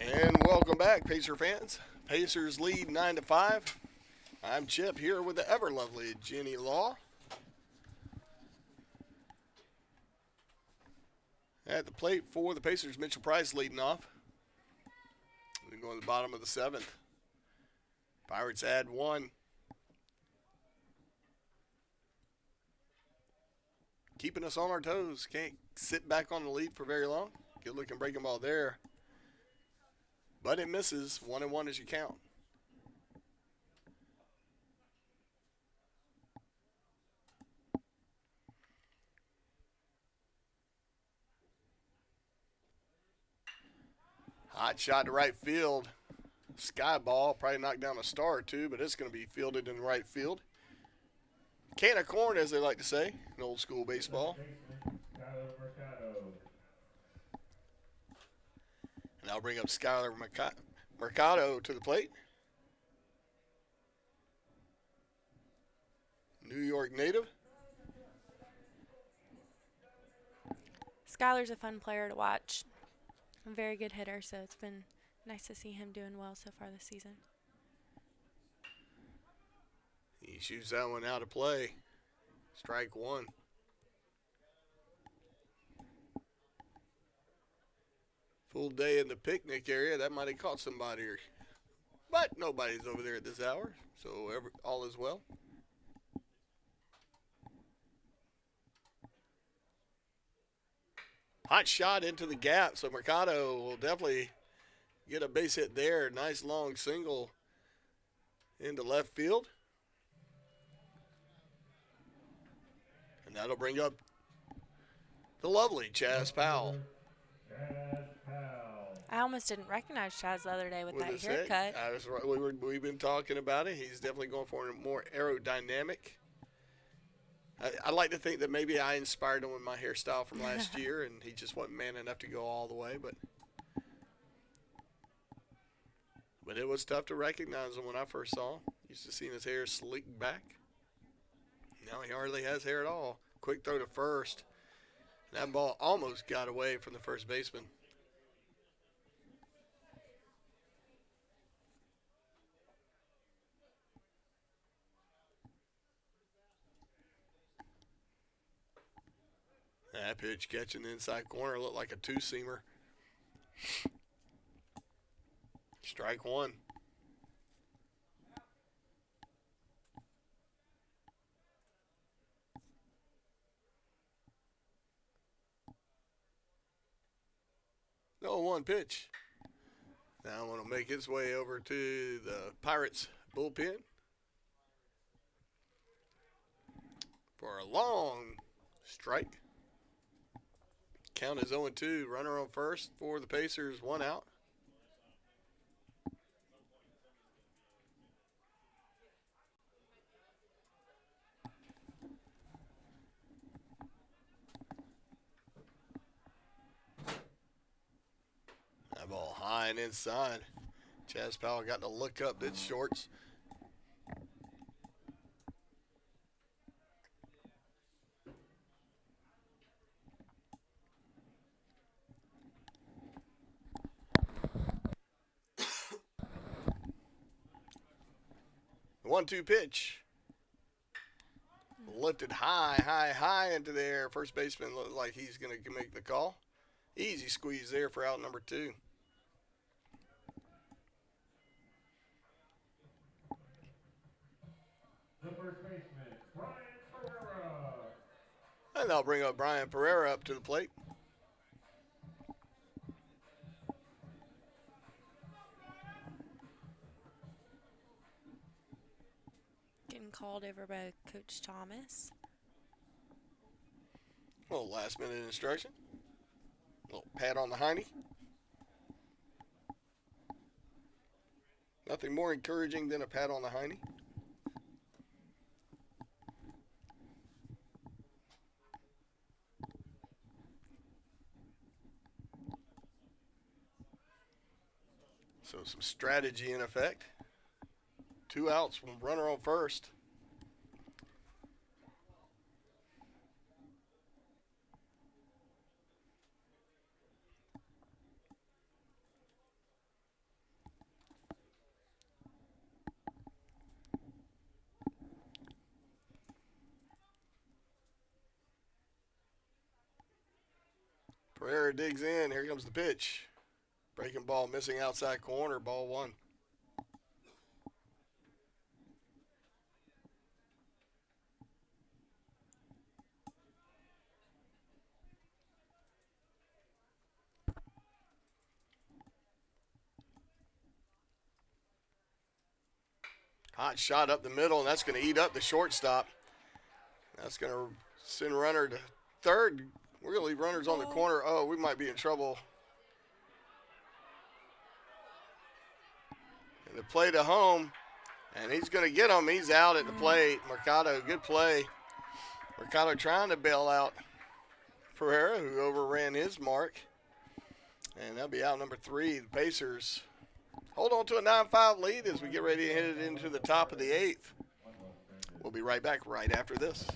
And welcome back, Pacer fans. Pacers lead 9-5. I'm Chip here with the ever lovely Jenny Law. At the plate for the Pacers, Mitchell Price leading off. We go to the bottom of the 7th. Pirates add 1. Keeping us on our toes. Can't sit back on the lead for very long. Good looking breaking ball there. But it misses. 1-1 as you count. Hot shot to right field. Sky ball, probably knocked down a star or two, but it's going to be fielded in right field. Can of corn, as they like to say, in old school baseball. And I'll bring up Skylar Mercado to the plate. New York native. Skylar's a fun player to watch. A very good hitter, so it's been nice to see him doing well so far this season. He shoots that one out of play. Strike one. Full day in the picnic area. That might have caught somebody. But nobody's over there at this hour, so all is well. Hot shot into the gap, so Mercado will definitely get a base hit there. Nice long single into left field. And that'll bring up the lovely Chaz Powell. I almost didn't recognize Chaz the other day with that haircut. We've been talking about it. He's definitely going for a more aerodynamic. I like to think that maybe I inspired him with my hairstyle from last year, and he just wasn't man enough to go all the way. But it was tough to recognize him when I first saw him. Used to seeing his hair slicked back. Now he hardly has hair at all. Quick throw to first. That ball almost got away from the first baseman. That pitch catching the inside corner looked like a two-seamer. Strike one. No, one pitch. Now I want to make its way over to the Pirates bullpen for a long strike. Count is 0-2. Runner on first for the Pacers. One out. That ball high and inside. Chaz Powell got to look up its shorts. The 1-2 pitch. Lifted high into the air. First baseman looked like he's going to make the call. Easy squeeze there for out number 2. The first baseman, Brian Pereira. And they'll bring up Brian Pereira up to the plate. Getting called over by Coach Thomas. A little last minute instruction. A little pat on the hiney. Nothing more encouraging than a pat on the hiney. So some strategy in effect. 2 outs from runner on first. Pereira digs in. Here comes the pitch. Breaking ball, missing outside corner, ball 1. Hot shot up the middle, and that's going to eat up the shortstop. That's going to send runner to third. We're going to leave runners on the corner. Oh, we might be in trouble. the play to home, and he's going to get him. He's out at the plate. Mercado, good play. Mercado trying to bail out Pereira, who overran his mark. And that'll be out number 3. The Pacers hold on to a 9-5 lead as we get ready to hit it into the top of the 8th. We'll be right back right after this.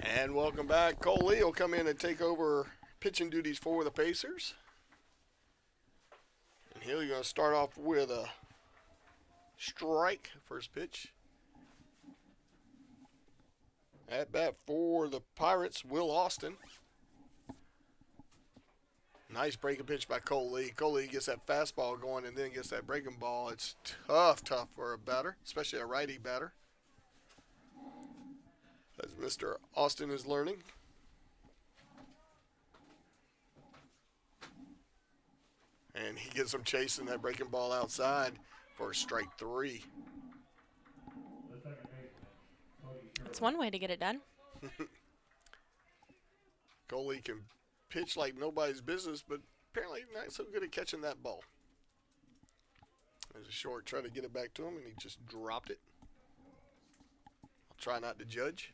And welcome back. Cole Lee will come in and take over pitching duties for the Pacers. And he's going to start off with a strike, first pitch. At bat for the Pirates, Will Austin. Nice breaking pitch by Cole Lee. Cole Lee gets that fastball going and then gets that breaking ball. It's tough for a batter, especially a righty batter, as Mr. Austin is learning. And he gets him chasing that breaking ball outside for strike 3. That's one way to get it done. Coley can pitch like nobody's business, but apparently not so good at catching that ball. There's a short try to get it back to him, and he just dropped it. I'll try not to judge.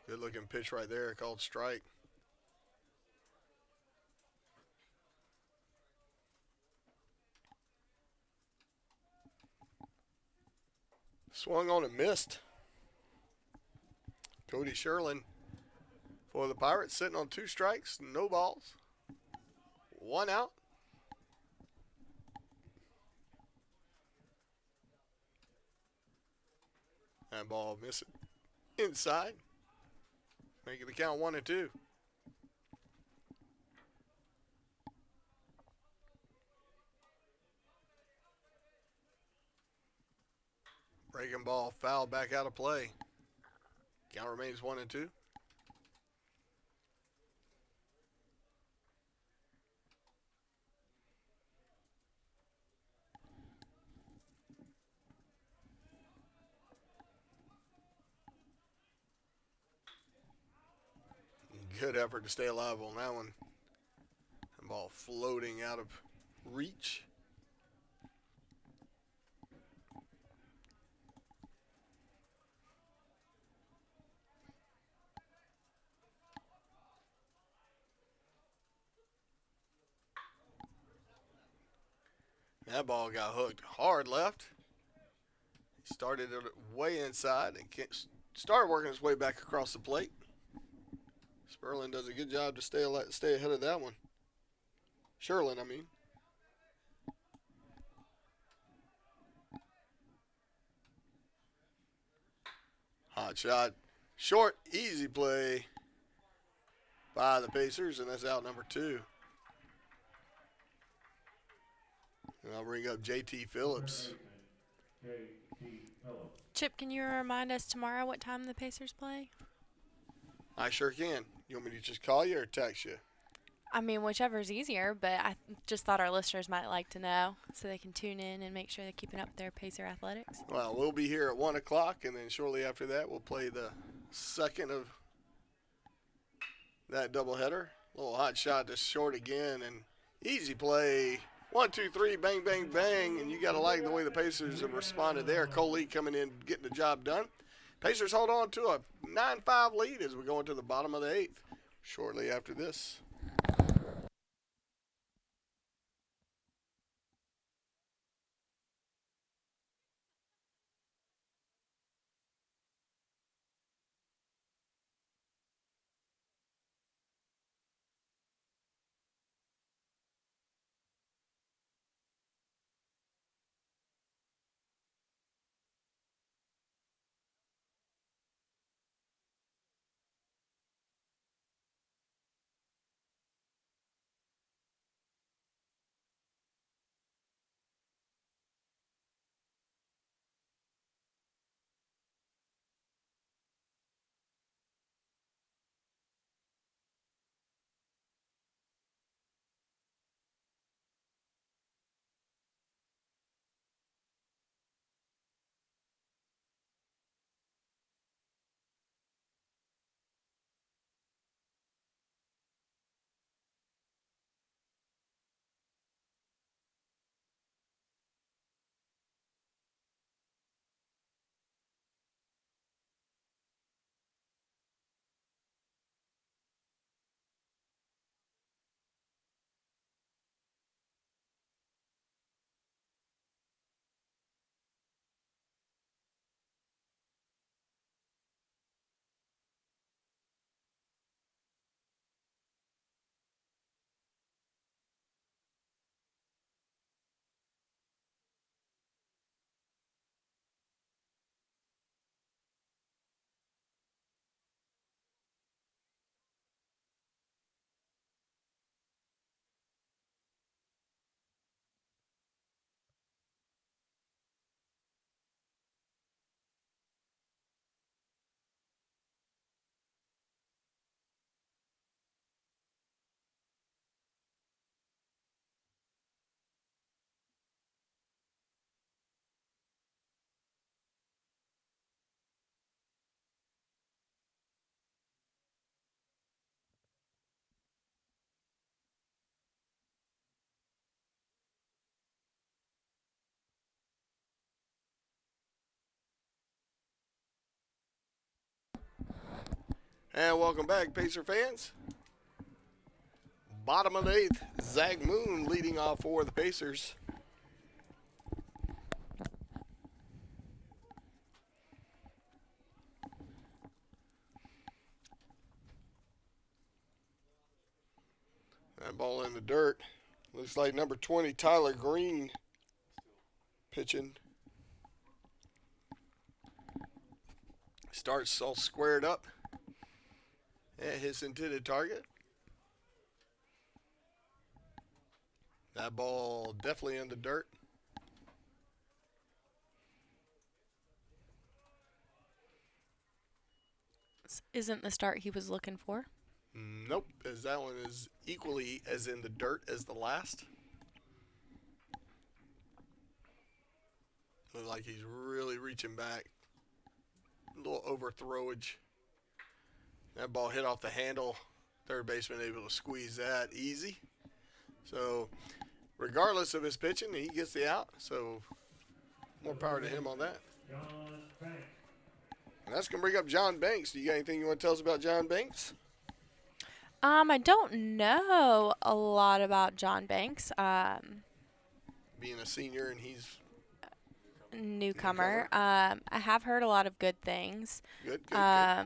Good looking pitch right there called strike. Swung on and missed. Cody Sherlin for the Pirates sitting on 2 strikes, no balls, 1 out. That ball missing inside, making the count 1-2. Breaking ball foul back out of play. Count remains 1-2. Good effort to stay alive on that one. The ball floating out of reach. That ball got hooked hard left. He started it way inside and started working his way back across the plate. Sperling does a good job to stay ahead of that one. Sherlin, I mean. Hot shot. Short, easy play by the Pacers, and that's out number 2. And I'll bring up J.T. Phillips. Chip, can you remind us tomorrow what time the Pacers play? I sure can. You want me to just call you or text you? I mean, whichever's easier, but I just thought our listeners might like to know so they can tune in and make sure they're keeping up with their Pacer athletics. Well, we'll be here at 1 o'clock, and then shortly after that, we'll play the second of that doubleheader. Little hot shot to short again, and easy play. 1, 2, 3, bang, bang, bang, and you got to like the way the Pacers have responded there. Cole Lee coming in, getting the job done. Pacers hold on to a 9-5 lead as we go into the bottom of the 8th shortly after this. And welcome back, Pacer fans. Bottom of the 8th, Zach Moon leading off for the Pacers. That ball in the dirt. Looks like number 20, Tyler Green, pitching. Starts all squared up at his intended target. That ball definitely in the dirt. This isn't the start he was looking for. Nope, as that one is equally as in the dirt as the last. Looks like he's really reaching back. A little overthrowage. That ball hit off the handle Third baseman able to squeeze that easy. So, regardless of his pitching, he gets the out. So, more power to him on that. John Banks. And that's going to bring up John Banks. Do you got anything you want to tell us about John Banks? I don't know a lot about John Banks. Being a senior and he's Newcomer. I have heard a lot of good things. good, good, good. I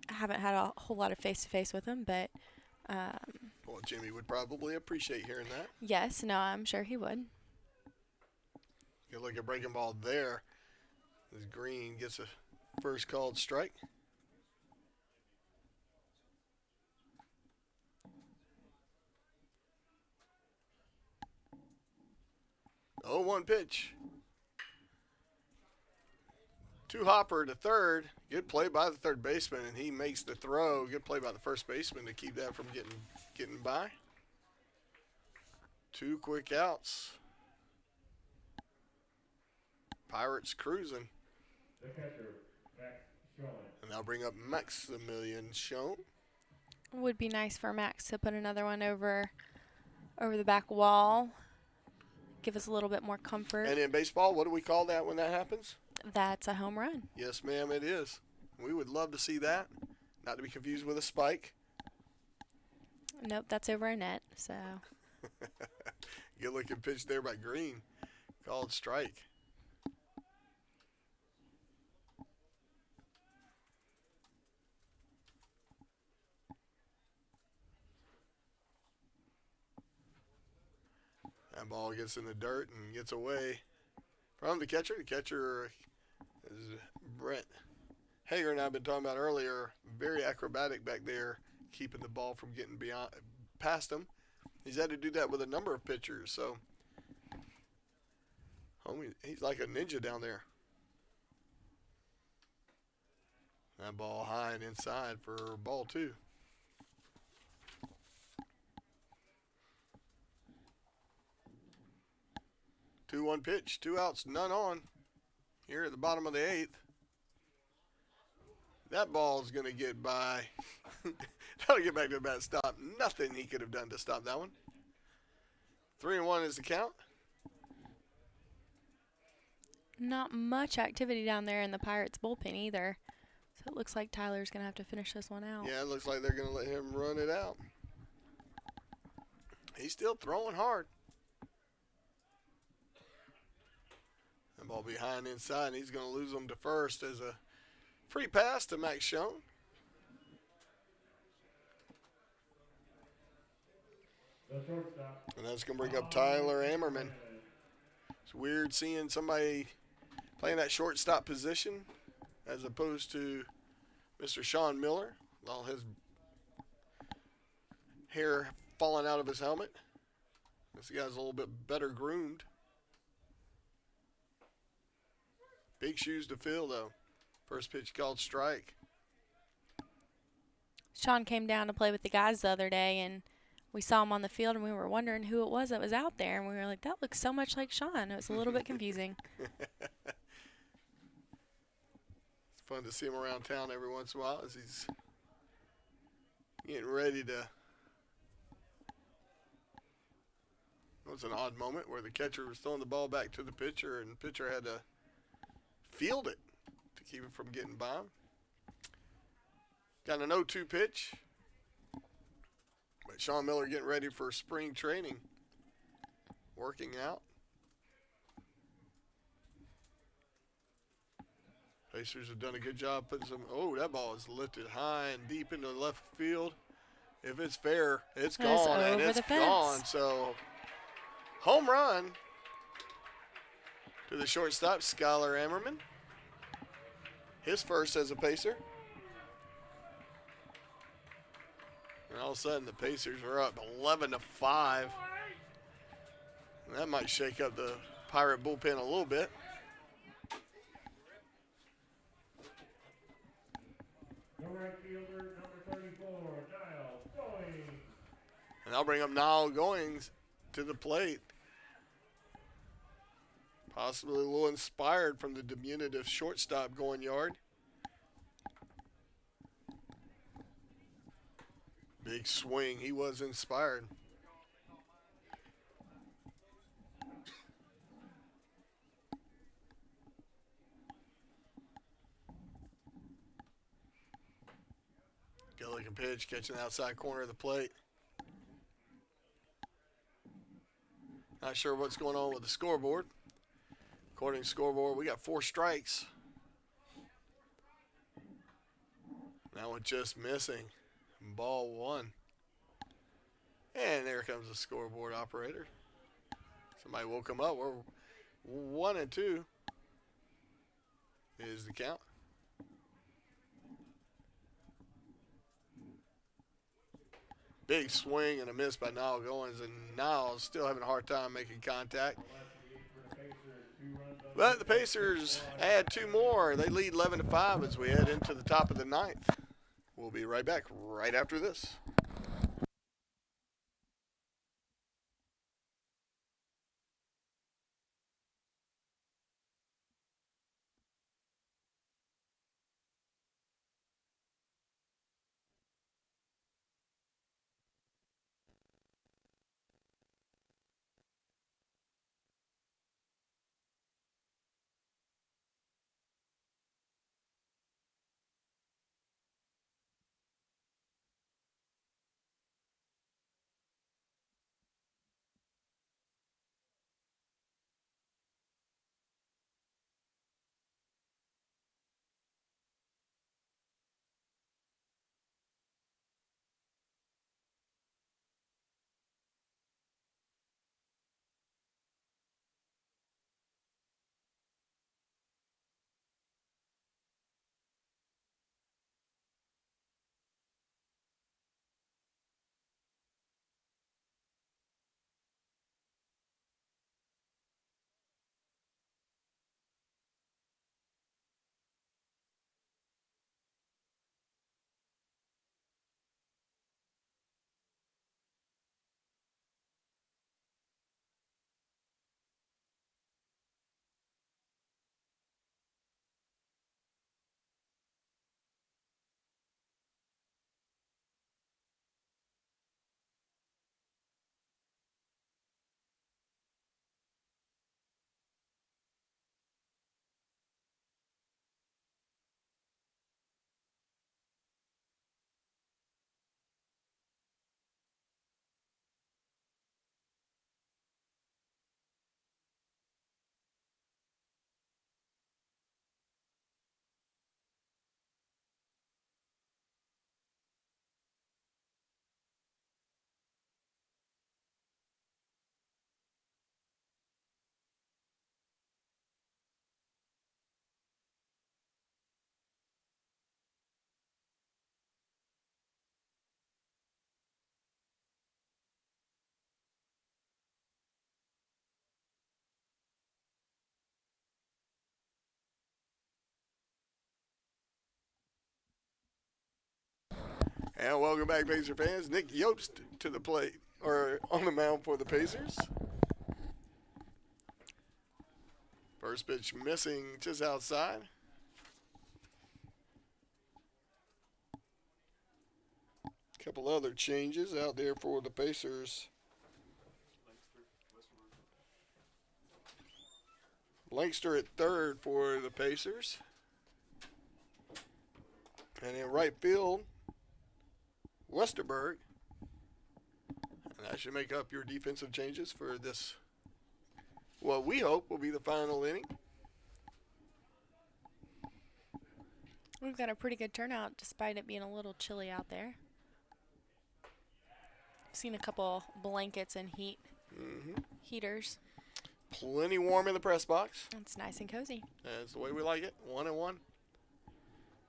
haven't had a whole lot of face-to-face with him, but Well, Jimmy would probably appreciate hearing that. yes, no, I'm sure he would. Good look at breaking ball there. As Green gets a first called strike. Oh, 1 pitch. Two hopper to third. Good play by the third baseman, and he makes the throw. Good play by the first baseman to keep that from getting by. 2 quick outs. Pirates cruising. The catcher, Max Schoen. And I'll bring up Maximilian Schoen. Would be nice for Max to put another one over the back wall. Give us a little bit more comfort. And in baseball, what do we call that when that happens? That's a home run. Yes, ma'am, it is. We would love to see that. Not to be confused with a spike. Nope, that's over a net. So Good looking pitch there by Green. Called strike. That ball gets in the dirt and gets away from the catcher. The catcher is Brent Hager, and I've been talking about earlier. Very acrobatic back there, keeping the ball from getting past him. He's had to do that with a number of pitchers, so he's like a ninja down there. That ball high and inside for ball 2. Two one pitch, 2 outs, none on. Here at the bottom of the 8th. That ball's going to get by. That'll get back to the bat stop. Nothing he could have done to stop that one. 3-1 is the count. not much activity down there in the Pirates bullpen either. So it looks like Tyler's going to have to finish this one out. Yeah, it looks like they're going to let him run it out. He's still throwing hard. That ball behind inside, and he's going to lose them to first as a free pass to Max Schoen. And that's going to bring up Tyler Ammerman. It's weird seeing somebody playing that shortstop position as opposed to Mr. Sean Miller, with all his hair falling out of his helmet. This guy's a little bit better groomed. Big shoes to fill, though. First pitch called strike. Sean came down to play with the guys the other day, and we saw him on the field, and we were wondering who it was that was out there. And we were like, that looks so much like Sean. It was a little bit confusing. It's fun to see him around town every once in a while as he's getting ready to. It was an odd moment where the catcher was throwing the ball back to the pitcher, and the pitcher had to field it to keep it from getting by him. Got an 0-2 pitch. But Sean Miller getting ready for spring training. Working out. Pacers have done a good job putting some. Oh, that ball is lifted high and deep into left field. If it's fair, it's gone, and it's gone. So, home run to the shortstop, Skylar Ammerman. His first as a Pacer. And all of a sudden, the Pacers are up 11-5. And that might shake up the Pirate bullpen a little bit. The right fielder, number 34, Niall Goings. And I'll bring up Niall Goings to the plate. Possibly a little inspired from the diminutive shortstop going yard. Big swing. He was inspired. Good looking pitch, catching the outside corner of the plate. Not sure what's going on with the scoreboard. According to scoreboard, we got 4 strikes. That one just missing. Ball 1. And there comes the scoreboard operator. Somebody woke him up. We're 1-2 is the count. Big swing and a miss by Niall Goins, and Niall's still having a hard time making contact. But the Pacers add 2 more. They lead 11-5 as we head into the top of the 9th. We'll be right back right after this. And welcome back, Pacer fans. Nick Yobst to the plate, or on the mound for the Pacers. First pitch missing just outside. Couple other changes out there for the Pacers. Lankster at third for the Pacers. And in right field, Westerberg. And that should make up your defensive changes for this, what we hope will be the final inning. We've got a pretty good turnout despite it being a little chilly out there. I've seen a couple blankets and heaters. Plenty warm in the press box. It's nice and cozy. That's the way we like it. 1-1.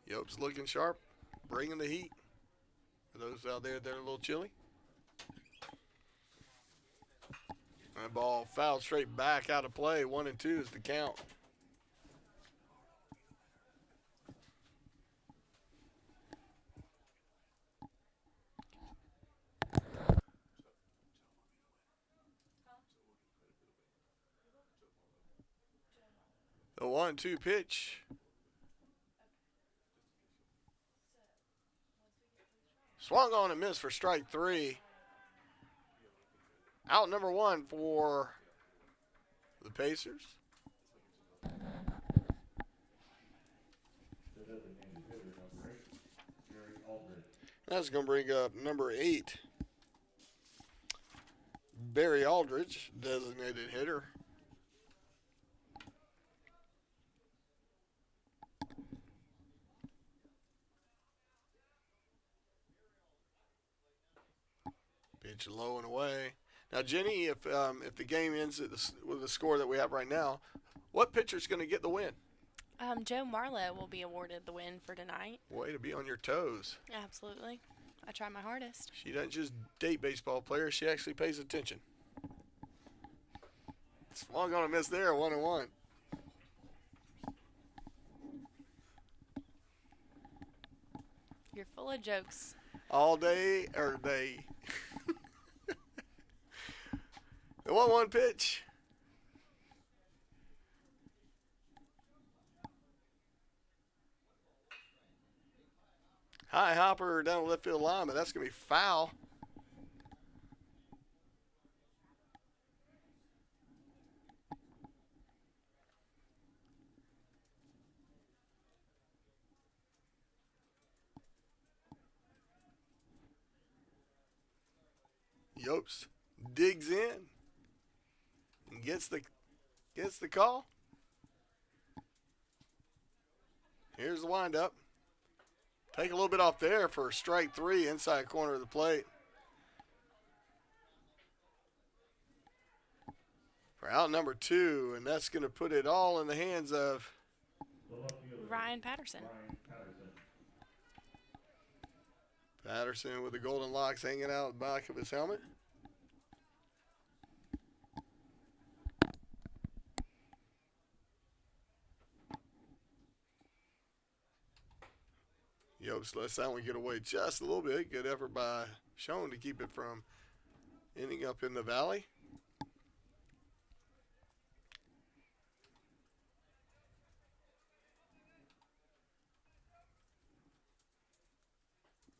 Yope's looking sharp, bringing the heat. For those out there that are a little chilly. That ball fouled straight back out of play. 1-2 is the count. The 1-2 pitch. Swung on and missed for strike 3. Out number 1 for the Pacers. The designated hitter, number 8, Barry Aldridge. That's going to bring up number 8, Barry Aldridge, designated hitter. Pitch low and away. Now, Jenny, if the game ends with the score that we have right now, what pitcher's going to get the win? Joe Marlowe will be awarded the win for tonight. Way to be on your toes. Absolutely. I try my hardest. She doesn't just date baseball players. She actually pays attention. Swung on a miss there, 1-1. You're full of jokes. All day or day. The 1-1 pitch. High hopper down the left field line, but that's going to be foul. Yopes digs in and gets the call. Here's the windup. Take a little bit off there for strike 3 inside corner of the plate. For out number 2, and that's going to put it all in the hands of The left fielder, Ryan Patterson. Ryan Patterson. Patterson with the golden locks hanging out the back of his helmet. Yopes lets that one get away just a little bit. Good effort by Schoen to keep it from ending up in the valley.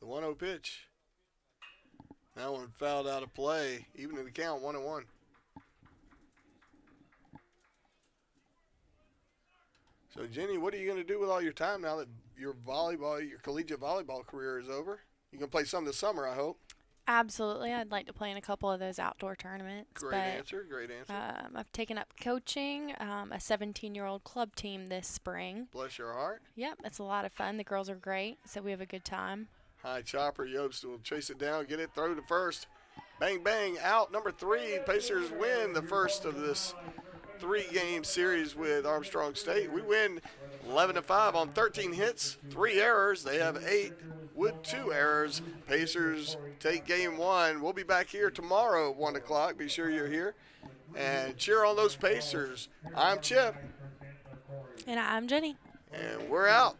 The 1-0 pitch. That one fouled out of play, even in the count, 1-1. So, Jenny, what are you going to do with all your time now that your collegiate volleyball career is over? You going to play some this summer, I hope. Absolutely. I'd like to play in a couple of those outdoor tournaments. Great answer. I've taken up coaching a 17-year-old club team this spring. Bless your heart. Yep, it's a lot of fun. The girls are great, so we have a good time. High chopper. Yopes will chase it down, get it, throw to first. Bang, bang, out. Number 3. Pacers win the first of this 3-game series with Armstrong State. We win 11-5 on 13 hits, 3 errors. They have 8 with 2 errors. Pacers take game 1. We'll be back here tomorrow at 1 o'clock. Be sure you're here. And cheer on those Pacers. I'm Chip. And I'm Jenny. And we're out.